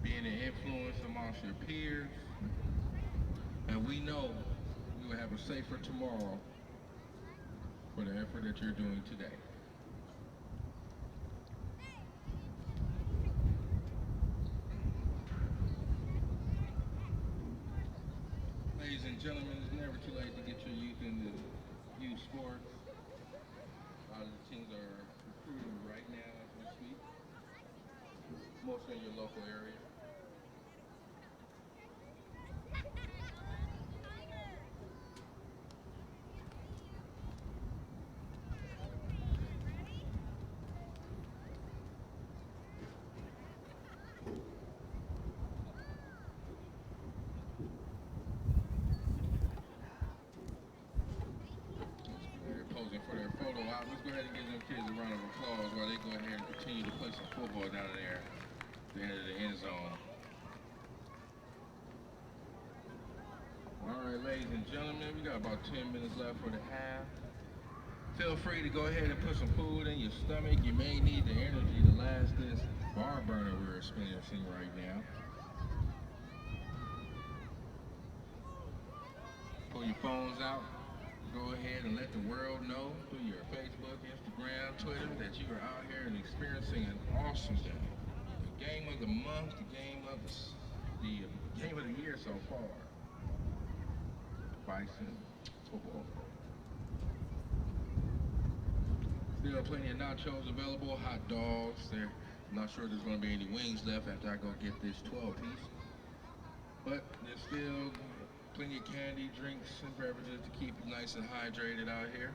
being an influence amongst your peers, and we know we will have a safer tomorrow for the effort that you're doing today. Ladies and gentlemen, it's never too late to get your youth into youth sports. A lot of the teams are recruiting right now as we speak. Mostly in your local area. They're posing for their photo op. Let's go ahead and give them kids a round of applause while they go ahead and continue to play some football down there. The end of the end zone. All right, ladies and gentlemen, we got about 10 minutes left for the half. Feel free to go ahead and put some food in your stomach. You may need the energy to last this bar burner we're experiencing right now. Pull your phones out. Go ahead and let the world know through your Facebook, Instagram, Twitter that you are out here and experiencing an awesome day. Game of the month, the game of the year so far. Bison football. Still plenty of nachos available, hot dogs. I'm not sure there's going to be any wings left after I go get this 12-piece. But there's still plenty of candy, drinks, and beverages to keep you nice and hydrated out here.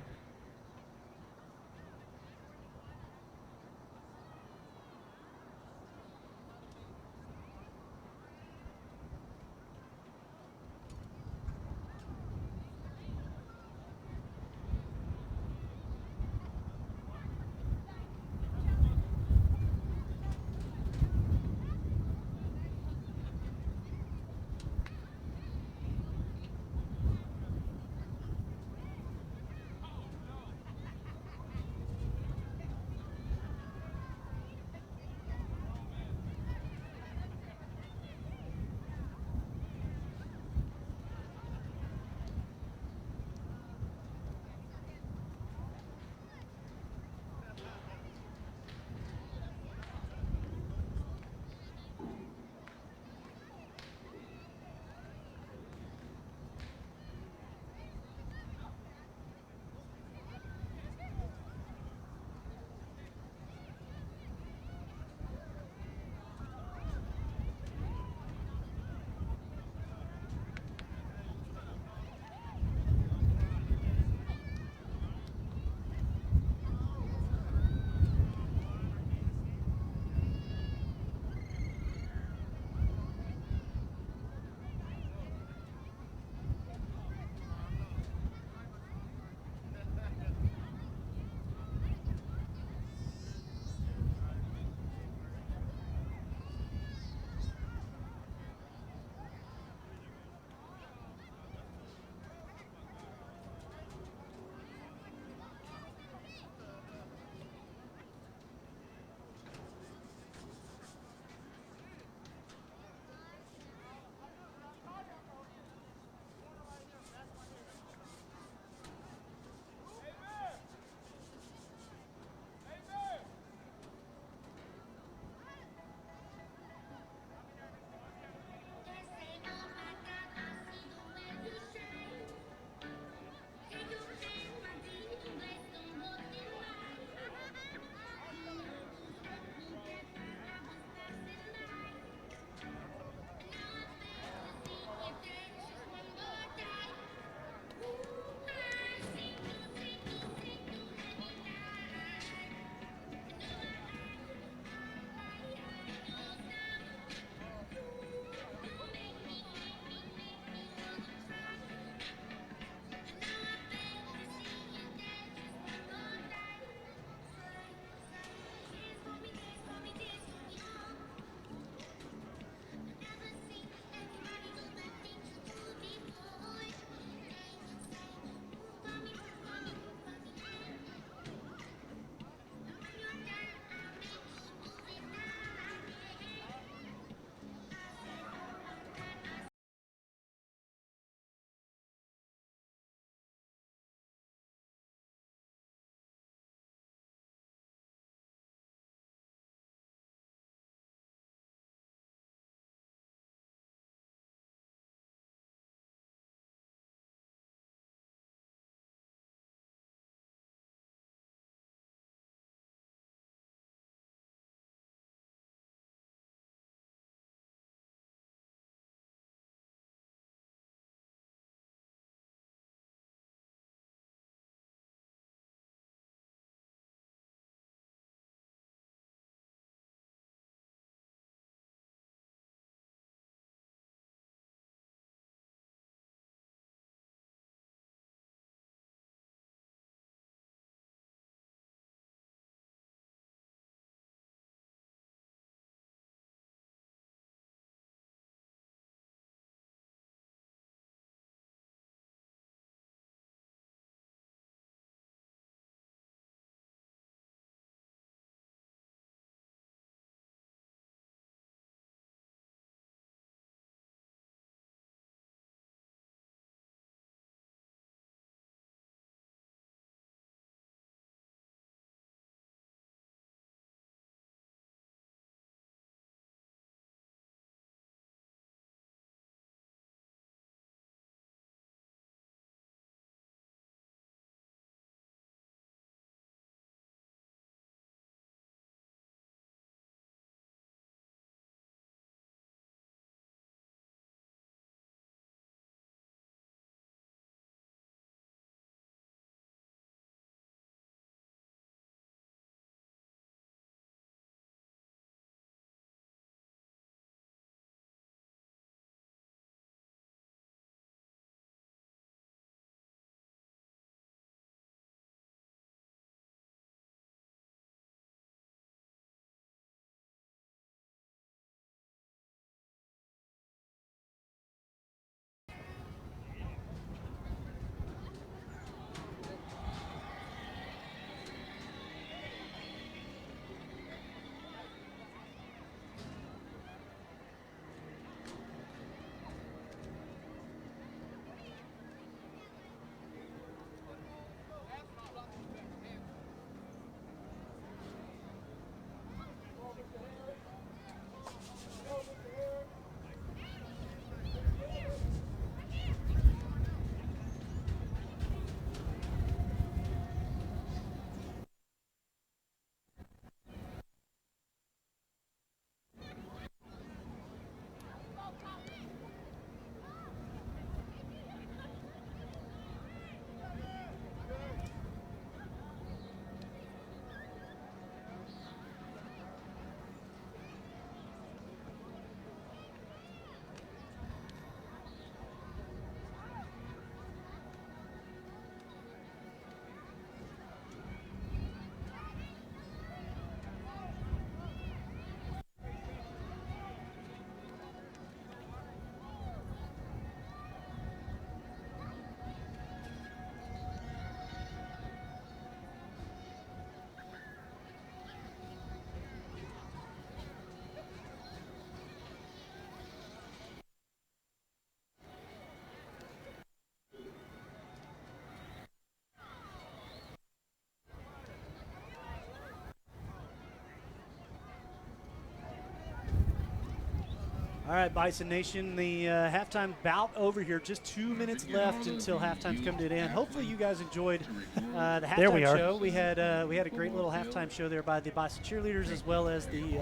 All right, Bison Nation, the halftime bout over here. Just 2 minutes left until halftime's come to an end. Hopefully, you guys enjoyed the halftime show. We had a great little halftime show there by the Bison cheerleaders, as well as the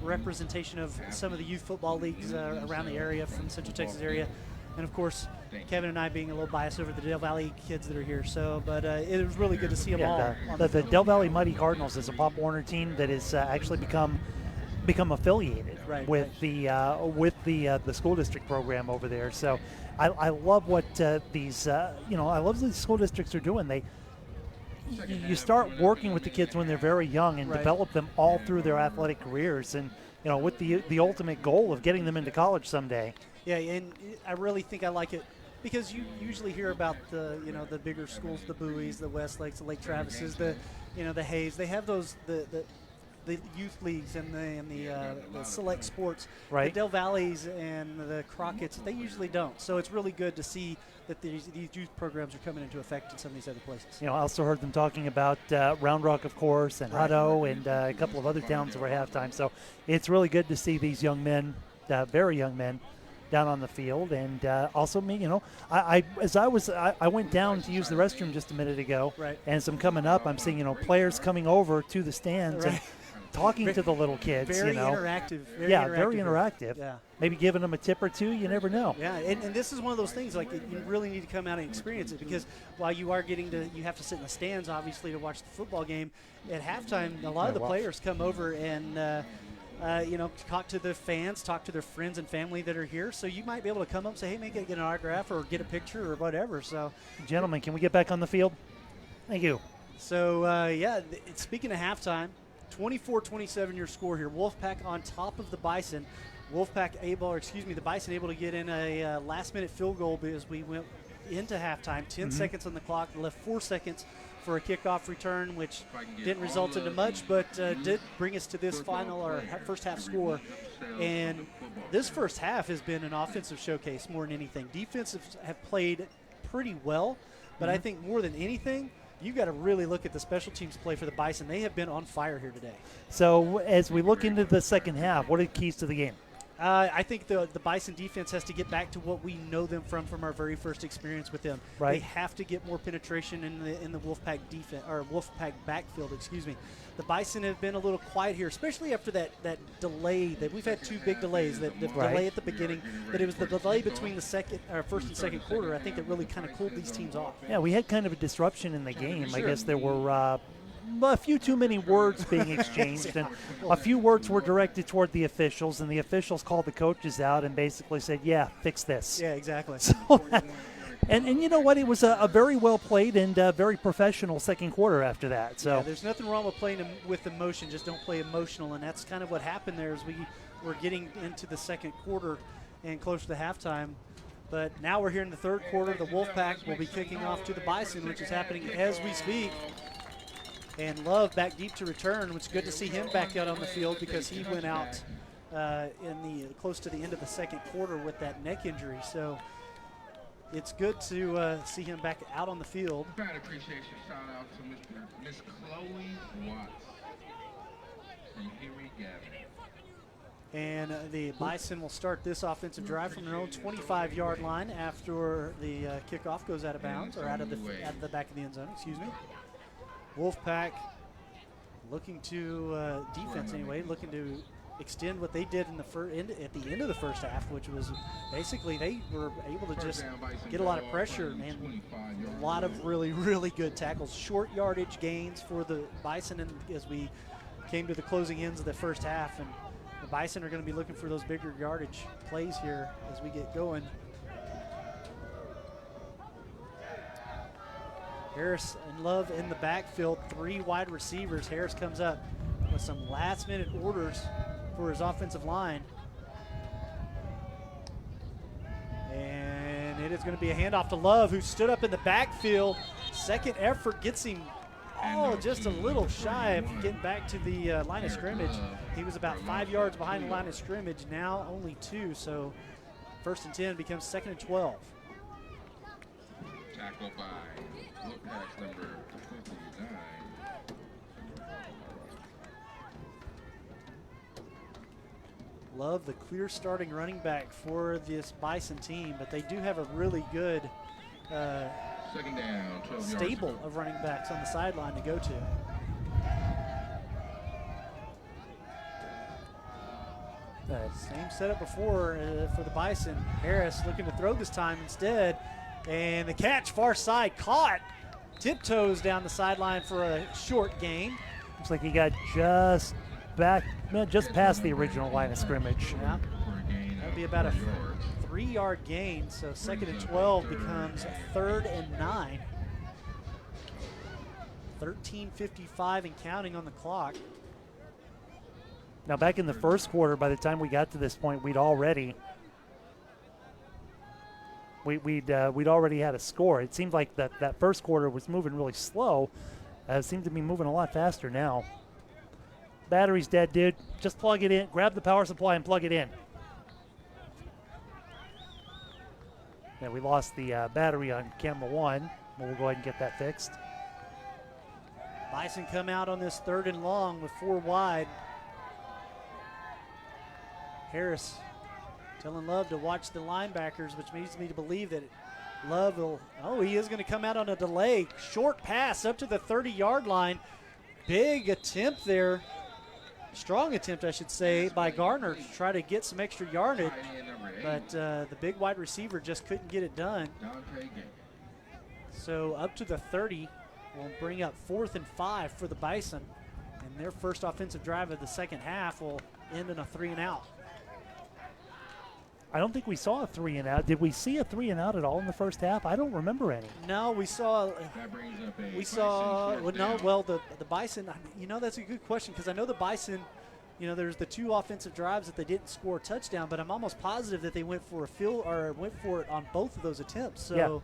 representation of some of the youth football leagues around the area from the Central Texas area, and of course, Kevin and I being a little biased over the Del Valley kids that are here. So, but it was really good to see them all. The Del Valley Mighty Cardinals is a Pop Warner team that has actually become affiliated with the school district program over there. So I love what these I love these school districts are doing. You start working with the kids when they're very young and develop them all through their athletic careers, and with the ultimate goal of getting them into college someday. Yeah, and I really think I like it because you usually hear about the bigger schools, the Bowies, the Westlakes, the Lake Travises, the Hayes. They have those the youth leagues and the select sports. Right. The Del Valleys and the Crockett's, they usually don't. So it's really good to see that these youth programs are coming into effect in some of these other places. I also heard them talking about Round Rock, of course, and Hutto, and a couple of other towns over halftime. So it's really good to see these young men, very young men, down on the field. And also me, I went down to use the restroom just a minute ago, and as I'm coming up, I'm seeing players coming over to the stands and talking to the little kids. Very interactive. Very interactive. Yeah. Maybe giving them a tip or two. You never know. Yeah, and this is one of those things, like, you really need to come out and experience it, because while you have to sit in the stands, obviously, to watch the football game, at halftime, a lot of the players come over and talk to the fans, talk to their friends and family that are here. So you might be able to come up and say, hey, man, get an autograph or get a picture or whatever. So, gentlemen, can we get back on the field? Thank you. So, speaking of halftime, 24-27 your score here. Wolfpack on top of the Bison. The Bison able to get in a last-minute field goal because we went into halftime. 10 seconds on the clock, left 4 seconds for a kickoff return, which didn't result into much, but did bring us to this first half score. And this first half has been an offensive showcase more than anything. Defensives have played pretty well, but I think more than anything, you got to really look at the special teams play for the Bison. They have been on fire here today. So as we look into the second half, what are the keys to the game? I think the Bison defense has to get back to what we know them from our very first experience with them. Right. They have to get more penetration in the Wolfpack defense, or Wolfpack backfield. Excuse me. The Bison have been a little quiet here, especially after that delay. That we've had two big delays. The delay at the beginning, but it was the delay between the first and second quarter, I think, that really kind of cooled these teams off. Yeah, we had kind of a disruption in the game. I guess there were a few too many words being exchanged, and a few words were directed toward the officials, and the officials called the coaches out and basically said, yeah, fix this. Yeah, exactly. So, and you know what? It was a very well played and very professional second quarter after that. So there's nothing wrong with playing with emotion. Just don't play emotional, and that's kind of what happened there as we were getting into the second quarter and close to halftime. But now we're here in the third quarter. The Wolfpack will be kicking off to the Bison, which is happening as we speak. And Love back deep to return, which is good to see him back out on the field because he went out close to the end of the second quarter with that neck injury. So it's good to see him back out on the field. Fan appreciation shout out to Miss Chloe Watts from Erie Gavin. And the Bison will start this offensive drive from their own 25-yard line after the kickoff goes out of bounds, or out of the back of the end zone. Excuse me. Wolfpack looking to defense anyway, looking to extend what they did at the end of the first half, which was basically they were able to just get a lot of pressure and a lot of really, really good tackles. Short yardage gains for the Bison as we came to the closing ends of the first half, and the Bison are going to be looking for those bigger yardage plays here as we get going. Harris and Love in the backfield, 3 wide receivers. Harris comes up with some last-minute orders for his offensive line. And it is going to be a handoff to Love, who stood up in the backfield. Second effort gets him just a little shy of getting back to the line of scrimmage. He was about 5 yards behind the line of scrimmage, now only 2. So 1st and 10 becomes 2nd and 12. Tackle by Wolfpack's number 29. Love, the clear starting running back for this Bison team, but they do have a really good Second down, 12 yards stable to go. of running backs on the sideline to go to. Same setup before for the Bison. Harris looking to throw this time instead. And the catch, far side, caught. Tiptoes down the sideline for a short gain. Looks like he got just past the original line of scrimmage. Yeah. For a gain That'd of be about a 4 yards. 3-yard gain. So 2nd and 12 becomes 3rd and 9. 13:55 and counting on the clock. Now, back in the first quarter, by the time we got to this point, we'd already had a score. It seemed like that first quarter was moving really slow. It seemed to be moving a lot faster now. Battery's dead, dude. Just plug it in. Grab the power supply and plug it in. Yeah, we lost the battery on camera 1. We'll go ahead and get that fixed. Bison come out on this 3rd and long with 4 wide. Harris telling Love to watch the linebackers, which leads me to believe that Love will, he is going to come out on a delay. Short pass up to the 30-yard line. Big attempt there. Strong attempt, I should say, by Garner to try to get some extra yardage. Tight end number 8, But the big wide receiver just couldn't get it done. Dante Gay. So up to the 30 will bring up 4th and 5 for the Bison. And their first offensive drive of the second half will end in a 3-and-out. I don't think we saw a 3-and-out. Did we see a 3-and-out at all in the first half? I don't remember any. No, we saw. That brings up a We saw. Bison Well, first no. down. Well, the Bison. That's a good question because I know the Bison. There's the 2 offensive drives that they didn't score a touchdown, but I'm almost positive that they went for went for it on both of those attempts. So,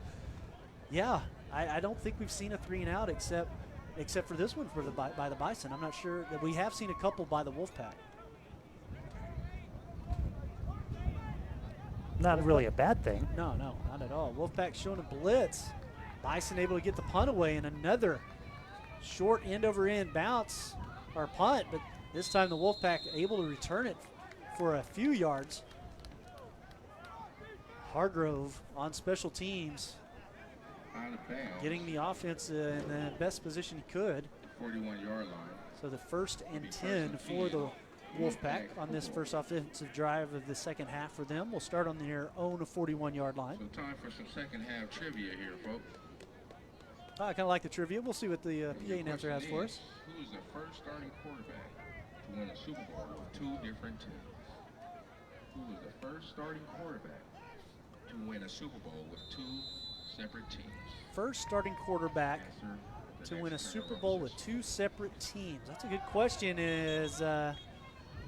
yeah, I don't think we've seen a 3-and-out except for this one by the Bison. I'm not sure that we have seen a couple by the Wolfpack. Not really a bad thing. No, not at all. Wolfpack showing a blitz. Bison able to get the punt away, and another short end-over-end bounce or punt, but this time the Wolfpack able to return it for a few yards. Hargrove on special teams, Out of bounds. getting the offense in the best position he could. 41-yard line. So the 1st and 10 for the Wolfpack on this first offensive drive of the second half for them. We'll start on their own 41-yard line. So time for some second half trivia here, folks. I kind of like the trivia. We'll see what the Your PA announcer has question for is, us. Who is the first starting quarterback to win a Super Bowl with 2 different teams? Who is the first starting quarterback to win a Super Bowl with 2 separate teams? First starting quarterback Answer the to next win a pair of Super Bowl with options. 2 separate teams. That's a good question. Is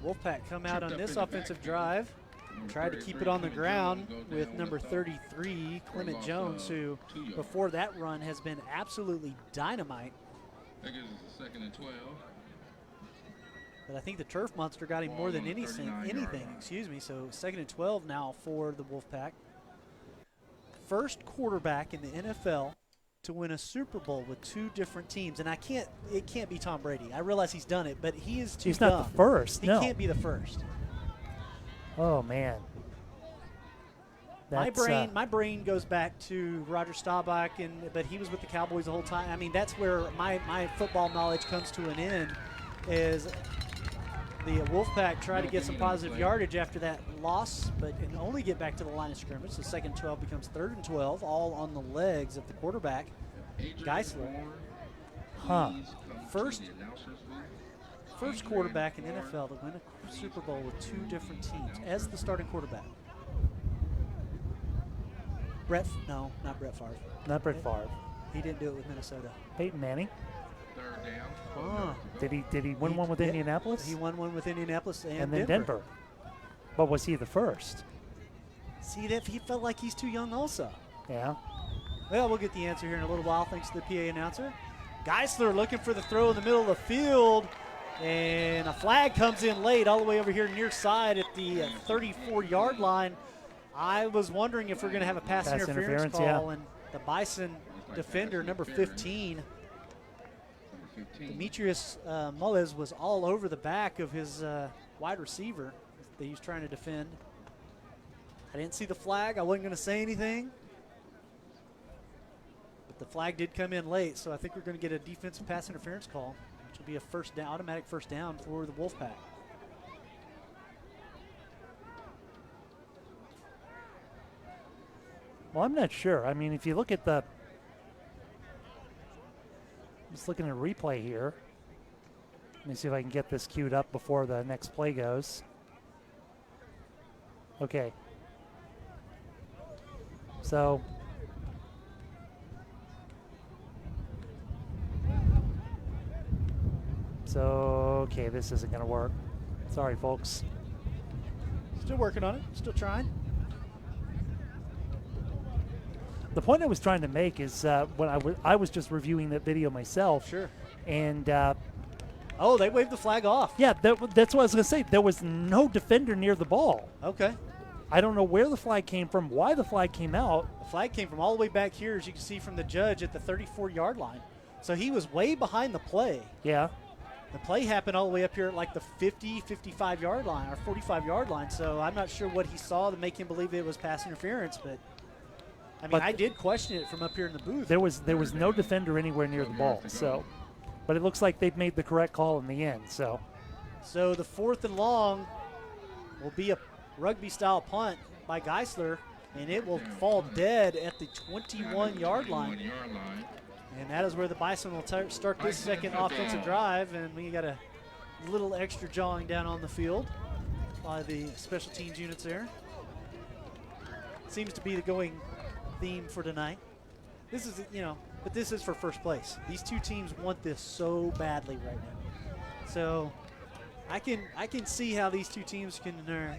Wolfpack come out Tripped on up this in the offensive backfield. drive? Number Tried to keep it 33, on the Clement ground Jones goes with down number a thump 33, for a Clement loss Jones, of who 2 yards. before that run has been absolutely dynamite. That gives us a 2nd and 12. But I think the turf monster got him Ball more than on the anything. 39-yard line. Excuse me. So 2nd and 12 now for the Wolfpack. First quarterback in the NFL to win a Super Bowl with 2 different teams, and it can't be Tom Brady. I realize he's done it, but he is too He's dumb. not the first. He No. can't be the first. Oh, man. My That's, my brain goes back to Roger Staubach, but he was with the Cowboys the whole time. I mean, that's where my football knowledge comes to an end. Is the Wolfpack try to get some positive yardage after that loss, but can only get back to the line of scrimmage. So 2nd and 12 becomes 3rd and 12, all on the legs of the quarterback. Adrian Geisler. Bourne, Huh. please come to First- the announcer's booth. First Adrian quarterback in Bourne, NFL to win a please Super Bowl with 2 come to different the teams as announcer's the starting quarterback. Not Brett Favre. not Brett Favre. He didn't do it with Minnesota. Peyton Manning. 3rd down. Oh. Did he win one with Yeah, Indianapolis? He won one with Indianapolis and then Denver. But was he the first? See, that he felt like he's too young also. Yeah. Well, we'll get the answer here in a little while thanks to the PA announcer. Geisler looking for the throw in the middle of the field, and a flag comes in late all the way over here near side at the 34-yard line. I was wondering if we're going to have a pass interference call, yeah. and the Bison defender, number 15, Number 15. Demetrius Mullis, was all over the back of his wide receiver. that he was trying to defend. I didn't see the flag. I wasn't going to say anything. But the flag did come in late, so I think we're going to get a defensive pass interference call, which will be a first down, automatic first down for the Wolfpack. Well, I'm not sure. I mean, if you look at the, just looking at a replay here. Let me see if I can get this queued up before the next play goes. Okay. So, okay, this isn't going to work. Sorry, folks. Still working on it. Still trying. The point I was trying to make is when I was just reviewing that video myself. Sure. And oh, they waved the flag off. yeah, that's what I was going to say. There was no defender near the ball. Okay. I don't know where the flag came from, why the flag came out. The flag came from all the way back here, as you can see from the judge at the 34-yard line. So he was way behind the play. Yeah. The play happened all the way up here at like the 50, 55-yard line or 45-yard line. So I'm not sure what he saw to make him believe it was pass interference, but I mean, I did question it from up here in the booth. There was no defender anywhere near the ball. So, but it looks like they've made the correct call in the end. So the 4th and long will be a rugby-style punt by Geisler, and it will fall dead at the 21-yard line. And that is where the Bison will start this second offensive drive, and we got a little extra jawing down on the field by the special teams units there. Seems to be the going theme for tonight. This is, but this is for first place. These two teams want this so badly right now. So I can see how these two teams can, going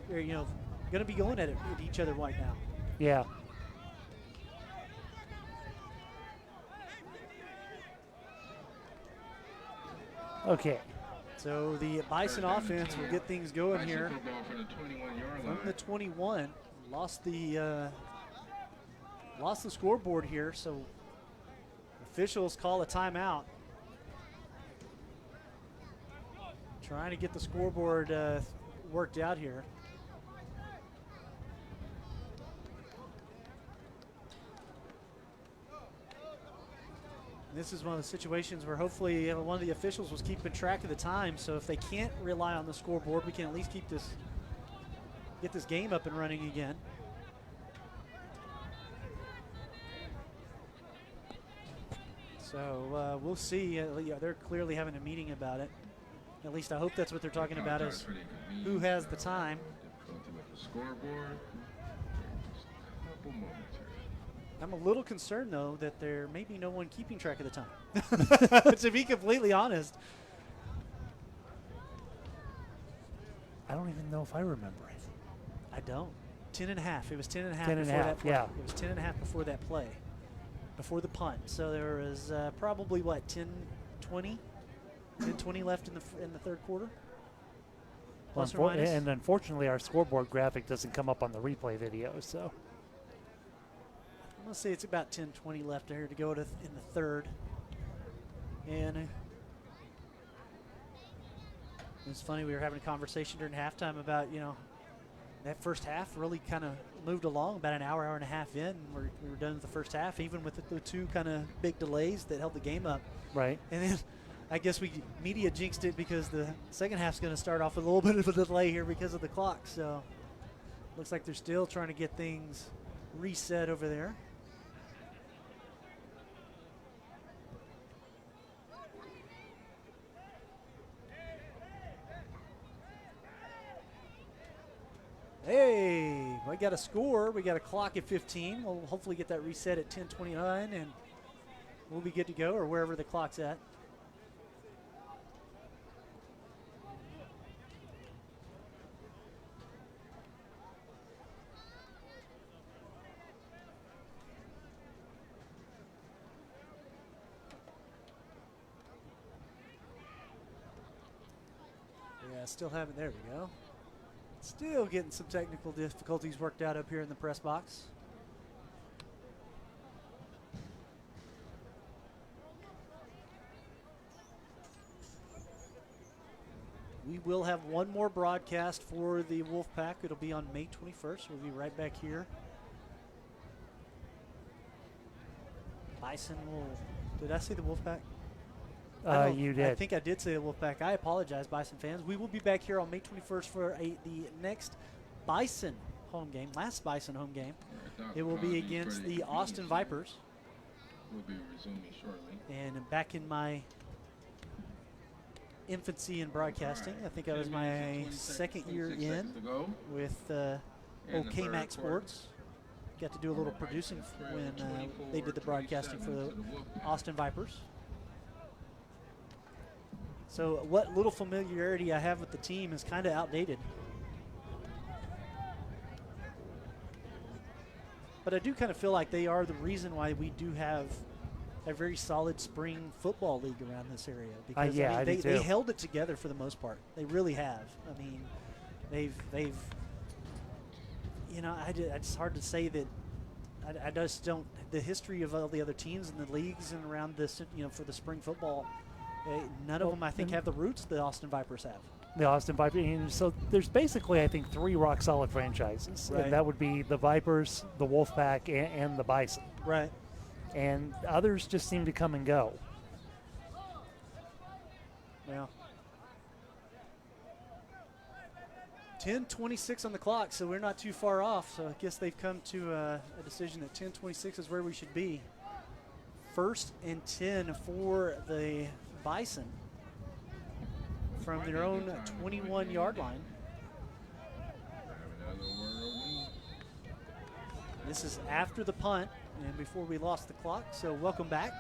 to be going at each other right now. yeah. Okay. So the Bison offense will get things going here from the 21. Lost the scoreboard here, so officials call a timeout. Trying to get the scoreboard worked out here. This is one of the situations where hopefully one of the officials was keeping track of the time. So if they can't rely on the scoreboard, we can at least get this game up and running again. So we'll see. They're clearly having a meeting about it. At least I hope that's what they're talking about, is who has the time. I'm a little concerned, though, that there may be no one keeping track of the time. To be completely honest. I don't even know if I remember it. I don't. 10.5. It was 10.5 10 and before a half, that play. yeah. It was 10.5 before that play, before the punt. So there was probably, 10-20 left in the third quarter? Plus or minus? And unfortunately, our scoreboard graphic doesn't come up on the replay video, so. I'm going to say it's about 10-20 left here to go in the third. And it's funny, we were having a conversation during halftime about, that first half really kind of moved along about an hour and a half in. We were done with the first half, even with the two kind of big delays that held the game up. Right. And then I guess media jinxed it because the second half's going to start off with a little bit of a delay here because of the clock. So looks like they're still trying to get things reset over there. Hey, we got a score. We got a clock at 15. We'll hopefully get that reset at 10:29, and we'll be good to go, or wherever the clock's at. Yeah, still haven't. There we go. Still getting some technical difficulties worked out up here in the press box. We will have one more broadcast for the Wolfpack. It'll be on May 21st. We'll be right back here. Bison will. Did I say the Wolfpack? You did. I think I did say the Wolfpack. I apologize, Bison fans. We will be back here on May 21st for the next Bison home game, last Bison home game. It will be against the Austin Vipers. We'll be resuming shortly. And back in my infancy in broadcasting, I think I was my second year in with KMAX Sports. Got to do a little producing when they did the broadcasting for the Austin Vipers. So what little familiarity I have with the team is kind of outdated. But I do kind of feel like they are the reason why we do have a very solid spring football league around this area. Because yeah, they held it together for the most part. They really have. I mean, they've you know, it's hard to say that. I just don't. The history of all the other teams in the leagues and around this, you know, for the spring football, none of them I think have the roots the Austin Vipers have. The Austin Vipers. And so there's basically, I think, 3 rock-solid franchises. Right. And that would be the Vipers, the Wolfpack, and the Bison. Right. And others just seem to come and go. Yeah. 10:26 on the clock, so we're not too far off. So I guess they've come to a decision that 10:26 is where we should be. 1st and 10 for the Bison from their own 21-yard line. This is after the punt and before we lost the clock, so welcome back.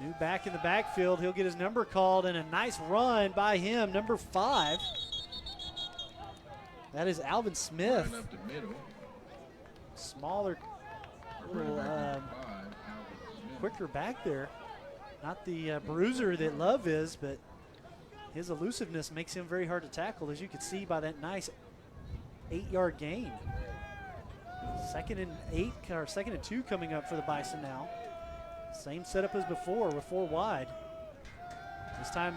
New back in the backfield. He'll get his number called, and a nice run by him, number 5. That is Alvin Smith. Up the middle. Smaller, little quicker back there. Not the bruiser that Love is, but his elusiveness makes him very hard to tackle, as you can see by that nice 8-yard gain. 2nd and 8, or 2nd and 2 coming up for the Bison now. Same setup as before with 4 wide. This time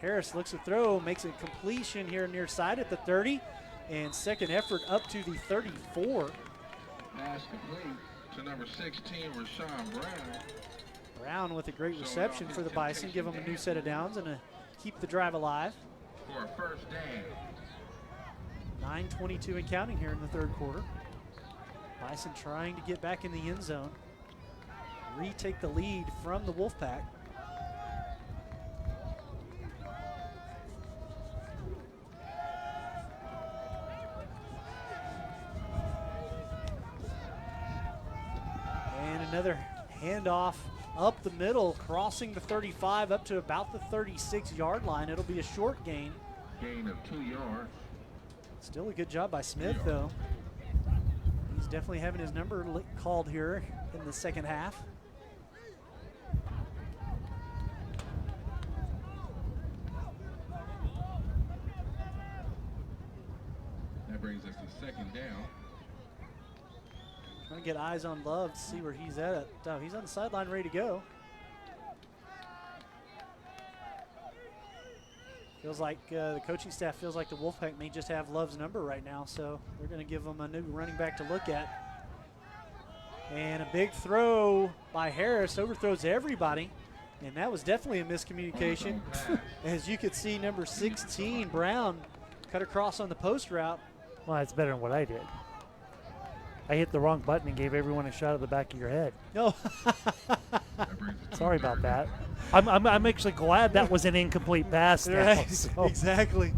Harris looks to throw, makes a completion here near side at the 30, and second effort up to the 34. Pass complete to number 16, Rashawn Brown. Brown with a great reception for the Bison, give them a new set of downs and keep the drive alive. For a first down. 9:22 and counting here in the 3rd quarter. Bison trying to get back in the end zone, retake the lead from the Wolfpack. And another handoff up the middle, crossing the 35 up to about the 36-yard line. It'll be a short gain. Gain of 2 yards. Still a good job by Smith, though. He's definitely having his number called here in the second half. That brings us to 2nd down. Trying to get eyes on Love to see where he's at. He's on the sideline ready to go. Feels like the coaching staff feels like the Wolfpack may just have Love's number right now, so they're going to give him a new running back to look at. And a big throw by Harris, overthrows everybody, and that was definitely a miscommunication. As you could see, number 16, Brown, cut across on the post route. Well, that's better than what I did. I hit the wrong button and gave everyone a shot at the back of your head. No. Sorry about that. I'm actually glad that was an incomplete pass. Right, so. Exactly.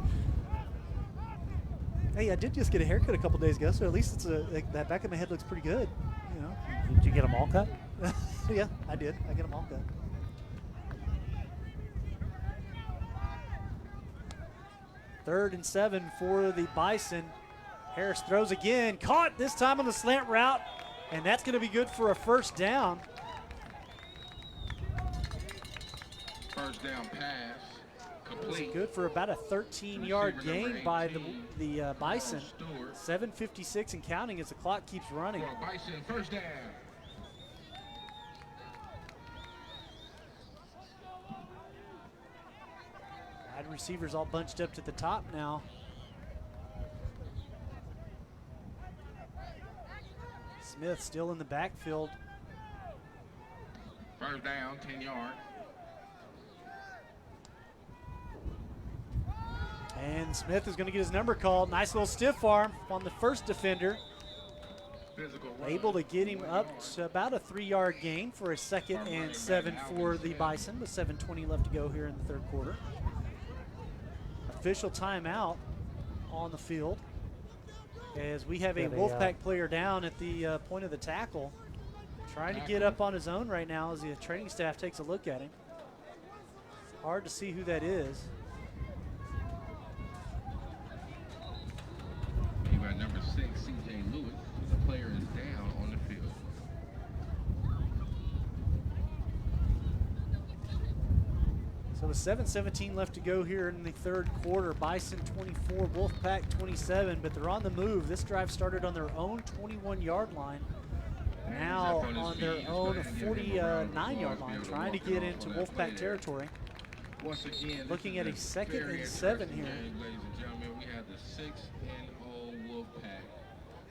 Hey, I did just get a haircut a couple days ago, so at least it's that back of my head looks pretty good. You know. Did you get them all cut? Yeah, I did. I get them all cut. Third and 7 for the Bison. Harris throws again, caught this time on the slant route, and that's going to be good for a first down. First down pass. Complete good for about a 13-yard gain by the Bison. 7:56 and counting as the clock keeps running. Bison, first down. Wide receivers all bunched up to the top now. Smith still in the backfield. First down, 10 yards. And Smith is going to get his number called. Nice little stiff arm on the first defender. Able to get him up to about a 3-yard gain for a 2nd and 7 for the Bison with 7:20 left to go here in the third quarter. Official timeout on the field as we have a Wolfpack player down at the point of the tackle. Trying to get up on his own right now as the training staff takes a look at him. It's hard to see who that is. You got number 6, C.J. Lewis. The player is down on the field. So with 7:17 left to go here in the third quarter, Bison 24, Wolfpack 27, but they're on the move. This drive started on their own 21-yard line. Now on their own 49-yard line, trying to get into Wolfpack territory. Once again, looking at a 2nd and 7 here. Ladies and gentlemen, we have the 6-0 Wolfpack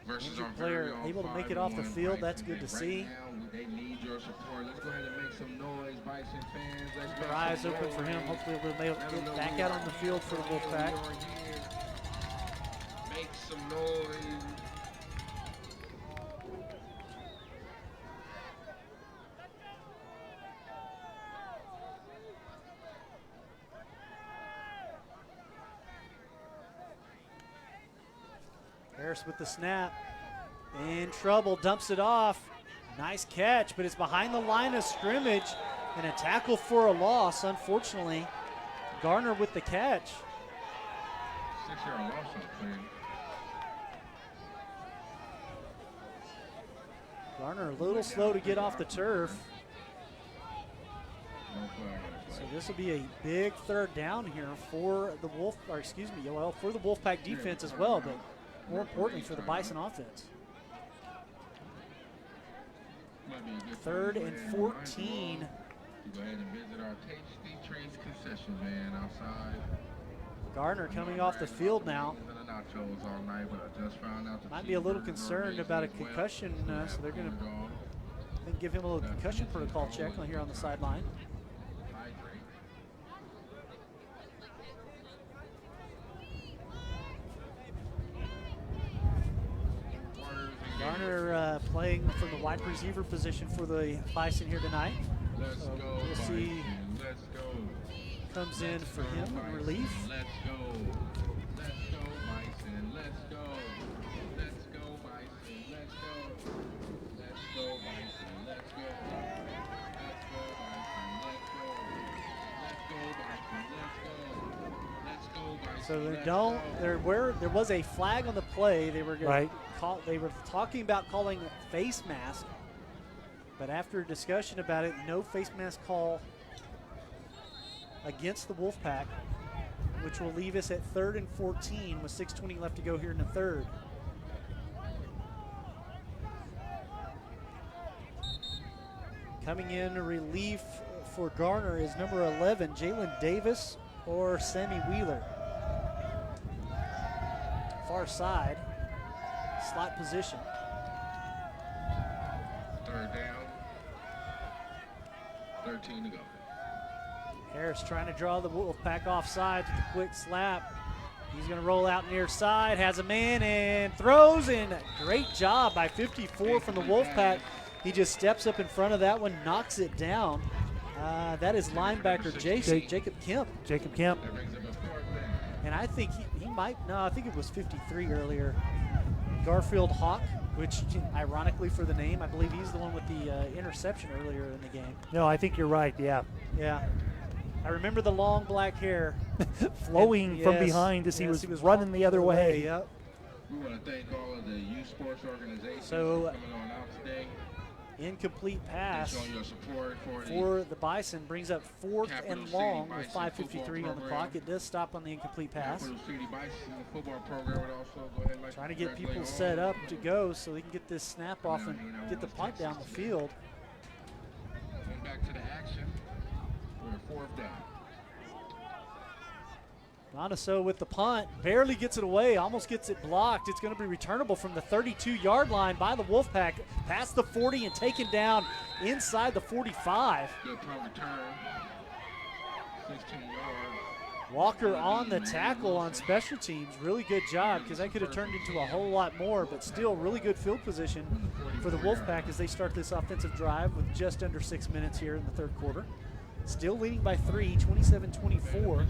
versus Injured our player able to make it off the field. That's good to see. Right now, they need your support. Let's go ahead and make some noise, Bison fans. Let's Keep our eyes open for him. Hopefully we'll get back out on the field for the Wolfpack. Make some noise. Harris with the snap. In trouble, dumps it off. Nice catch, but it's behind the line of scrimmage and a tackle for a loss, unfortunately. Garner with the catch. 6-yard loss on the play. Garner a little slow to get off the turf. No flag. So this will be a big third down here for the for the Wolfpack defense as well, but more importantly for the Bison offense. 3rd and 14. Go ahead and visit our Tasty Treats concession van outside. Garner coming off the field now. Nachos all night, but I just found out the Might be a little concerned about a concussion, so they're going to give him a little concussion protocol check here on the sideline. Garner playing from the wide receiver position for the Bison here tonight. So we'll see. Comes in for him in relief. Let's go. Let's go, Bison. Let's go. Let's go, Bison. Let's go. Let's go, Bison. Let's go. Let's go, Bison. Let's go. Let's go, Bison. Let's go. Let's go, Bison. There was a flag on the play. They were going to they were talking about calling a face mask, but after a discussion about it, no face mask call against the Wolfpack, which will leave us at 3rd and 14 with 6:20 left to go here in the third. Coming in relief for Garner is number 11, Jalen Davis or Sammy Wheeler. Far side, slot position. 3rd down. 13 to go. Harris trying to draw the Wolfpack offside with a quick slap. He's going to roll out near side, has a man and throws in. Great job by 54 from the Wolfpack. He just steps up in front of that one, knocks it down. That is linebacker Jacob Kemp. Jacob Kemp. And I think I think it was 53 earlier. Garfield Hawk, which ironically for the name, I believe he's the one with the interception earlier in the game. No, I think you're right, yeah. Yeah. I remember the long black hair. Flowing from behind as he was running the other way. Yep. We want to thank all of the youth sports organizations so, coming on out today. Incomplete pass Showing your support for the Bison brings up 4th Capital and City long with Bison 5:53 on the football clock. It does stop on the incomplete pass. Capital City Bison football program would also go ahead and Trying to get people set up to go so they can get this snap off and get the punt down the field. Going back to the action. We're 4th down. Donaso with the punt, barely gets it away, almost gets it blocked. It's going to be returnable from the 32-yard line by the Wolfpack, past the 40 and taken down inside the 45. Good punt return. 16 yards. Walker on the tackle on special teams. Really good job, because that could have turned into a whole lot more, but still really good field position for the Wolfpack as they start this offensive drive with just under 6 minutes here in the third quarter. Still leading by 3, 27-24.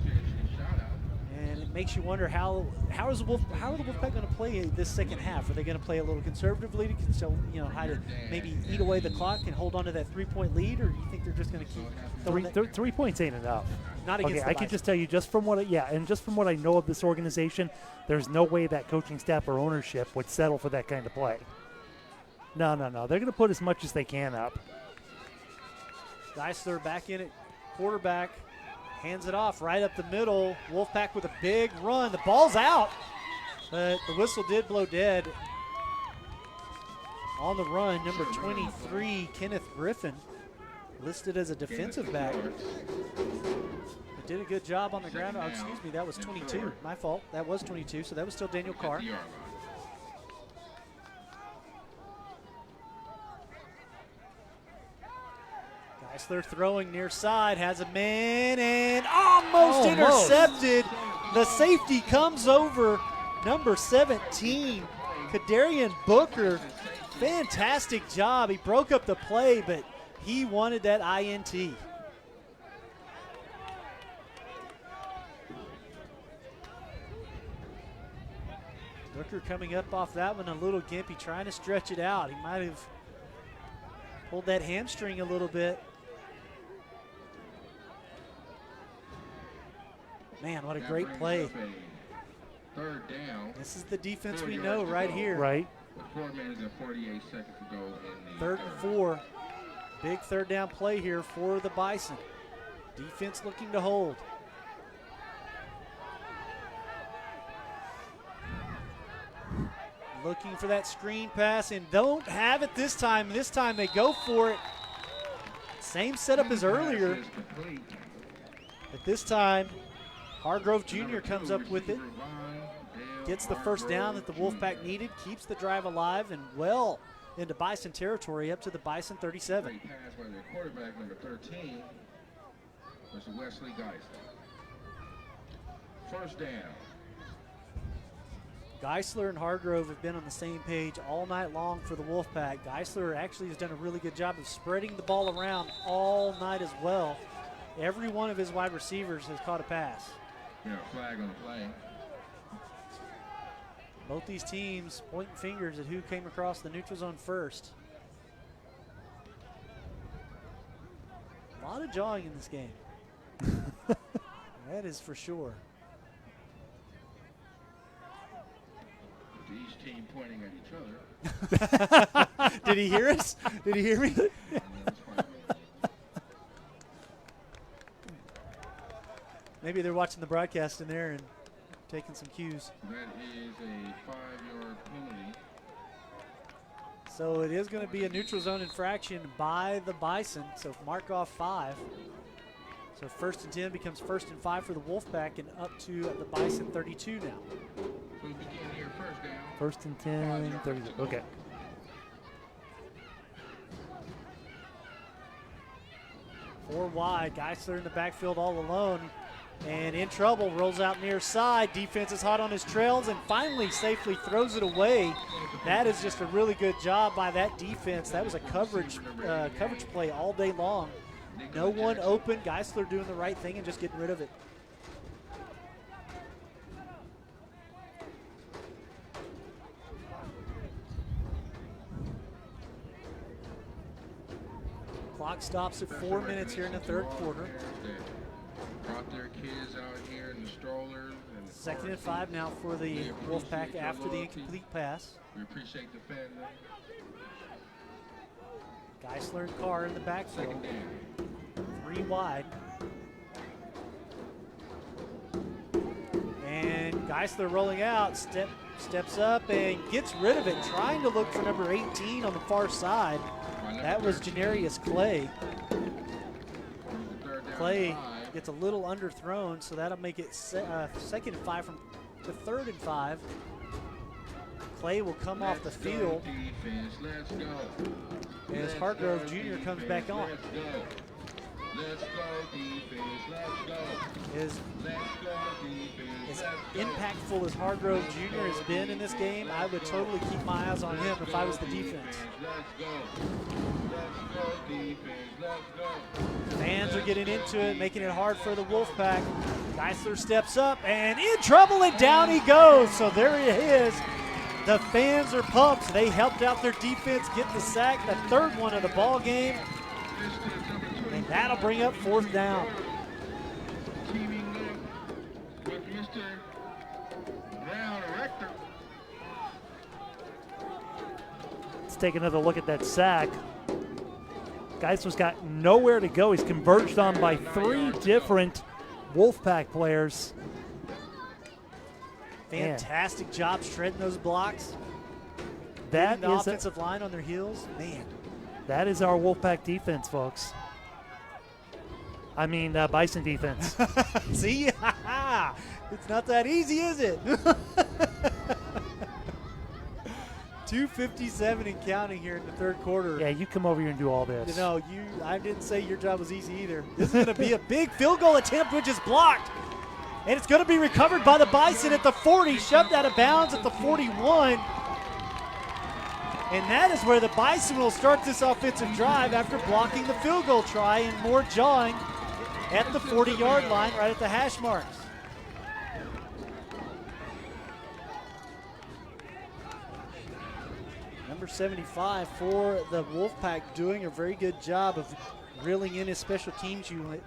And it makes you wonder how are the Wolfpack going to play this second half? Are they going to play a little conservatively to show, how to maybe eat away the clock and hold on to that 3-point lead, or do you think they're just going to keep 3 points ain't enough. Not against the I can just tell you, just from what I know of this organization, there's no way that coaching staff or ownership would settle for that kind of play. No. They're going to put as much as they can up. Geisler back in at quarterback. Hands it off right up the middle. Wolfpack with a big run. The ball's out, but the whistle did blow dead. On the run, number 23, Kenneth Griffin, listed as a defensive back. But did a good job on the ground. Oh, excuse me, that was 22. My fault. That was 22, so that was still Daniel Carr. Geisler throwing near side, has a man and almost intercepted. The safety comes over, number 17, Kadarian Booker. Fantastic job. He broke up the play, but he wanted that INT. Booker coming up off that one a little gimpy, trying to stretch it out. He might have pulled that hamstring a little bit. Man, what a great play. 3rd down. This is the defense we know right here. Right. 4 minutes and 48 seconds to go in the 3rd and 4. Big 3rd down play here for the Bison. Defense looking to hold. Looking for that screen pass and don't have it this time. This time they go for it. Same setup as earlier. But this time, Hargrove Jr. comes up with it. Gets the first down that the Wolfpack needed. Keeps the drive alive and well into Bison territory up to the Bison 37. Pass by their quarterback, number 13, versus Wesley Geisler. 1st down. Geisler and Hargrove have been on the same page all night long for the Wolfpack. Geisler actually has done a really good job of spreading the ball around all night as well. Every one of his wide receivers has caught a pass. Yeah, flag on the play. Both these teams pointing fingers at who came across the neutral zone first. A lot of jawing in this game. That is for sure. Each team pointing at each other. Did he hear us? Did he hear me? Maybe they're watching the broadcast in there and taking some cues. That is a 5-yard penalty. So it is going to be a neutral zone infraction by the Bison. So mark off 5. So 1st and 10 becomes 1st and 5 for the Wolfpack and up to the Bison 32 now. So we begin here 1st down. 1st and 10, 30. Okay. Four wide. Geisler in the backfield all alone. And in trouble, rolls out near side. Defense is hot on his trails and finally safely throws it away. That is just a really good job by that defense. That was a coverage play all day long. No one open. Geisler doing the right thing and just getting rid of it. Clock stops at 4 minutes here in the third quarter. Brought their kids out here in the strollers. And 2nd and 5 now for the Wolfpack after the incomplete pass. We appreciate the family. Geisler and Carr in the backfield. 3 wide. And Geisler rolling out, steps up and gets rid of it, trying to look for number 18 on the far side. That was Janarius Clay. Clay gets a little underthrown, so that'll make it 2nd and 5 from the 3rd and 5. Clay will come off the field as Hargrove Jr. comes back on. Let's go, defense. Let's go. As impactful as Hargrove Jr. has been in this game, I would totally keep my eyes on him if I was the defense. Let's go. Let's go, defense. Let's go. Fans are getting into it, making it hard for the Wolfpack. Geisler steps up and in trouble, and down he goes. So there he is. The fans are pumped. They helped out their defense get the sack, the 3rd one of the ball game. And that'll bring up 4th down. Teaming up with Mr. Brown Rector. Let's take another look at that sack. Geisler's got nowhere to go. He's converged on by 3 different Wolfpack players. Fantastic job shredding those blocks. That the is offensive line on their heels. Man. That is our Wolfpack defense, folks. I mean, Bison defense. See? It's not that easy, is it? 2:57 and counting here in the 3rd quarter. Yeah, you come over here and do all this. No, I didn't say your job was easy either. This is going to be a big field goal attempt, which is blocked. And it's going to be recovered by the Bison at the 40, shoved out of bounds at the 41. And that is where the Bison will start this offensive drive after blocking the field goal try and more jawing at the 40-yard line right at the hash marks. Number 75 for the Wolfpack doing a very good job of reeling in his special teams unit.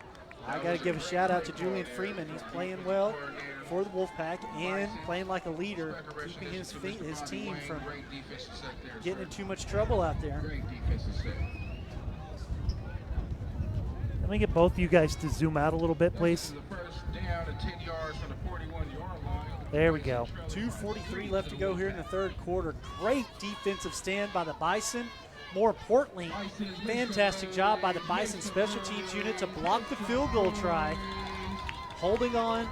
I got to give a shout out to Julian Freeman. He's playing well for the Wolfpack and playing like a leader, keeping his team from getting in too much trouble out there. Let me get both of you guys to zoom out a little bit, please. There we go. 2:43 left to go here in the 3rd quarter. Great defensive stand by the Bison. More importantly, fantastic job by the Bison special teams unit to block the field goal try. Holding on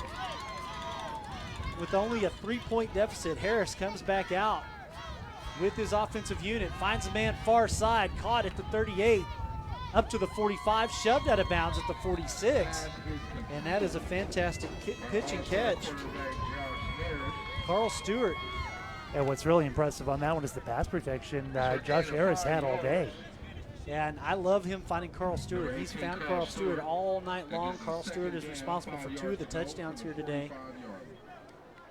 with only a 3-point deficit. Harris comes back out with his offensive unit, finds a man far side, caught at the 38, up to the 45, shoved out of bounds at the 46. And that is a fantastic pitch and catch. Carl Stewart. And what's really impressive on that one is the pass protection Josh Harris had all day. Yeah, and I love him finding Carl Stewart. He's found Carl Stewart all night long. Carl Stewart is responsible for 2 of the touchdowns here today.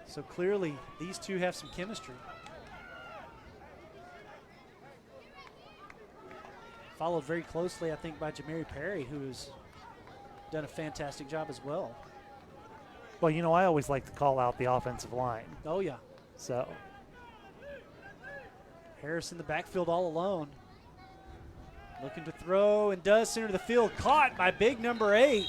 So clearly, these two have some chemistry. Followed very closely, I think, by Jamari Perry, who's done a fantastic job as well. Well, you know, I always like to call out the offensive line. Oh, yeah. So Harris in the backfield all alone. Looking to throw and does center the field. Caught by big number 8.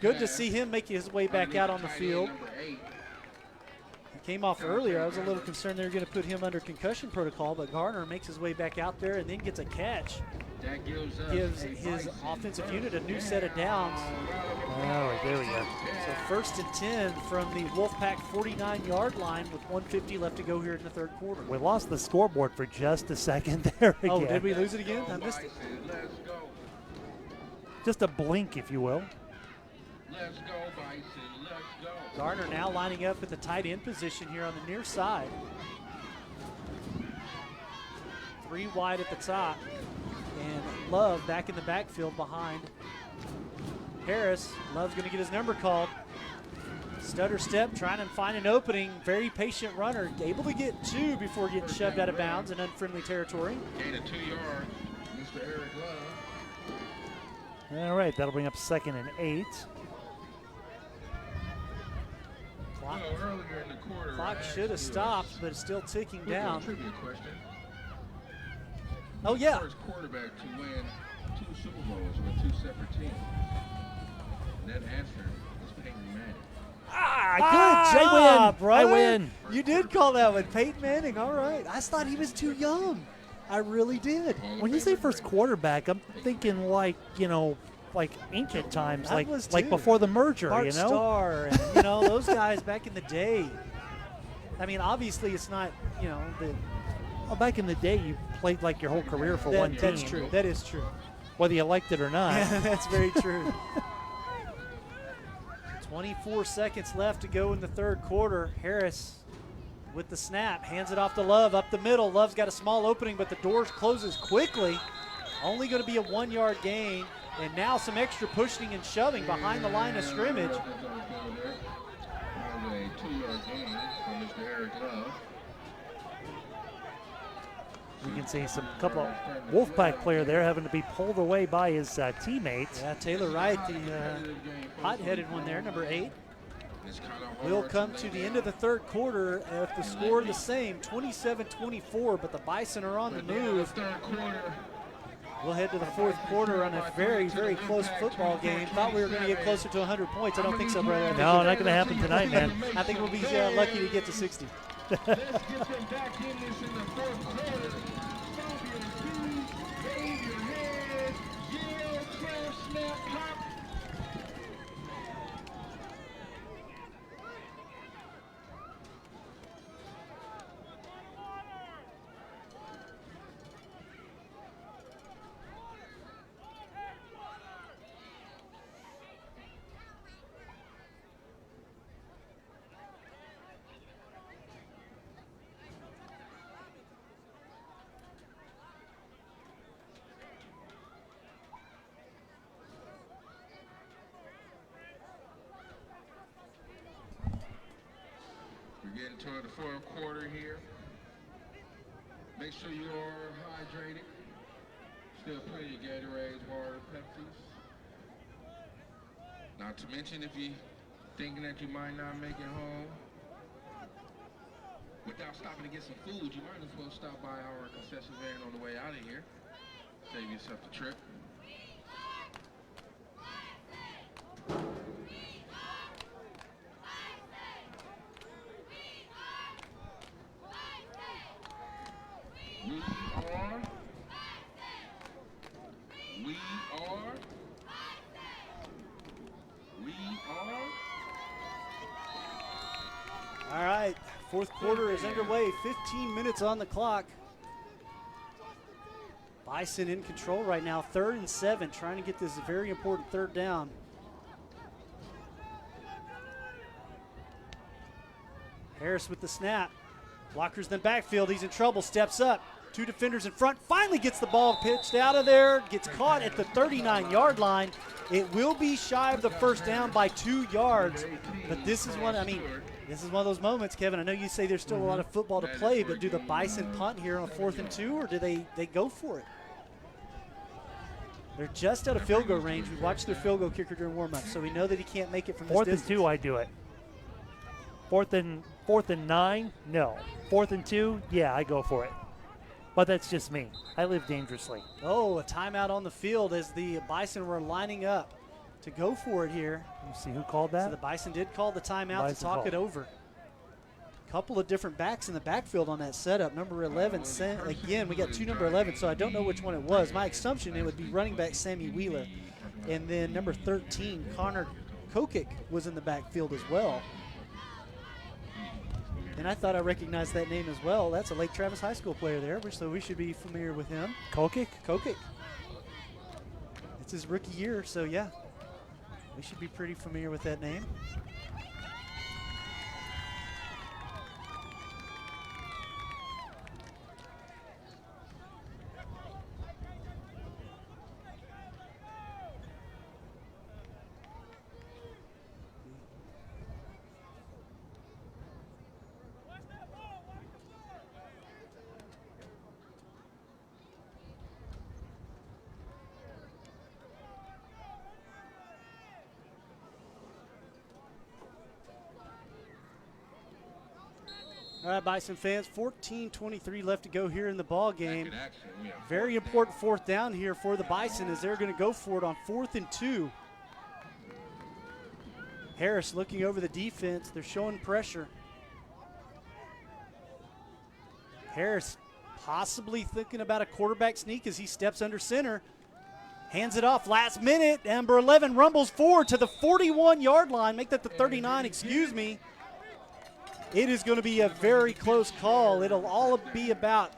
Good to see him make his way back out on the field. He came off earlier. I was a little concerned they were going to put him under concussion protocol, but Garner makes his way back out there and then gets a catch. That gives His offensive unit a new set of downs. oh, there we go. So 1st and 10 from the Wolfpack 49-yard line with 1:50 left to go here in the 3rd quarter. We lost the scoreboard for just a second there again. Oh, did we lose it again? I missed it. Let's go. Just a blink, if you will. Let's go, Bison. Let's go. Garner now lining up at the tight end position here on the near side. 3 wide at the top. And Love back in the backfield behind Harris. Love's going to get his number called. Stutter step, trying to find an opening. Very patient runner. Able to get 2 before getting shoved out of bounds in unfriendly territory. Gain of 2 yards, Mr. Eric Love. All right, that'll bring up 2nd and 8. Earlier in the quarter, Clock should have stopped, but it's still ticking down. Trivia question. Oh, yeah. First quarterback to win 2 Super Bowls with 2 separate teams? And that answer is Peyton Manning. Good. I win. brother. I win. You did call that one. Peyton Manning, all right. I thought he was too young. I really did. When you say first quarterback, I'm thinking like, like ancient times, That like was like too. before the merger, Bart Starr, and, those guys back in the day. I mean, obviously it's not, the, Well, back in the day, you played like your whole career for one team. that's true. That is true. Whether you liked it or not. Yeah, that's very true. 24 seconds left to go in the third quarter. Harris with the snap, hands it off to Love up the middle. Love's got a small opening, but the door closes quickly. Only going to be a 1-yard gain. And now some extra pushing and shoving behind the line of scrimmage. That was a 2-yard gain from Mr. Eric Love. You can see some couple of Wolfpack player there having to be pulled away by his teammates. Yeah, Taylor Wright, the hot-headed one there, number 8. Will come to the end of the third quarter with the score the same, 27-24, but the Bison are on the move. We'll head to the fourth quarter on a very, very close football game. Thought we were going to get closer to 100 points. I don't think so, brother. No, not going to happen tonight, man. I think we'll be lucky to get to 60. Let's get them back in this in the fourth quarter. Stomp your feet, wave your hands, yell, crash, snap, pop. We're getting toward the fourth quarter here. Make sure you are hydrated. Still plenty of Gatorades, water, Pepsis. Not to mention if you thinking that you might not make it home without stopping to get some food, you might as well stop by our concession van on the way out of here. Save yourself the trip. All right, fourth quarter is underway, 15 minutes on the clock. Bison in control right now, 3rd and 7, trying to get this very important third down. Harris with the snap. Blockers in the backfield, he's in trouble, steps up. 2 defenders in front, finally gets the ball pitched out of there, gets caught at the 39-yard line. It will be shy of the first down by 2 yards, but this is one, this is one of those moments, Kevin. I know you say there's still a lot of football to play, but do the Bison punt here on 4th and 2, or do they go for it? They're just out of field goal range. We watched their field goal kicker during warm-up, so we know that he can't make it from this 4th distance. and 2, I do it. 4th and 9, no. 4th and 2, yeah, I go for it. But that's just me. I live dangerously. Oh, a timeout on the field as the Bison were lining up to go for it here. You see who called that? So the Bison did call the timeout Bison to talk called it over. Couple of different backs in the backfield on that setup. Number 11, again, we got 2 number 11, so I don't know which one it was. My assumption it would be running back Sammy Wheeler. And then number 13, Connor Kokic, was in the backfield as well. And I thought I recognized that name as well. That's a Lake Travis High School player there, so we should be familiar with him. Kokic? Kokic. It's his rookie year, so yeah. We should be pretty familiar with that name. All right, Bison fans, 14:23 left to go here in the ball game. Back in action. We have Very important fourth down here for the Bison as they're going to go for it on 4th and 2. Harris looking over the defense. They're showing pressure. Harris possibly thinking about a quarterback sneak as he steps under center. Hands it off last minute. Number 11 rumbles forward to the 41-yard line. Make that the 39, excuse me. It is going to be a very close call. It'll all be about,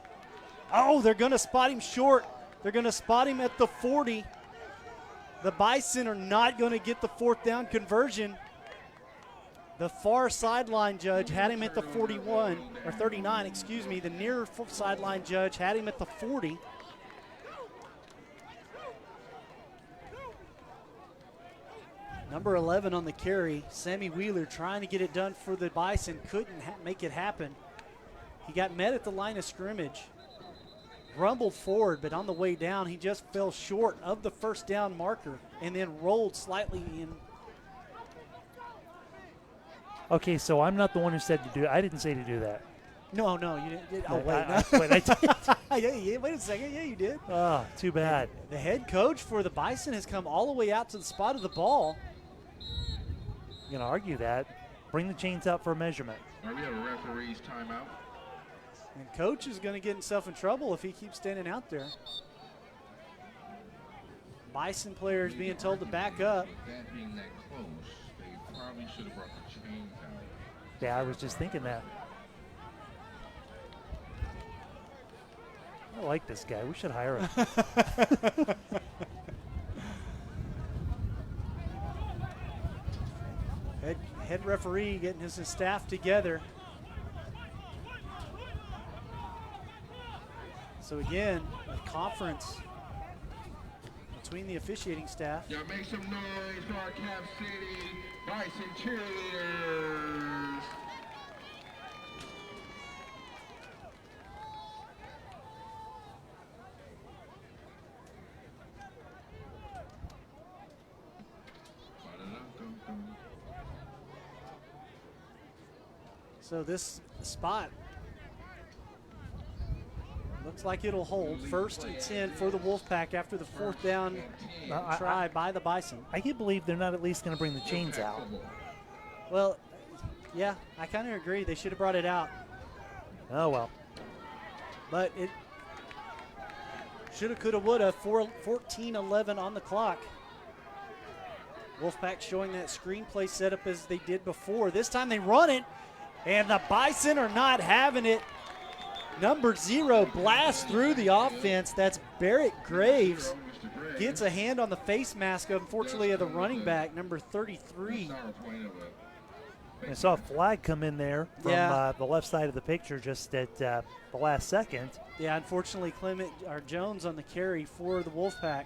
oh, they're going to spot him short. They're going to spot him at the 40. The Bison are not going to get the 4th down conversion. The far sideline judge had him at the 41, or 39, excuse me. The near sideline judge had him at the 40. Number 11 on the carry, Sammy Wheeler trying to get it done for the Bison, couldn't make it happen. He got met at the line of scrimmage, rumbled forward, but on the way down, he just fell short of the 1st down marker and then rolled slightly in. Okay, so I'm not the one who said to do it. I didn't say to do that. No, you didn't. Oh, wait. Yeah, Wait a second. Yeah, you did. oh, too bad. The head coach for the Bison has come all the way out to the spot of the ball. You're going to argue that. Bring the chains out for a measurement. All right, we have a referee's timeout. And coach is going to get himself in trouble if he keeps standing out there. Bison players being told to back up. That being that close, they probably should have brought the chains out. Yeah, I was just thinking that. I like this guy. We should hire him. Head referee getting his staff together. So again, a conference between the officiating staff. Y'all make some noise for our Cap City Bison cheerleaders. So this spot looks like it'll hold. 1st and 10 for the Wolfpack after the 4th down try by the Bison. I can't believe they're not at least going to bring the chains out. Well, yeah, I kind of agree. They should have brought it out. Oh, well. But it shoulda, coulda, woulda. 14-11 on the clock. Wolfpack showing that screenplay setup as they did before. This time they run it, and the Bison are not having it. Number 0 blasts through the offense. That's Barrett Graves. Gets a hand on the face mask, unfortunately, of the running back, number 33. I saw a flag come in there from the left side of the picture just at the last second. Yeah, unfortunately, Jones on the carry for the Wolfpack.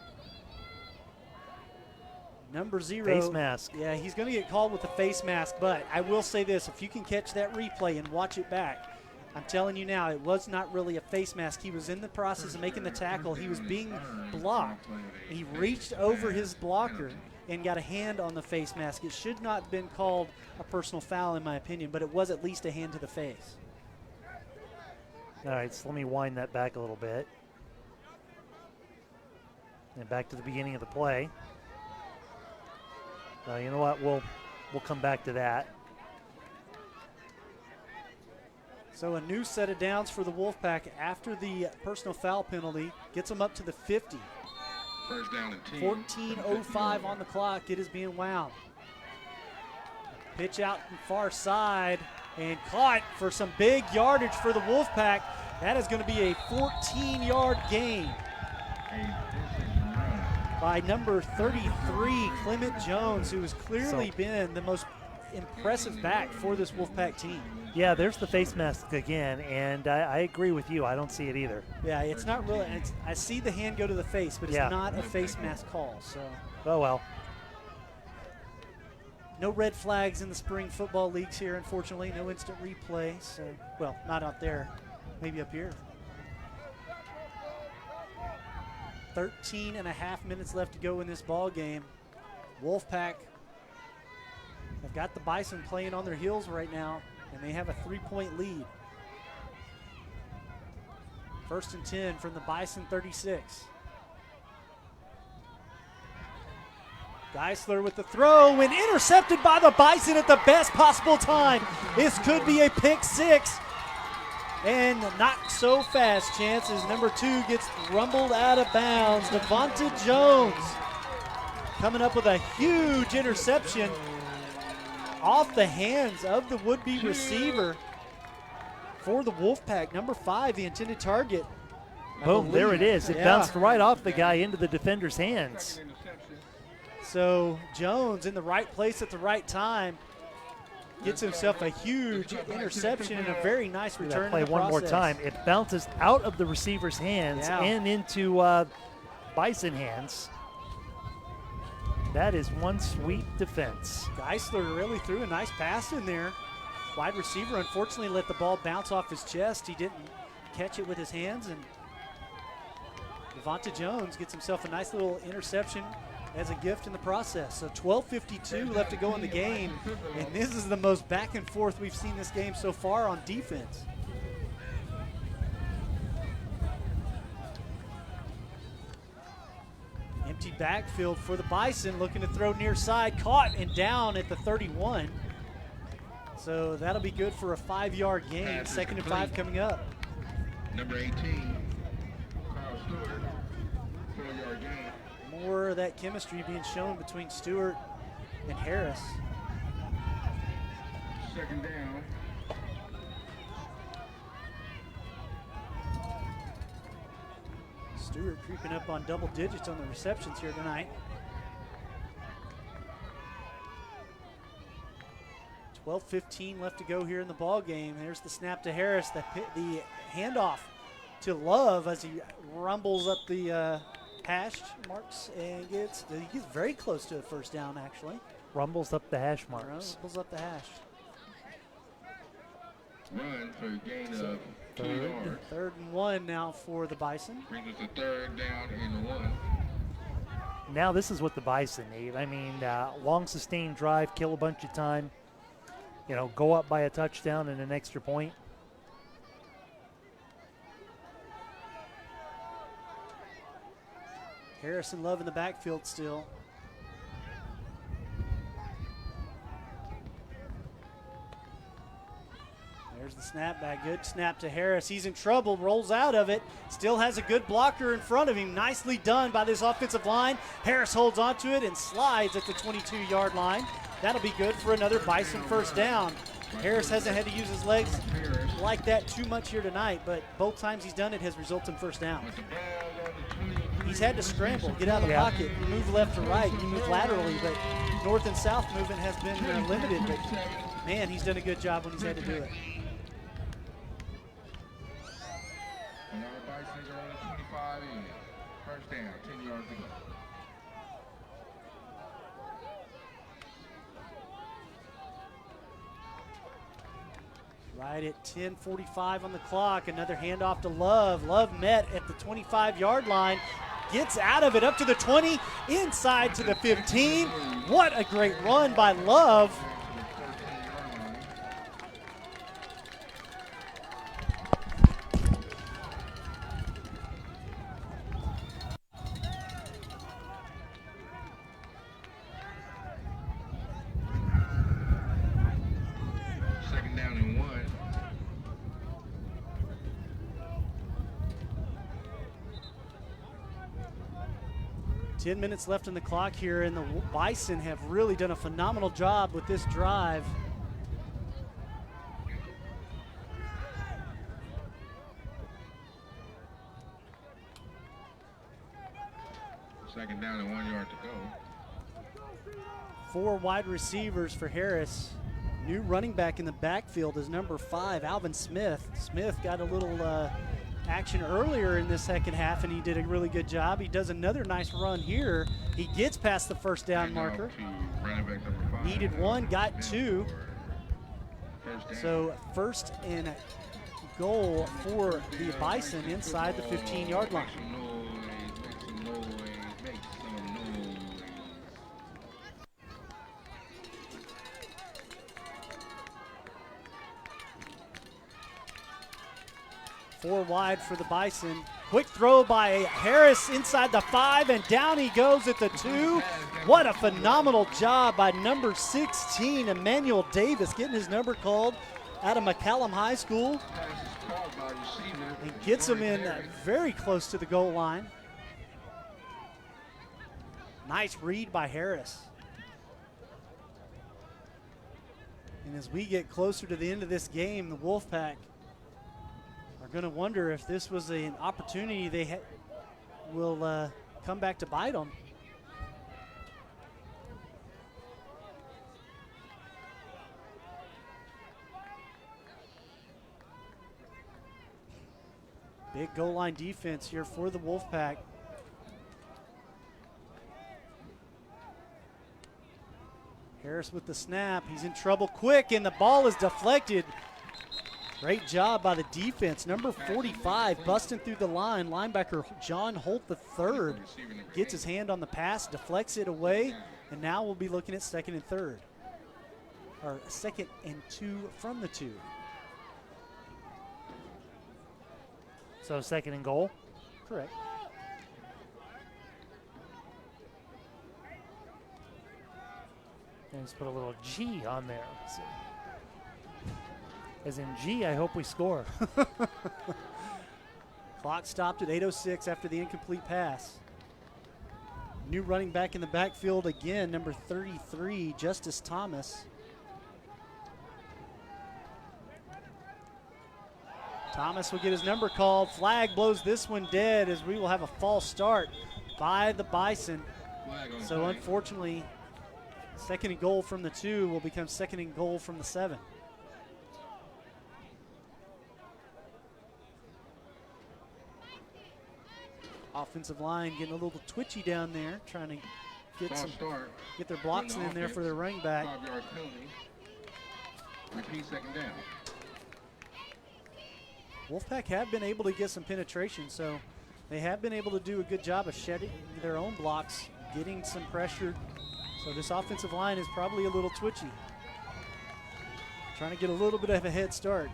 Number 0. Face mask. Yeah, he's going to get called with a face mask, but I will say this. If you can catch that replay and watch it back, I'm telling you now, it was not really a face mask. He was in the process of making the tackle. He was being blocked. He reached over his blocker and got a hand on the face mask. It should not have been called a personal foul, in my opinion, but it was at least a hand to the face. All right, so let me wind that back a little bit. And back to the beginning of the play. You know what? We'll come back to that. So a new set of downs for the Wolfpack after the personal foul penalty. Gets them up to the 50. First down and 10. 14:05 on the clock. It is being wound. Pitch out from far side and caught for some big yardage for the Wolfpack. That is going to be a 14-yard gain by number 33, Clement Jones, who has clearly been the most impressive back for this Wolfpack team. Yeah, there's the face mask again, and I agree with you. I don't see it either. Yeah, it's not really. I see the hand go to the face, but it's not a face mask call. So. Oh, well. No red flags in the spring football leagues here, unfortunately. No instant replay. So, well, not out there. Maybe up here. 13 and a half minutes left to go in this ball game. Wolfpack have got the Bison playing on their heels right now, and they have a 3-point lead. First and 10 from the Bison 36. Geisler with the throw and intercepted by the Bison at the best possible time. This could be a pick six. And not so fast, Chance, as number 2 gets rumbled out of bounds. Devonta Jones coming up with a huge interception off the hands of the would-be receiver for the Wolfpack. Number 5, the intended target. Boom, there it is. It bounced right off the guy into the defender's hands. So Jones in the right place at the right time gets himself a huge interception and a very nice return. Play in the one more process. time. It bounces out of the receiver's hands and into Bison hands. That is one sweet defense. Geisler really threw a nice pass in there. Wide receiver unfortunately let the ball bounce off his chest. He didn't catch it with his hands, and Devonta Jones gets himself a nice little interception as a gift in the process. So 12:52 left to go in the game, and this is the most back and forth we've seen this game so far on defense. Empty backfield for the Bison, looking to throw near side, caught and down at the 31. So that'll be good for a 5-yard gain. Second and 5 coming up. Number 18, Kyle Stewart, 4-yard gain. More of that chemistry being shown between Stewart and Harris. Second down. Stewart creeping up on double digits on the receptions here tonight. 12:15 left to go here in the ball game. There's the snap to Harris, the handoff to Love as he rumbles up the hash marks and he gets very close to a first down actually. Rumbles up the hash marks. Rumbles up the hash. Run for a gain of 2 yards. 3rd and 1 now for the Bison. Brings us to 3rd down and 1. Now this is what the Bison need. I mean, long sustained drive, kill a bunch of time. You know, go up by a touchdown and an extra point. Harrison Love in the backfield still. There's the snap back. Good snap to Harris. He's in trouble, rolls out of it. Still has a good blocker in front of him. Nicely done by this offensive line. Harris holds onto it and slides at the 22-yard line. That'll be good for another Bison first down. Harris hasn't had to use his legs like that too much here tonight, but both times he's done it has resulted in first down. He's had to scramble, get out of the pocket, you move left to right, you move laterally, but north and south movement has been limited, but man, he's done a good job when he's had to do it. And now the Bisons are on the 25 in. First down, 10 yards to go. Right at 10:45 on the clock, another handoff to Love. Love met at the 25-yard line, gets out of it up to the 20, inside to the 15. What a great run by Love. Second down and 1. 10 minutes left on the clock here, and the Bison have really done a phenomenal job with this drive. Second down and 1 yard to go. 4 wide receivers for Harris. New running back in the backfield is number 5, Alvin Smith. Smith got a little action earlier in the second half, and he did a really good job. He does another nice run here. He gets past the first down marker. Needed 1, got 2. So first and goal for the Bison inside the 15-yard line. 4 wide for the Bison. Quick throw by Harris inside the 5, and down he goes at the 2. What a phenomenal job by number 16, Emmanuel Davis, getting his number called out of McCallum High School. And gets him in very close to the goal line. Nice read by Harris. And as we get closer to the end of this game, the Wolfpack are going to wonder if this was an opportunity they will come back to bite them. Big goal line defense here for the Wolfpack. Harris with the snap. He's in trouble quick, and the ball is deflected. Great job by the defense. Number 45 busting through the line. Linebacker John Holt III gets his hand on the pass, deflects it away, and now we'll be looking at 2nd and 3rd. Or 2nd and 2 from the 2. So 2nd and goal? Correct. And just put a little G on there. So, as in G, I hope we score. Clock stopped at 8:06 after the incomplete pass. New running back in the backfield again, number 33, Justice Thomas. Thomas will get his number called. Flag blows this one dead as we will have a false start by the Bison. So unfortunately, 2nd and goal from the 2 will become 2nd and goal from the 7. Offensive line getting a little twitchy down there, trying to get their blocks in there for their running back. 5-yard penalty. Repeat 2nd down. Wolfpack have been able to get some penetration, so they have been able to do a good job of shedding their own blocks, getting some pressure. So this offensive line is probably a little twitchy. Trying to get a little bit of a head start.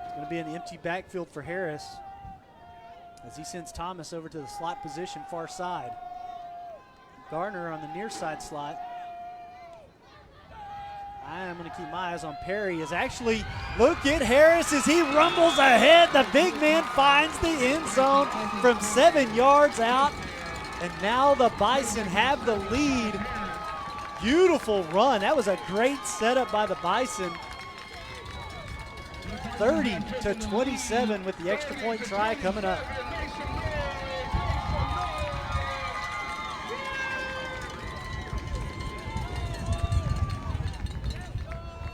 It's going to be an empty backfield for Harris as he sends Thomas over to the slot position, far side. Garner on the near side slot. I'm going to keep my eyes on Perry. Look at Harris as he rumbles ahead. The big man finds the end zone from 7 yards out. And now the Bison have the lead. Beautiful run. That was a great setup by the Bison. 30-27 with the extra point try coming up.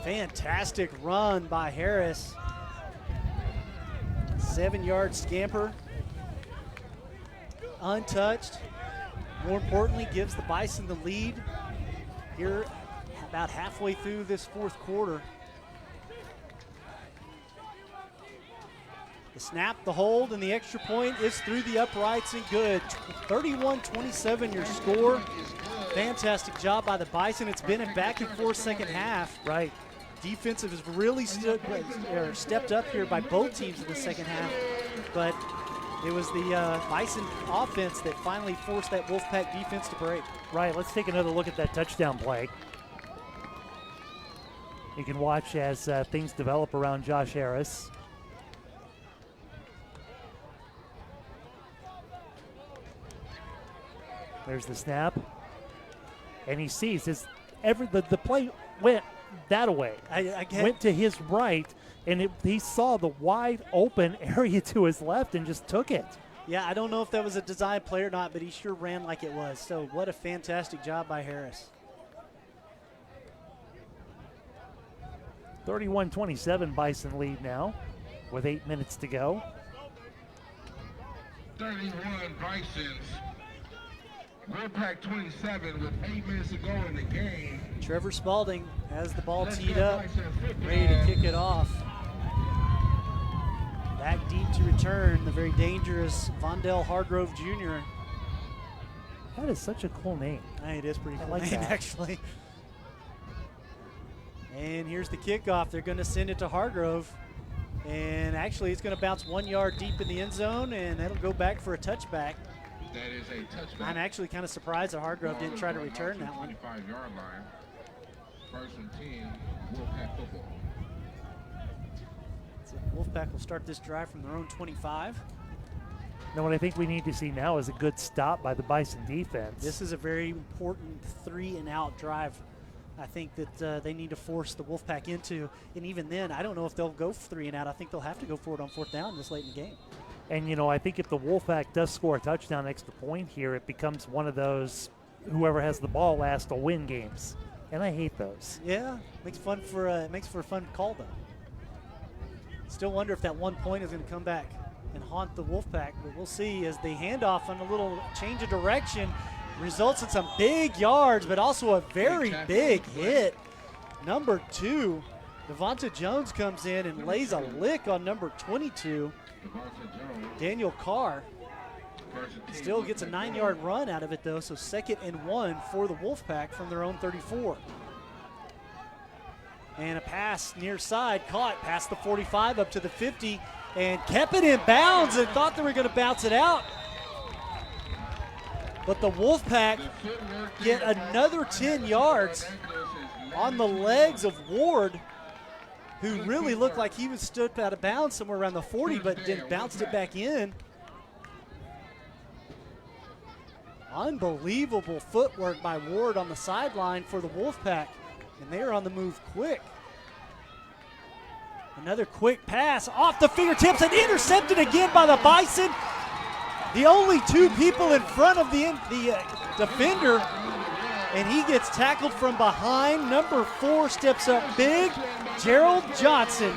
Fantastic run by Harris. 7-yard scamper. Untouched. More importantly, gives the Bison the lead here about halfway through this 4th quarter. The snap, the hold, and the extra point is through the uprights and good. 31-27 your score. Fantastic job by the Bison. It's been a back and forth 2nd half. Right. Defensive has really stepped up here by both teams in the 2nd half, but it was the Bison offense that finally forced that Wolfpack defense to break. Right, let's take another look at that touchdown play. You can watch as things develop around Josh Harris. There's the snap. And he sees the play went that way. Went to his right, and he saw the wide open area to his left and just took it. Yeah, I don't know if that was a design play or not, but he sure ran like it was. So what a fantastic job by Harris. 31-27 Bison lead now with 8 minutes to go. 31 Bisons. Wolfpack 27 with 8 minutes to go in the game. Trevor Spalding has the ball teed up, ready to kick it off. Back deep to return, the very dangerous Vondell Hargrove Jr. That is such a cool name. It is pretty cool like name, that. actually. And here's the kickoff. They're going to send it to Hargrove. And actually, it's going to bounce 1 yard deep in the end zone, and that'll go back for a touchback. That is a touchback. I'm actually kind of surprised that Hargrove didn't try to return that one. 25-yard line. First and 10, Wolfpack football. So Wolfpack will start this drive from their own 25. Now, what I think we need to see now is a good stop by the Bison defense. This is a very important 3-and-out drive. I think that they need to force the Wolfpack into, and even then, I don't know if they'll go 3-and-out. I think they'll have to go for it on 4th down this late in the game. And, you know, I think if the Wolfpack does score a touchdown extra point here, it becomes one of those whoever has the ball last will win games. And I hate those. Yeah, makes for a fun call, though. Still wonder if that 1 point is going to come back and haunt the Wolfpack, but we'll see as the handoff on a little change of direction results in some big yards, but also a very big hit. Number 2, Devonta Jones comes in and lays a lick on number 22, Daniel Carr. Still gets a 9-yard run out of it, though, so 2nd and 1 for the Wolfpack from their own 34. And a pass near side, caught past the 45 up to the 50, and kept it in bounds and thought they were going to bounce it out. But the Wolfpack get another 10 yards on the legs of Ward, who really looked like he was stood out of bounds somewhere around the 40, but then bounced it back in. Unbelievable footwork by Ward on the sideline for the Wolfpack, and they are on the move quick. Another quick pass off the fingertips and intercepted again by the Bison. The only 2 people in front of the defender, and he gets tackled from behind. Number 4 steps up big, Gerald Johnson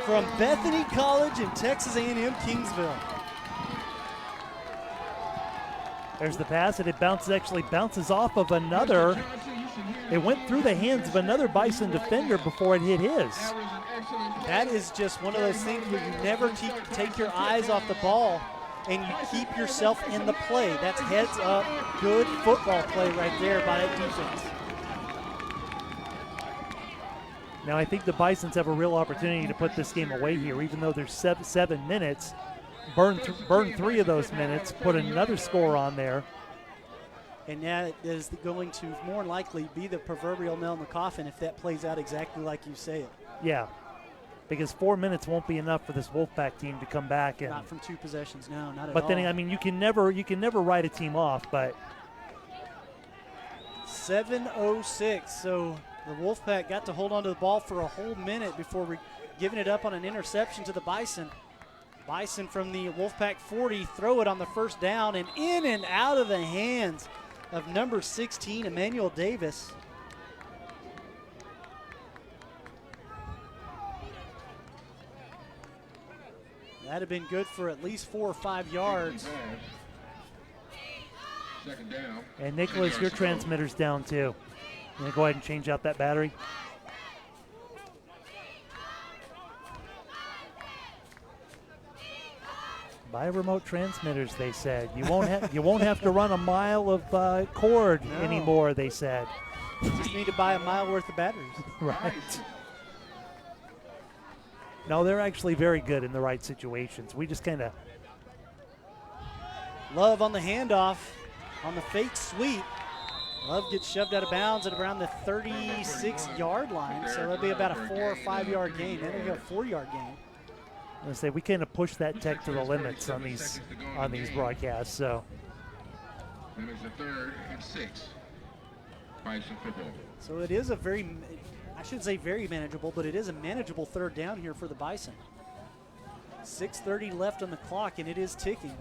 from Bethany College in Texas A&M Kingsville. There's the pass, and it bounces off of another. It went through the hands of another Bison defender before it hit his. That is just one of those things where you never take your eyes off the ball and you keep yourself in the play. That's heads up, good football play right there by a defense. Now I think the Bisons have a real opportunity to put this game away here, even though there's 7 minutes. Burn 3 of those minutes, put another score on there. And that is going to more than likely be the proverbial nail in the coffin if that plays out exactly like you say it. Yeah, because 4 minutes won't be enough for this Wolfpack team to come back. And, not from 2 possessions, no, not at all. But then, I mean, you can never write a team off, but. 7:06, so the Wolfpack got to hold on to the ball for a whole minute before giving it up on an interception to the Bison. Bison from the Wolfpack 40 throw it on the 1st down and in and out of the hands of number 16, Emmanuel Davis. That'd have been good for at least 4 or 5 yards. 2nd down. And Nicholas, your transmitter's down too. You gonna go ahead and change out that battery? Buy remote transmitters, they said. You won't have to run a mile of cord anymore, they said. You just need to buy a mile worth of batteries. Right. No, they're actually very good in the right situations. We just kind of. Love on the handoff, on the fake sweep. Love gets shoved out of bounds at around the 36-yard line, so that'll be about a 4 or 5 yard gain. Then we got a 4-yard gain. I'm gonna say we kind of push that tech to the limits on these broadcasts. So. And it's the 3rd and 6. Bison football. So it is a very, I shouldn't say very manageable, but it is a manageable 3rd down here for the Bison. 6:30 left on the clock, and it is ticking.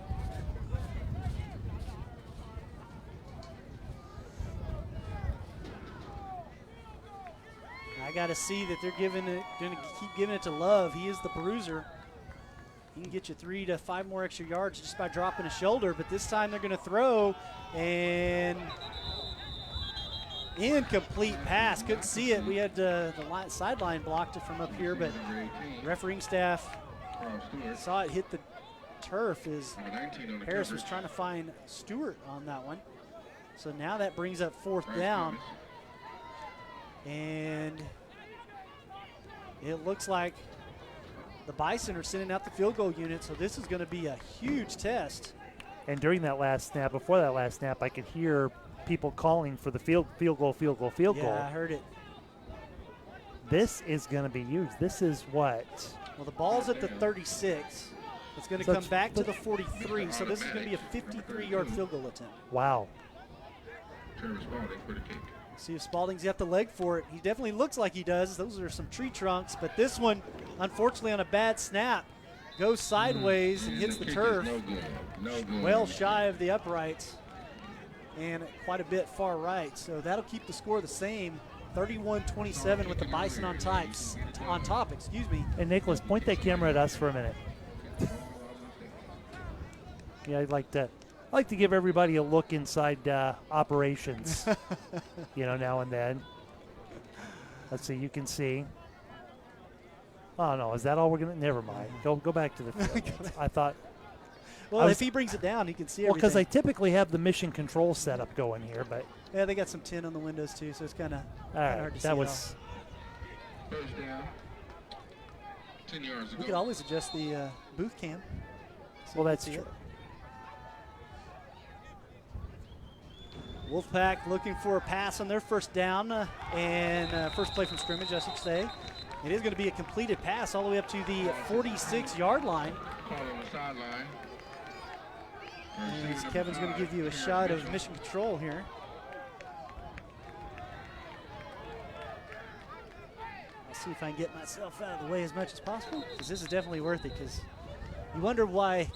I got to see that they're going to keep giving it to Love. He is the bruiser. He can get you 3 to 5 more extra yards just by dropping a shoulder, but this time they're going to throw, and incomplete pass. Couldn't see it. We had the sideline blocked it from up here, but refereeing staff saw it hit the turf as Harris was trying to find Stewart on that one. So now that brings up 4th down. And it looks like the Bison are sending out the field goal unit, so this is going to be a huge test. And during that last snap, before that last snap, I could hear people calling for the field goal. Yeah, I heard it. This is going to be huge. This is what? Well, the ball's at the 36. It's going to come back to the 43, so this is going to be a 53-yard field goal attempt. Wow. See if Spalding's got the leg for it. He definitely looks like he does. Those are some tree trunks, but this one, unfortunately, on a bad snap, goes sideways and hits the turf. Well shy of the uprights and quite a bit far right. So that'll keep the score the same. 31-27 with the Bison on top, excuse me. And Nicholas, point that camera at us for a minute. Yeah, I'd like to give everybody a look inside operations, now and then. Let's see, you can see. Oh no, is that all we're gonna? Never mind. Go back to the field. I thought. Well, if he brings it down, he can see everything. Well, because I typically have the mission control setup going here, but yeah, they got some tin on the windows too, so it's kind of hard to see. That was. First down. 10 yards ago. We could always adjust the booth cam. Well, that's true. Wolfpack looking for a pass on their first down and first play from scrimmage, I should say. It is going to be a completed pass all the way up to the 46-yard line. Call on the sideline. And Kevin's going to give you a shot of mission control here. I'll see if I can get myself out of the way as much as possible, because this is definitely worth it, because you wonder why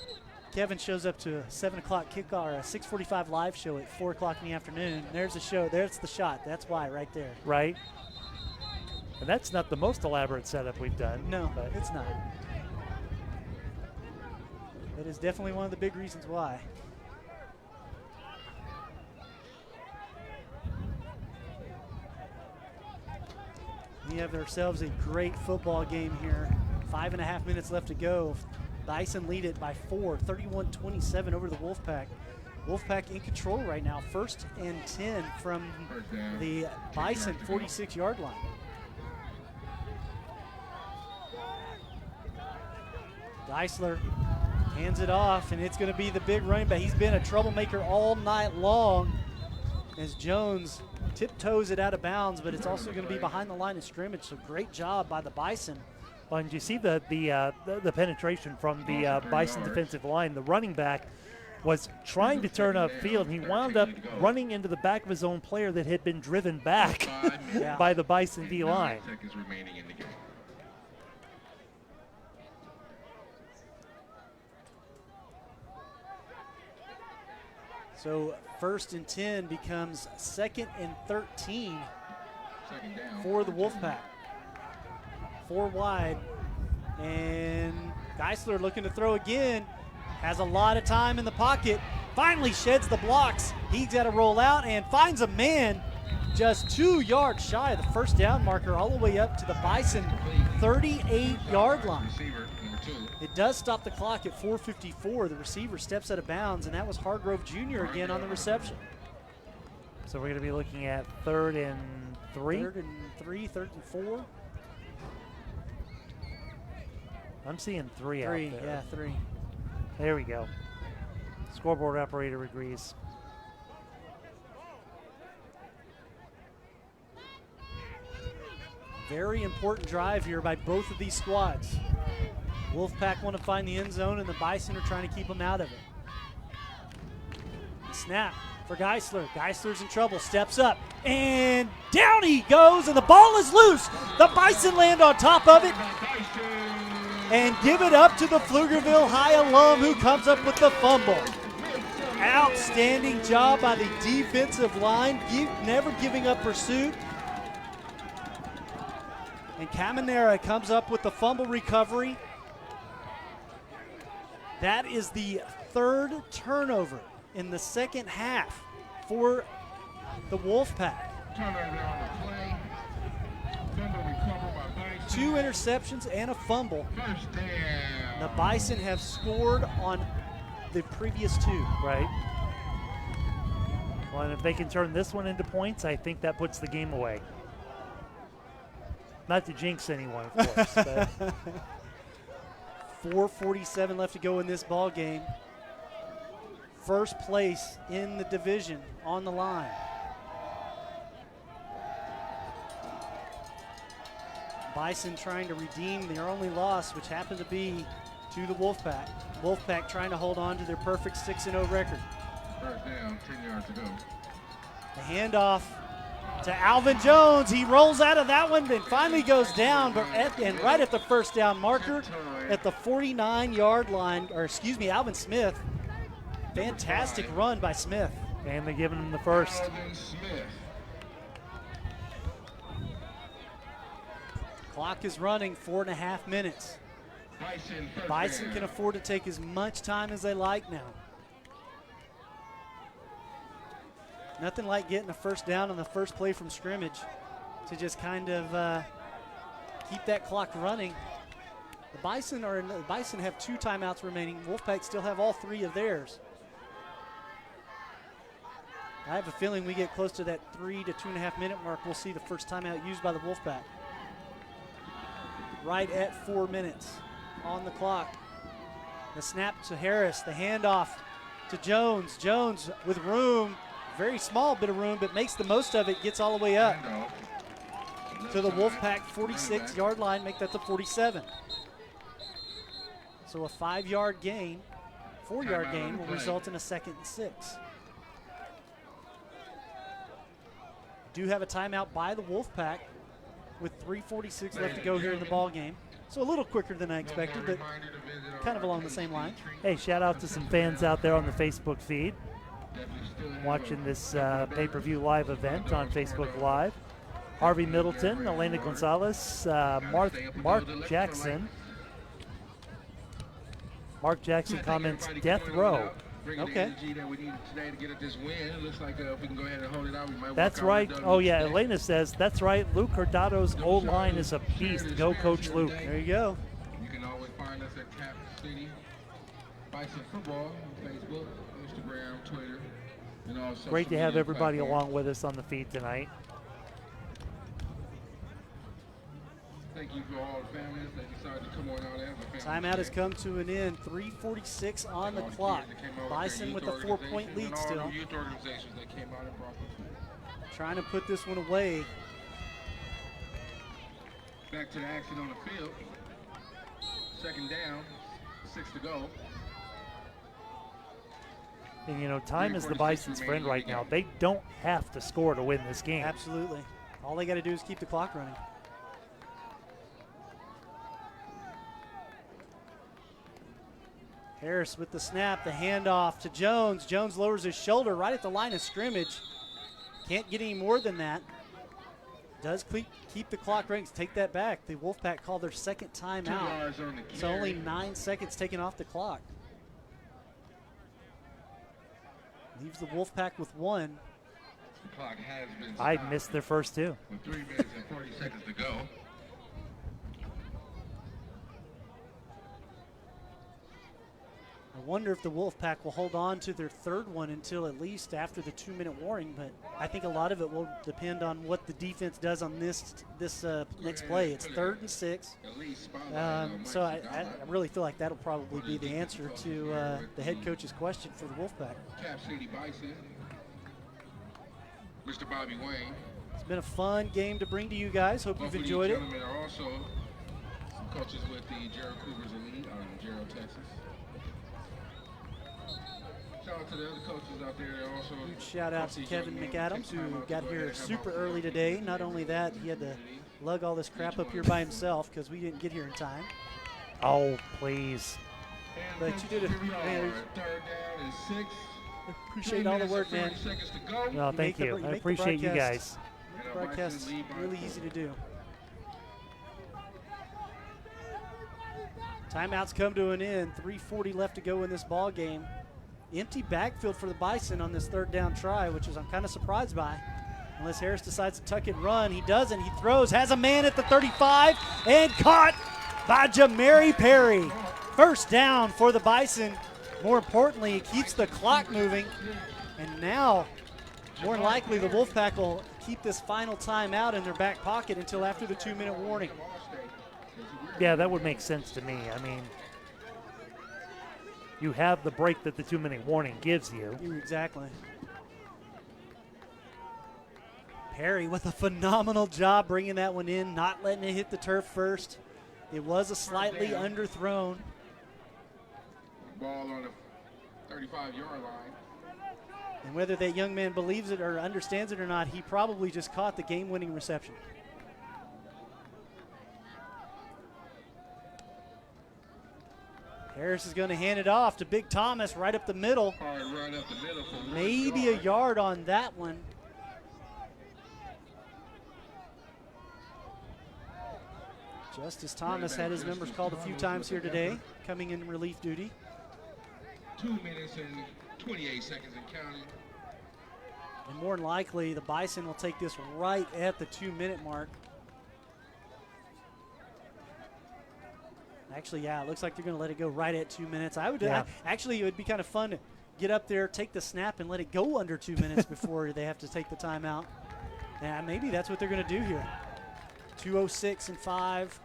Kevin shows up to a 7 o'clock kickoff or a 6:45 live show at 4 o'clock in the afternoon. There's the show. There's the shot. That's why right there. Right. And that's not the most elaborate setup we've done. No, but it's not. That is definitely one of the big reasons why. We have ourselves a great football game here. 5.5 minutes left to go. Bison lead it by 4, 31-27 over the Wolfpack. Wolfpack in control right now, 1st and 10 from the Bison 46-yard line. Geisler hands it off, and it's going to be the big running back. He's been a troublemaker all night long as Jones tiptoes it out of bounds, but it's also going to be behind the line of scrimmage, so great job by the Bison. Well, and you see the penetration from the Bison defensive line. The running back was trying to turn upfield, and he wound up running into the back of his own player that had been driven back by the Bison D-line. So 1st and 10 becomes 2nd and 13 for the Wolfpack. 4 wide, and Geisler looking to throw again. Has a lot of time in the pocket. Finally sheds the blocks. He's got to roll out and finds a man just 2 yards shy of the first down marker, all the way up to the Bison 38-yard line. It does stop the clock at 4:54. The receiver steps out of bounds, and that was Hargrove Jr. again on the reception. So we're going to be looking at 3rd and 3? 3rd and 3, 3rd and 4. I'm seeing 3 out 3, there. yeah, 3. There we go. Scoreboard operator agrees. Very important drive here by both of these squads. Wolfpack want to find the end zone, and the Bison are trying to keep them out of it. The snap for Geisler. Geisler's in trouble, steps up, and down he goes, and the ball is loose. The Bison land on top of it and give it up to the Pflugerville High alum, who comes up with the fumble. Outstanding job by the defensive line, never giving up pursuit. And Caminera comes up with the fumble recovery. That is the 3rd turnover in the second half for the Wolfpack. 2 interceptions and a fumble. The Bison have scored on the previous 2. Right. Well, and if they can turn this one into points, I think that puts the game away. Not to jinx anyone, of course. But 4:47 left to go in this ball game. First place in the division on the line. Bison trying to redeem their only loss, which happened to be to the Wolfpack. Wolfpack trying to hold on to their perfect 6-0 record. First down, 10 yards to go. The handoff to Alvin Jones. He rolls out of that one, then finally goes down, but right at the first down marker at the 49-yard line, or excuse me, Alvin Smith. Fantastic run by Smith. And they're giving him the first. Alvin Smith. Clock is running, 4.5 minutes. Bison can afford to take as much time as they like now. Nothing like getting a first down on the first play from scrimmage to just kind of keep that clock running. The Bison have 2 timeouts remaining. Wolfpack still have all 3 of theirs. I have a feeling we get close to that 3 to 2.5 minute mark, we'll see the first timeout used by the Wolfpack. Right at 4 minutes on the clock. The snap to Harris, the handoff to Jones. Jones with room, very small bit of room, but makes the most of it, gets all the way up to the Wolfpack 46-yard line, make that the 47. So a 5-yard gain, 4-yard gain will result in a 2nd and 6. Do have a timeout by the Wolfpack with 3:46 left to go here in the ball game. So a little quicker than I expected, but kind of along the same line. Hey, shout out to some fans out there on the Facebook feed watching this pay-per-view live event on Facebook Live. Harvey Middleton, Elena Gonzalez, Mark Jackson. Mark Jackson comments, death row. Okay. That's right. Oh, yeah. Elena says, that's right. Luke Hurdato's O-line is a beast. Go, Coach Luke. There you go. You can always find us at Cap City Bison Football on Facebook, Instagram, Twitter, and all social Great to have media everybody platforms. along with us on the feed tonight. Thank you for all the families that decided to come on out as a family. Timeout has come to an end. 3:46 on the clock. Bison with a 4-point lead still. All the youth organizations that came out and brought them to. Trying to put this one away. Back to the action on the field. 2nd down, 6 to go. And, you know, time is the Bison's friend right now. They don't have to score to win this game. Absolutely. All they got to do is keep the clock running. Harris with the snap, the handoff to Jones. Jones lowers his shoulder right at the line of scrimmage. Can't get any more than that. Does keep the clock running. Take that back. The Wolfpack called their 2nd time 2 out. yards on the So only carry. 9 seconds taken off the clock. Leaves the Wolfpack with 1. The clock has been I stopped missed their first 2. with 3 minutes and 40 seconds to go. I wonder if the Wolfpack will hold on to their 3rd one until at least after the 2-minute warning, but I think a lot of it will depend on what the defense does on this next play. It's 3rd and 6. At least spotlight, So I really feel like that'll probably be the answer to the head coach's question for the Wolfpack. Cap City Bison. Mr. Bobby Wayne. It's been a fun game to bring to you guys. Hope Both you've of these enjoyed it. gentlemen are also coaches with the Gerald Cougars Elite out in Gerald, Texas. Shout out to the other coaches out there. They're also Huge shout out to coach these Kevin young men. McAdams, Take time who out to got go ahead here and help super out early the today. Not only that, he had to lug all this crap up here by himself because we didn't get here in time. Oh, please. And But you did it. here we are, Man, 3rd down and 6. appreciate all the work, man. 30 seconds to go. Well, You thank make the- you. you I make the appreciate you broadcast- guys. Make the broadcast really easy to do. Timeouts come to an end. 3:40 left to go in this ball game. Empty backfield for the Bison on this 3rd down try, which is I'm kind of surprised by. Unless Harris decides to tuck and run. He doesn't. He throws, has a man at the 35, and caught by Jamari Perry. 1st down for the Bison. More importantly, it keeps the clock moving. And now, more than likely, the Wolfpack will keep this final timeout in their back pocket until after the 2-minute warning. Yeah, that would make sense to me. I mean, you have the break that the 2-minute warning gives you. Exactly. Perry with a phenomenal job bringing that one in, not letting it hit the turf first. It was a slightly underthrown. Ball on the 35-yard line. And whether that young man believes it or understands it or not, he probably just caught the game-winning reception. Harris is going to hand it off to Big Thomas right up the middle. Hard run up the middle for 1 Maybe a yard on that one. Justice Thomas had his numbers called a few times here today, coming in relief duty. 2 minutes and 28 seconds and counting. And more than likely, the Bison will take this right at the 2-minute mark. Actually, yeah, it looks like they're going to let it go right at 2 minutes. Actually, it would be kind of fun to get up there, take the snap, and let it go under 2 minutes before they have to take the timeout. And maybe that's what they're going to do here. 2:06 and 5.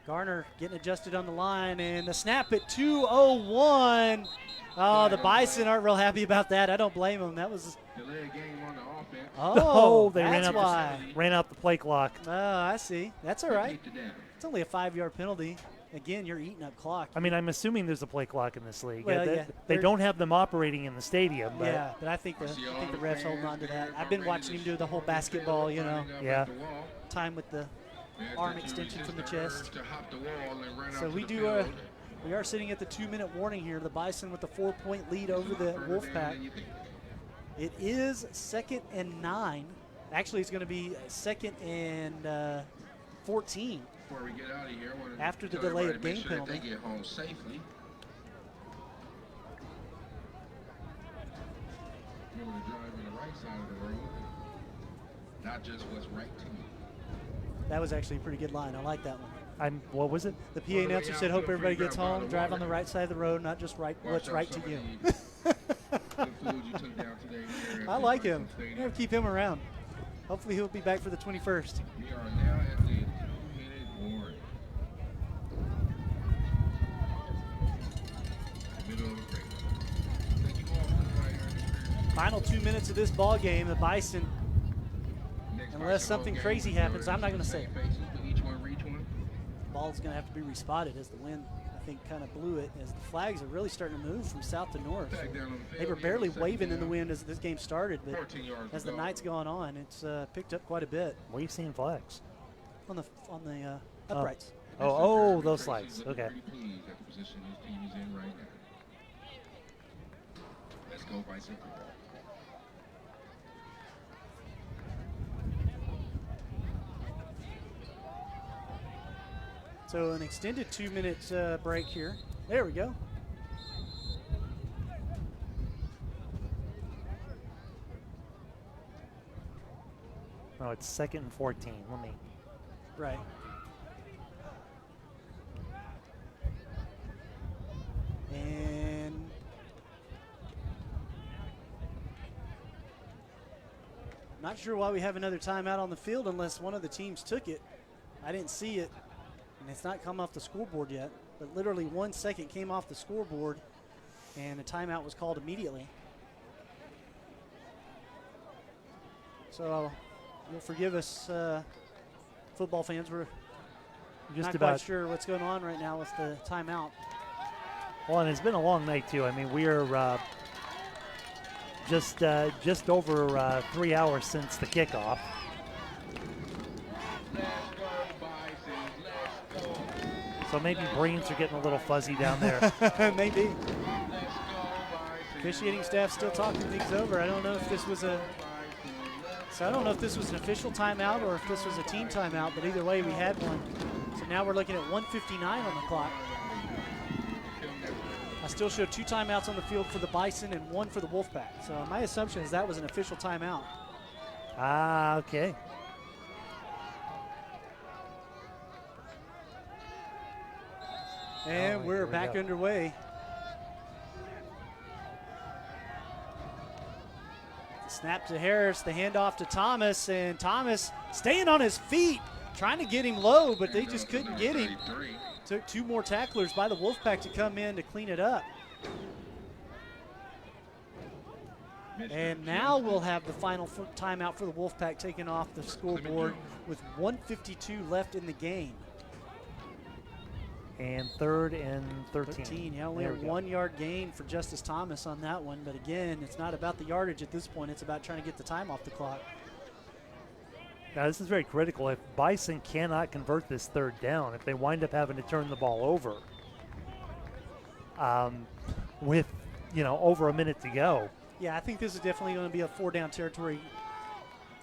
Garner getting adjusted on the line, and the snap at 2:01. Oh, the Bison aren't real happy about that. I don't blame them. That was Delay game on the offense. oh, they that's ran out the play clock. Oh, I see. That's all right. It's only a 5-yard penalty. Again, you're eating up clock. I mean, I'm assuming there's a play clock in this league. Well, They don't have them operating in the stadium. But yeah, but I think the ref's holding on to that. I've been watching him do the whole basketball, Yeah. time with the arm extension from the chest. So we are sitting at the 2-minute warning here. The Bison with the 4-point lead over the Wolfpack. It is 2nd and 9. Actually, it's going to be 2nd and 14. Before we get out of here, After the delay of game penalty. They get home safely. Remember to drive on the right side of the road, not just what's right to you. That was actually a pretty good line. I like that one. What was it? The PA announcer said, "Hope everybody gets home. Drive on the right side of the road, not just what's right to you." I like him. I'm going to keep him around. Hopefully he'll be back for the 21st. We are now at the 2-minute warning. Middle of the break. Thank you all for playing our experience. Final 2 minutes of this ball game. The Bison, unless something crazy happens, I'm not going to say it. Each one reach one. The ball's going to have to be respotted as the wind, I think, kind of blew it, as the flags are really starting to move from south to north. They were barely waving in the wind as this game started, but as the night's gone on, it's picked up quite a bit. Where are you seeing flags? On the uprights. Oh, those flags. Okay. Let's go, Bison. So an extended 2-minute break here. There we go. Oh, it's 2nd and 14. Let me. Right. And not sure why we have another timeout on the field unless one of the teams took it. I didn't see it, and it's not come off the scoreboard yet. But literally 1 second came off the scoreboard, and a timeout was called immediately. So you'll forgive us, football fans. We're Just not about quite sure what's going on right now with the timeout. Well, and it's been a long night too. I mean, we are just over 3 hours since the kickoff. So maybe brains are getting a little fuzzy down there. Maybe. Officiating staff still talking things over. I don't know if this was an official timeout or if this was a team timeout, but either way, we had one. So now we're looking at 1:59 on the clock. I still show 2 timeouts on the field for the Bison and 1 for the Wolfpack. So my assumption is that was an official timeout. Ah, okay. And we're back underway. Snap to Harris, the handoff to Thomas, and Thomas staying on his feet, trying to get him low, but they just couldn't get him. Took 2 more tacklers by the Wolfpack to come in to clean it up. And now we'll have the final timeout for the Wolfpack taken off the scoreboard with 1:52 left in the game. And 3rd and 13. Yeah, only a 1-yard gain for Justice Thomas on that one. But again, it's not about the yardage at this point. It's about trying to get the time off the clock. Now, this is very critical. If Bison cannot convert this 3rd down, if they wind up having to turn the ball over with, over a minute to go. Yeah, I think this is definitely going to be a 4-down territory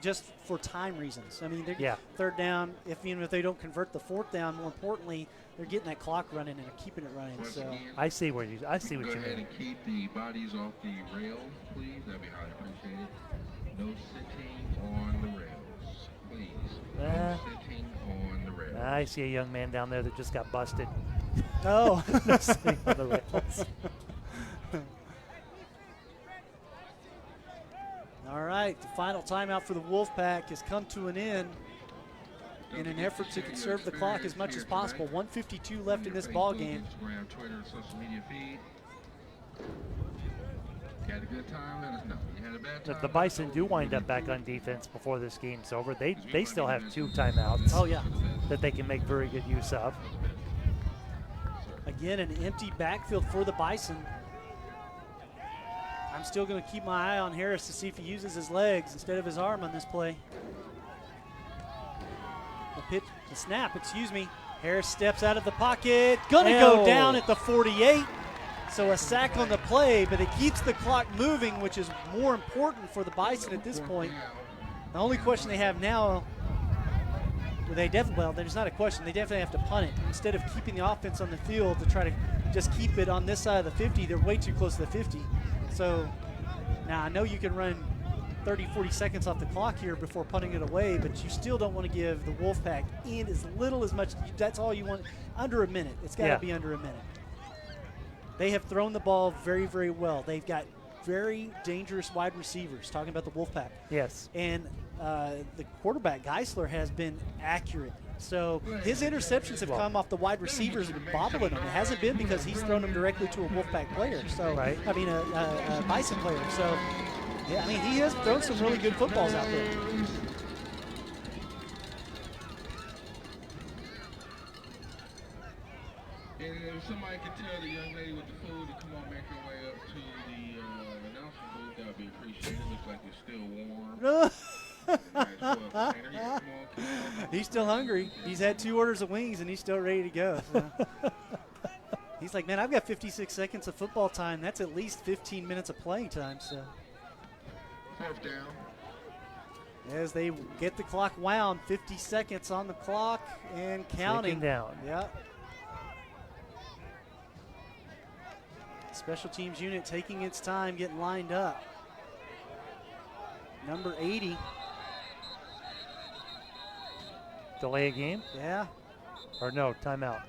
just for time reasons. I mean, they're 3rd down, even if they don't convert the 4th down, more importantly, they're getting that clock running and they're keeping it running. So I see what you mean. Go ahead and keep the bodies off the rails, please. That'd be highly appreciated. No sitting on the rails, please. No sitting on the rails. I see a young man down there that just got busted. Oh. No sitting on the rails. All right, the final timeout for the Wolfpack has come to an end in an effort to conserve the clock as much as possible. 1:52 left in this ball game. Instagram, Twitter, social media feed. You had a good time, let us know. You had a bad time. If the Bison do wind up back on defense before this game's over, they still have 2 timeouts. Oh, yeah. That they can make very good use of. Again, an empty backfield for the Bison. I'm still going to keep my eye on Harris to see if he uses his legs instead of his arm on this play. The snap, excuse me. Harris steps out of the pocket. Gonna go down at the 48. So a sack on the play, but it keeps the clock moving, which is more important for the Bison at this point. The only question they have now, there's not a question. They definitely have to punt it. Instead of keeping the offense on the field to try to just keep it on this side of the 50, they're way too close to the 50. So now I know you can run 30, 40 seconds off the clock here before punting it away, but you still don't want to give the Wolfpack in as much. That's all you want. Under a minute. It's got to be under a minute. They have thrown the ball very, very well. They've got very dangerous wide receivers, talking about the Wolfpack. Yes. And the quarterback, Geisler, has been accurate. So his interceptions have come off the wide receivers and bobbling them. It hasn't been because he's thrown them directly to a Wolfpack player. So I mean, a Bison player. So yeah, I mean, he has thrown some really good footballs out there. And if somebody could tell the young lady with the food to come on, make her way up to the announcement booth, that would be appreciated. Looks like it's still warm. He's still hungry. He's had 2 orders of wings, and he's still ready to go. So. He's like, man, I've got 56 seconds of football time. That's at least 15 minutes of playing time. So 4th down. As they get the clock wound, 50 seconds on the clock and counting. Taking down. Yep. Special teams unit taking its time, getting lined up. Number 80. Delay a game? Yeah. Or no, timeout.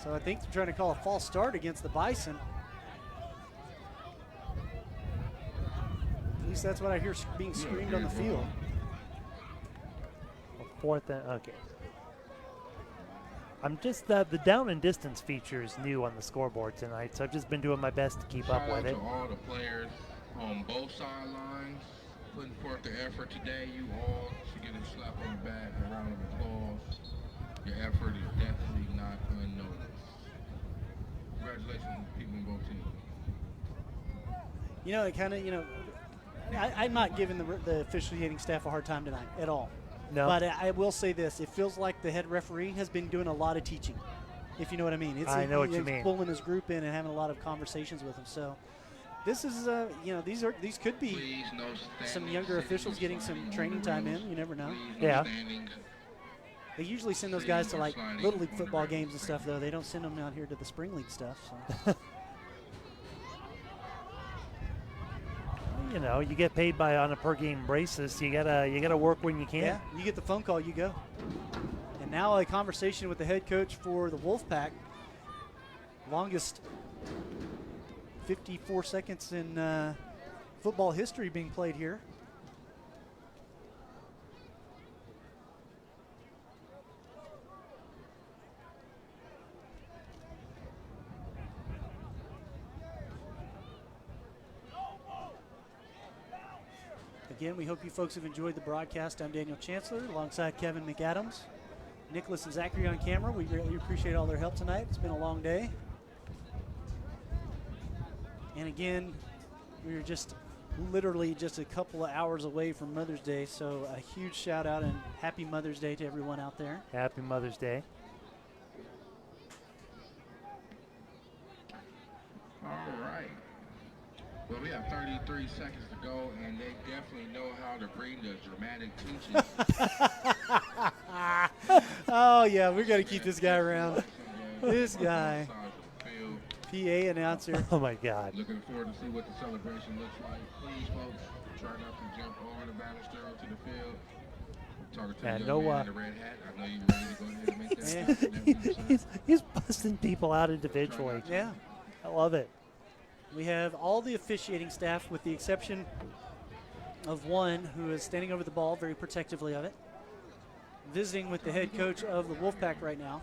So I think they're trying to call a false start against the Bison. At least that's what I hear being screamed on the field. 4th and, okay. I'm just, the down and distance feature is new on the scoreboard tonight, so I've just been doing my best to keep up with it. Shout out to all the players on both sidelines putting forth the effort today. You all should get a slap on the back, a round of applause. Your effort is definitely not unnoticed. Congratulations, people on both teams. You know, it kind of, I'm not giving the officiating staff a hard time tonight at all. No. But I will say this. It feels like the head referee has been doing a lot of teaching, if you know what I mean. I know what you mean. He's pulling his group in and having a lot of conversations with them. So this is, these could be some younger officials getting some training time in. You never know. Yeah. They usually send those guys to, like, Little League football games and stuff, though. They don't send them out here to the Spring League stuff. So. You know, you get paid on a per game basis. You gotta work when you can. Yeah, you get the phone call, you go. And now a conversation with the head coach for the Wolfpack. Longest 54 seconds in football history being played here. Again, we hope you folks have enjoyed the broadcast. I'm Daniel Chancellor alongside Kevin McAdams. Nicholas and Zachary on camera. We greatly appreciate all their help tonight. It's been a long day. And again, we are just literally just a couple of hours away from Mother's Day, so a huge shout out and happy Mother's Day to everyone out there. Happy Mother's Day. All right. Well, we have 33 seconds to go, and they definitely know how to bring the dramatic tension. Oh, yeah, we're going to keep this guy around. This guy, PA announcer. Oh, my God. Looking forward to see what the celebration looks like. Please, folks, try not to jump over the banister onto the field. I'm talking to the young man in the red hat. I know you're ready to go ahead and make that. He's busting people out individually. Yeah. I love it. We have all the officiating staff with the exception of one who is standing over the ball very protectively of it. Visiting with the head coach of the Wolfpack right now.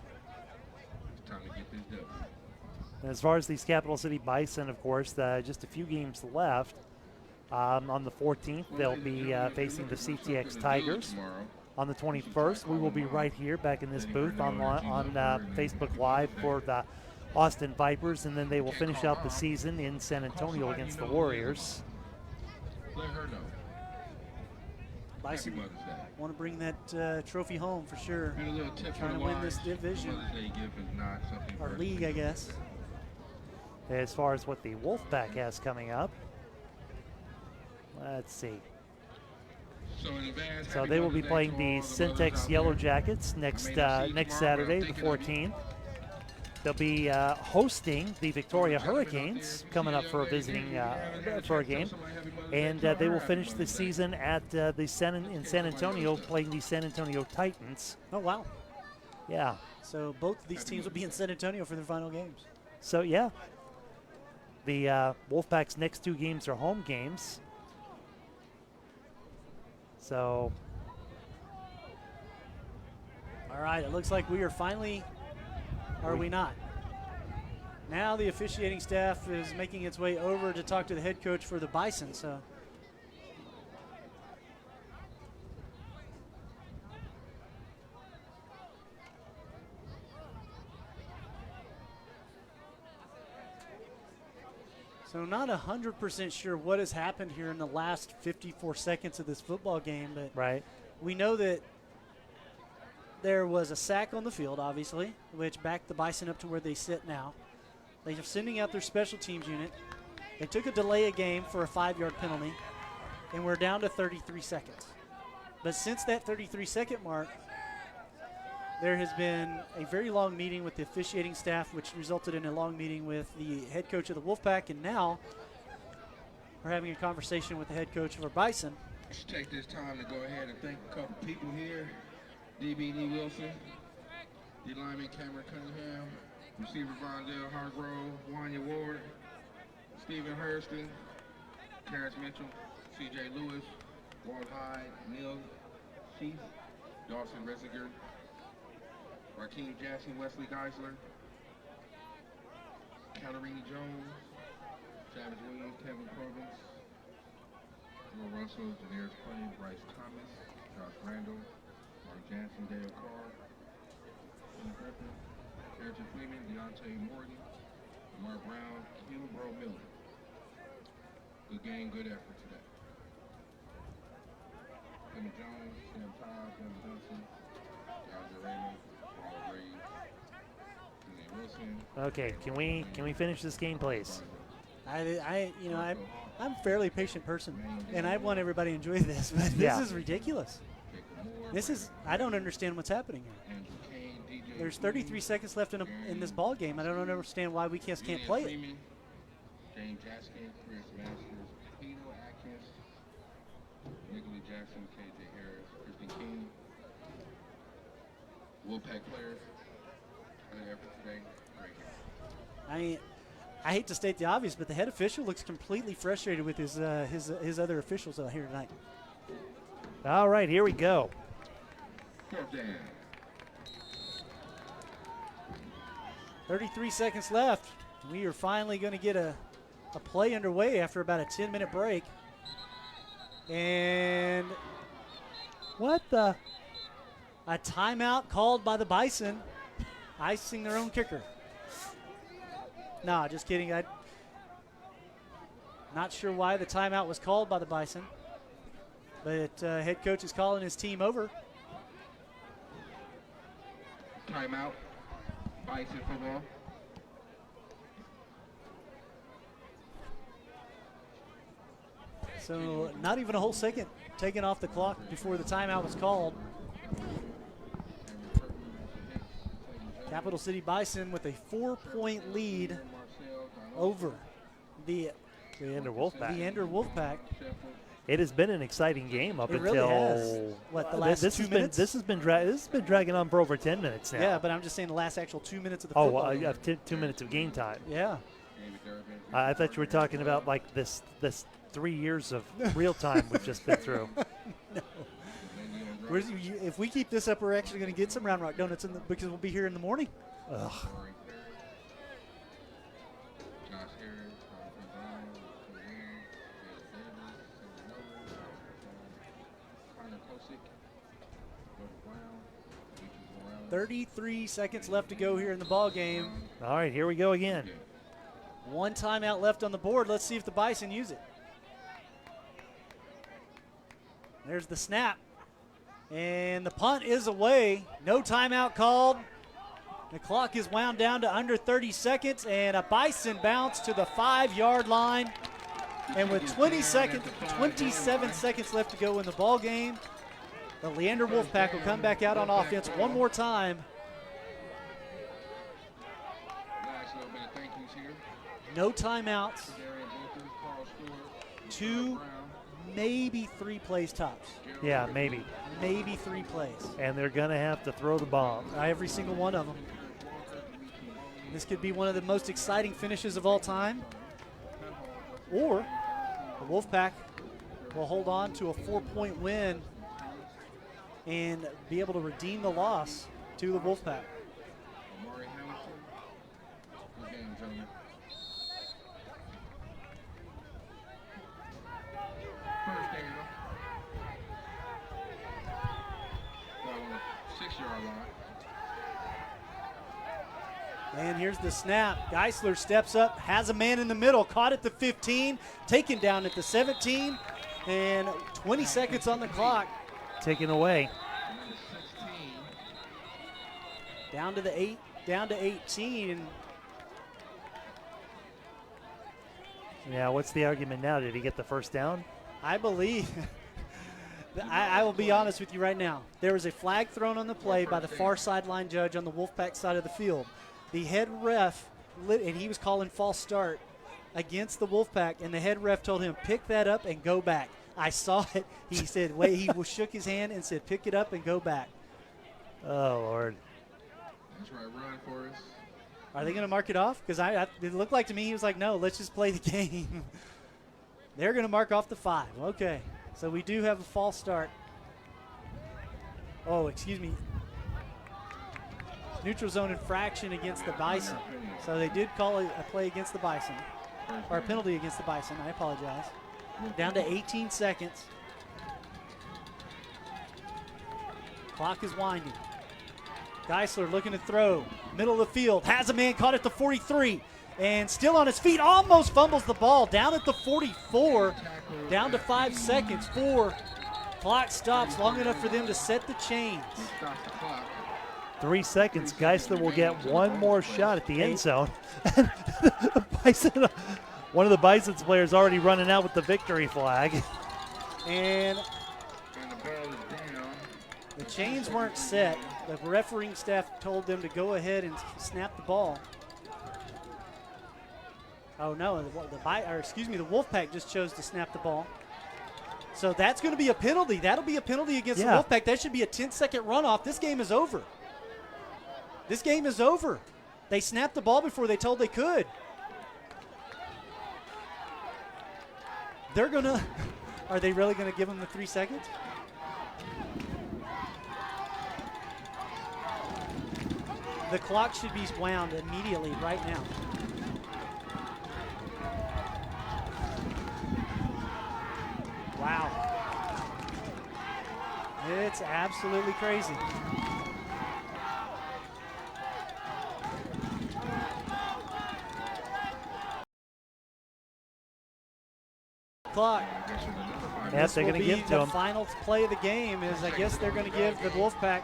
It's time to get this done. As far as these Capital City Bison, of course, just a few games left. On the 14th, they'll be facing the CTX Tigers. On the 21st, we will be right here back in this booth on Facebook Live for the Austin Vipers, and then they will finish out the season in San Antonio against the Warriors. Let her know. Bison want to bring that trophy home for sure. And a little tip Trying to win this division. Or league, I guess. As far as what the Wolfpack has coming up, let's see. So they will be playing the Syntex Yellow Jackets next Saturday, the 14th. They'll be hosting the Victoria Hurricanes coming up for a visiting for a game, and they will finish the season at in San Antonio, playing the San Antonio Titans. Oh wow! Yeah. So both of these teams will be in San Antonio for their final games. So yeah, the Wolfpack's next two games are home games. So. All right, it looks like we are finally. Are we not? Now the officiating staff is making its way over to talk to the head coach for the Bison. So not 100% sure what has happened here in the last 54 seconds of this football game, but right. We know that there was a sack on the field, obviously, which backed the Bison up to where they sit now. They are sending out their special teams unit. They took a delay of game for a 5-yard penalty, and we're down to 33 seconds. But since that 33-second mark, there has been a very long meeting with the officiating staff, which resulted in a long meeting with the head coach of the Wolfpack, and now we're having a conversation with the head coach of our Bison. Let's take this time to go ahead and thank a couple people here. DBD Wilson, D lineman Cameron Cunningham, receiver Vondell Hargrove, Wanya Ward, Stephen Hurston, Terrence Mitchell, CJ Lewis, Walt Hyde, Neil Sheath, Dawson Resinger, Rakeem Jackson, Wesley Geisler, Calarini Jones, Travis Williams, Kevin Provence, Will Russell, Daenerys Clay, Bryce Thomas, Josh Randall, Mark Jansen, Dale Carr, Tim Griffin, Harrison Freeman, Deontay Morgan, Mark Brown, Bro Miller. Good game, good effort today. Kevin Jones, Sam Todd, Kevin Johnson, Roger Raymond, Paul Reeves, Jimmy Wilson. Okay, can we finish this game, please? I'm a fairly patient person, and I want everybody to enjoy this, but this is ridiculous. I don't understand what's happening here. There's 33 seconds left in this ball game. I don't understand why we can't play it. James Jaskin, Chris Masters, Peter Atkins, Nicholas Jackson, KJ Harris, Christian King, Wolfpack players for their effort today. Great game. I mean, I hate to state the obvious, but the head official looks completely frustrated with his other officials out here tonight. All right, here we go. Fourth down. 33 seconds left. We are finally going to get a play underway after about a 10-minute break. And What the? a timeout called by the Bison, icing their own kicker. No, just kidding. I'm not sure why the timeout was called by the Bison, but head coach is calling his team over. Timeout. Bison football. So not even a whole second taken off the clock before the timeout was called. Capital City Bison with a 4-point lead over the Leander Wolfpack. It has been an exciting game up It until really has. What, the last this 2 has minutes? This has been dragging on for over 10 minutes now. Yeah, but I'm just saying the last actual 2 minutes of the Oh, football game. 2 minutes of game time. Yeah. I thought you were talking about like this 3 years of real time we've just been through. If we keep this up, we're actually going to get some Round Rock Donuts because we'll be here in the morning. Ugh. Josh Harris, 33 seconds left to go here in the ball game. All right, here we go again. One timeout left on the board. Let's see if the Bison use it. There's the snap. And the punt is away. No timeout called. The clock is wound down to under 30 seconds, and a Bison bounce to the 5-yard line. And with 27 seconds left to go in the ball game, the Leander Wolfpack will come back out on offense one more time. Last little bit of thank yous here. No timeouts. Darian Booker, Carl Stewart, 2, Brown, maybe 3 plays tops. Yeah, maybe. Maybe 3 plays. And they're going to have to throw the bomb. Every single one of them. This could be one of the most exciting finishes of all time. Or the Wolfpack will hold on to a 4-point win and be able to redeem the loss to the Wolfpack. Amari Hamilton. Good game, gentlemen. First down. Ball on the 6-yard line. And here's the snap. Geisler steps up, has a man in the middle, caught at the 15, taken down at the 17, and 20 seconds on the clock. Taken away. Number 16. Down to 18. Yeah, what's the argument now? Did he get the first down? I believe, I will be honest with you right now. There was a flag thrown on the play by the far sideline judge on the Wolfpack side of the field. The head ref, and he was calling false start against the Wolfpack, and the head ref told him, pick that up and go back. I saw it. He said, wait, he shook his hand and said, pick it up and go back. Oh, Lord. That's right, run for us. Are they going to mark it off? Because it looked like to me he was like, no, let's just play the game. They're going to mark off the 5. Okay. So we do have a false start. Oh, excuse me. Neutral zone infraction against the Bison. So they did call a play against the Bison, or a penalty against the Bison. I apologize. Down to 18 seconds. Clock is winding. Geisler looking to throw. Middle of the field. Has a man caught at the 43. And still on his feet. Almost fumbles the ball. Down at the 44. Down to 5 seconds. 4. Clock stops long enough for them to set the chains. Stops the clock. 3 seconds. Geisler will get one more shot at the end zone. Bison, one of the Bison's players already running out with the victory flag. And And the ball is down. the chains weren't set. The refereeing staff told them to go ahead and snap the ball. Oh no, the Wolfpack just chose to snap the ball. So that's going to be a penalty. That'll be a penalty against the Wolfpack. That should be a 10-second runoff. This game is over. This game is over. They snapped the ball before they told they could. They're going to – are they really going to give them the 3 seconds? The clock should be wound immediately right now. Wow. It's absolutely crazy. Clock. Yes, they're going to give to the them. final play of the game is, I guess they're going to give the Wolfpack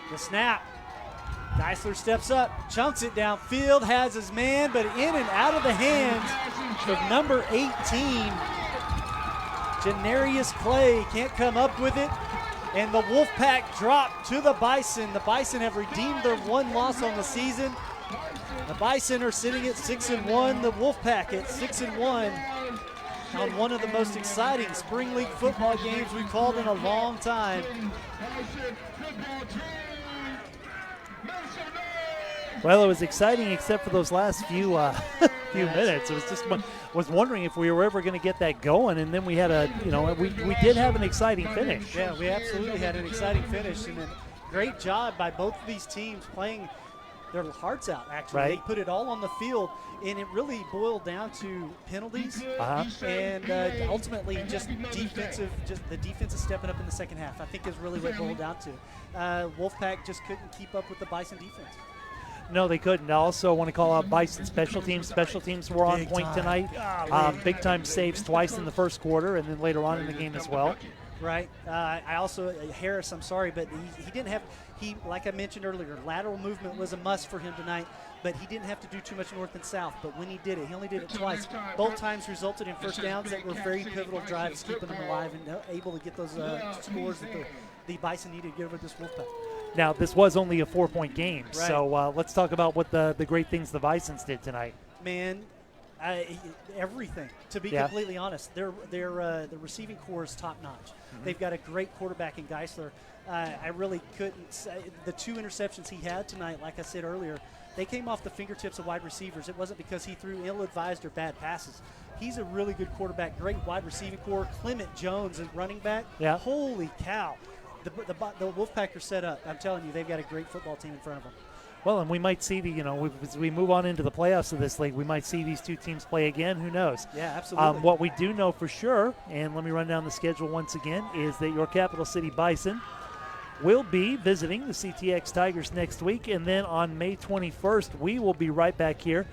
the snap. Geisler steps up, chunks it downfield, has his man, but in and out of the hands of number 18, Janarius Clay can't come up with it, and the Wolfpack drop to the Bison. The Bison have redeemed their one loss on the season. The Bison are sitting at 6-1. The Wolfpack at 6-1 on one of the most exciting spring league football games we've called in a long time. Well, it was exciting except for those last few minutes. It was just was wondering if we were ever going to get that going, and then we had we did have an exciting finish. Yeah, we absolutely had an exciting finish, and a great job by both of these teams playing their hearts out, actually. Right. They put it all on the field, and it really boiled down to penalties and ultimately just the defensive stepping up in the second half, I think is really what it boiled down to. Wolfpack just couldn't keep up with the Bison defense. No, they couldn't. I also want to call out Bison special teams. Special teams were on Big point time. tonight. Big time saves twice in the first quarter and then later on in the game as well. Right. I also, Harris, I'm sorry, but he didn't have, like I mentioned earlier, lateral movement was a must for him tonight, but he didn't have to do too much north and south. But when he did it, he only did it twice. Both times resulted in first downs that were very pivotal drives, keeping them alive and able to get those scores that the Bison needed to get over this Wolfpack. Now, this was only a 4-point game, Right. so let's talk about what the great things the Bisons did tonight. Man, everything. To be completely honest, their receiving core is top notch. Mm-hmm. They've got a great quarterback in Geisler. I really couldn't say the 2 interceptions he had tonight. Like I said earlier, they came off the fingertips of wide receivers. It wasn't because he threw ill-advised or bad passes. He's a really good quarterback. Great wide receiving core. Clement Jones is running back. Yeah. Holy cow! The Wolfpack are set up. I'm telling you, they've got a great football team in front of them. Well, and we might see as we move on into the playoffs of this league, we might see these two teams play again. Who knows? Yeah, absolutely. What we do know for sure, and let me run down the schedule once again, is that your Capital City Bison will be visiting the CTX Tigers next week, and then on May 21st, we will be right back here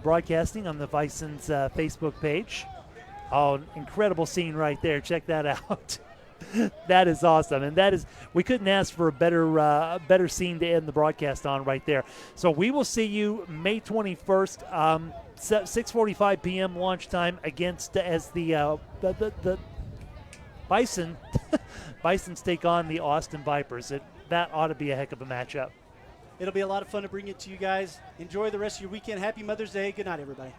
broadcasting on the Bison's Facebook page. Oh, incredible scene right there. Check that out. That is awesome, and we couldn't ask for a better scene to end the broadcast on right there. So we will see you May 21st, 6:45 p.m. launch time against as the Bison. Bisons take on the Austin Vipers. That ought to be a heck of a matchup. It'll be a lot of fun to bring it to you guys. Enjoy the rest of your weekend. Happy Mother's Day. Good night, everybody.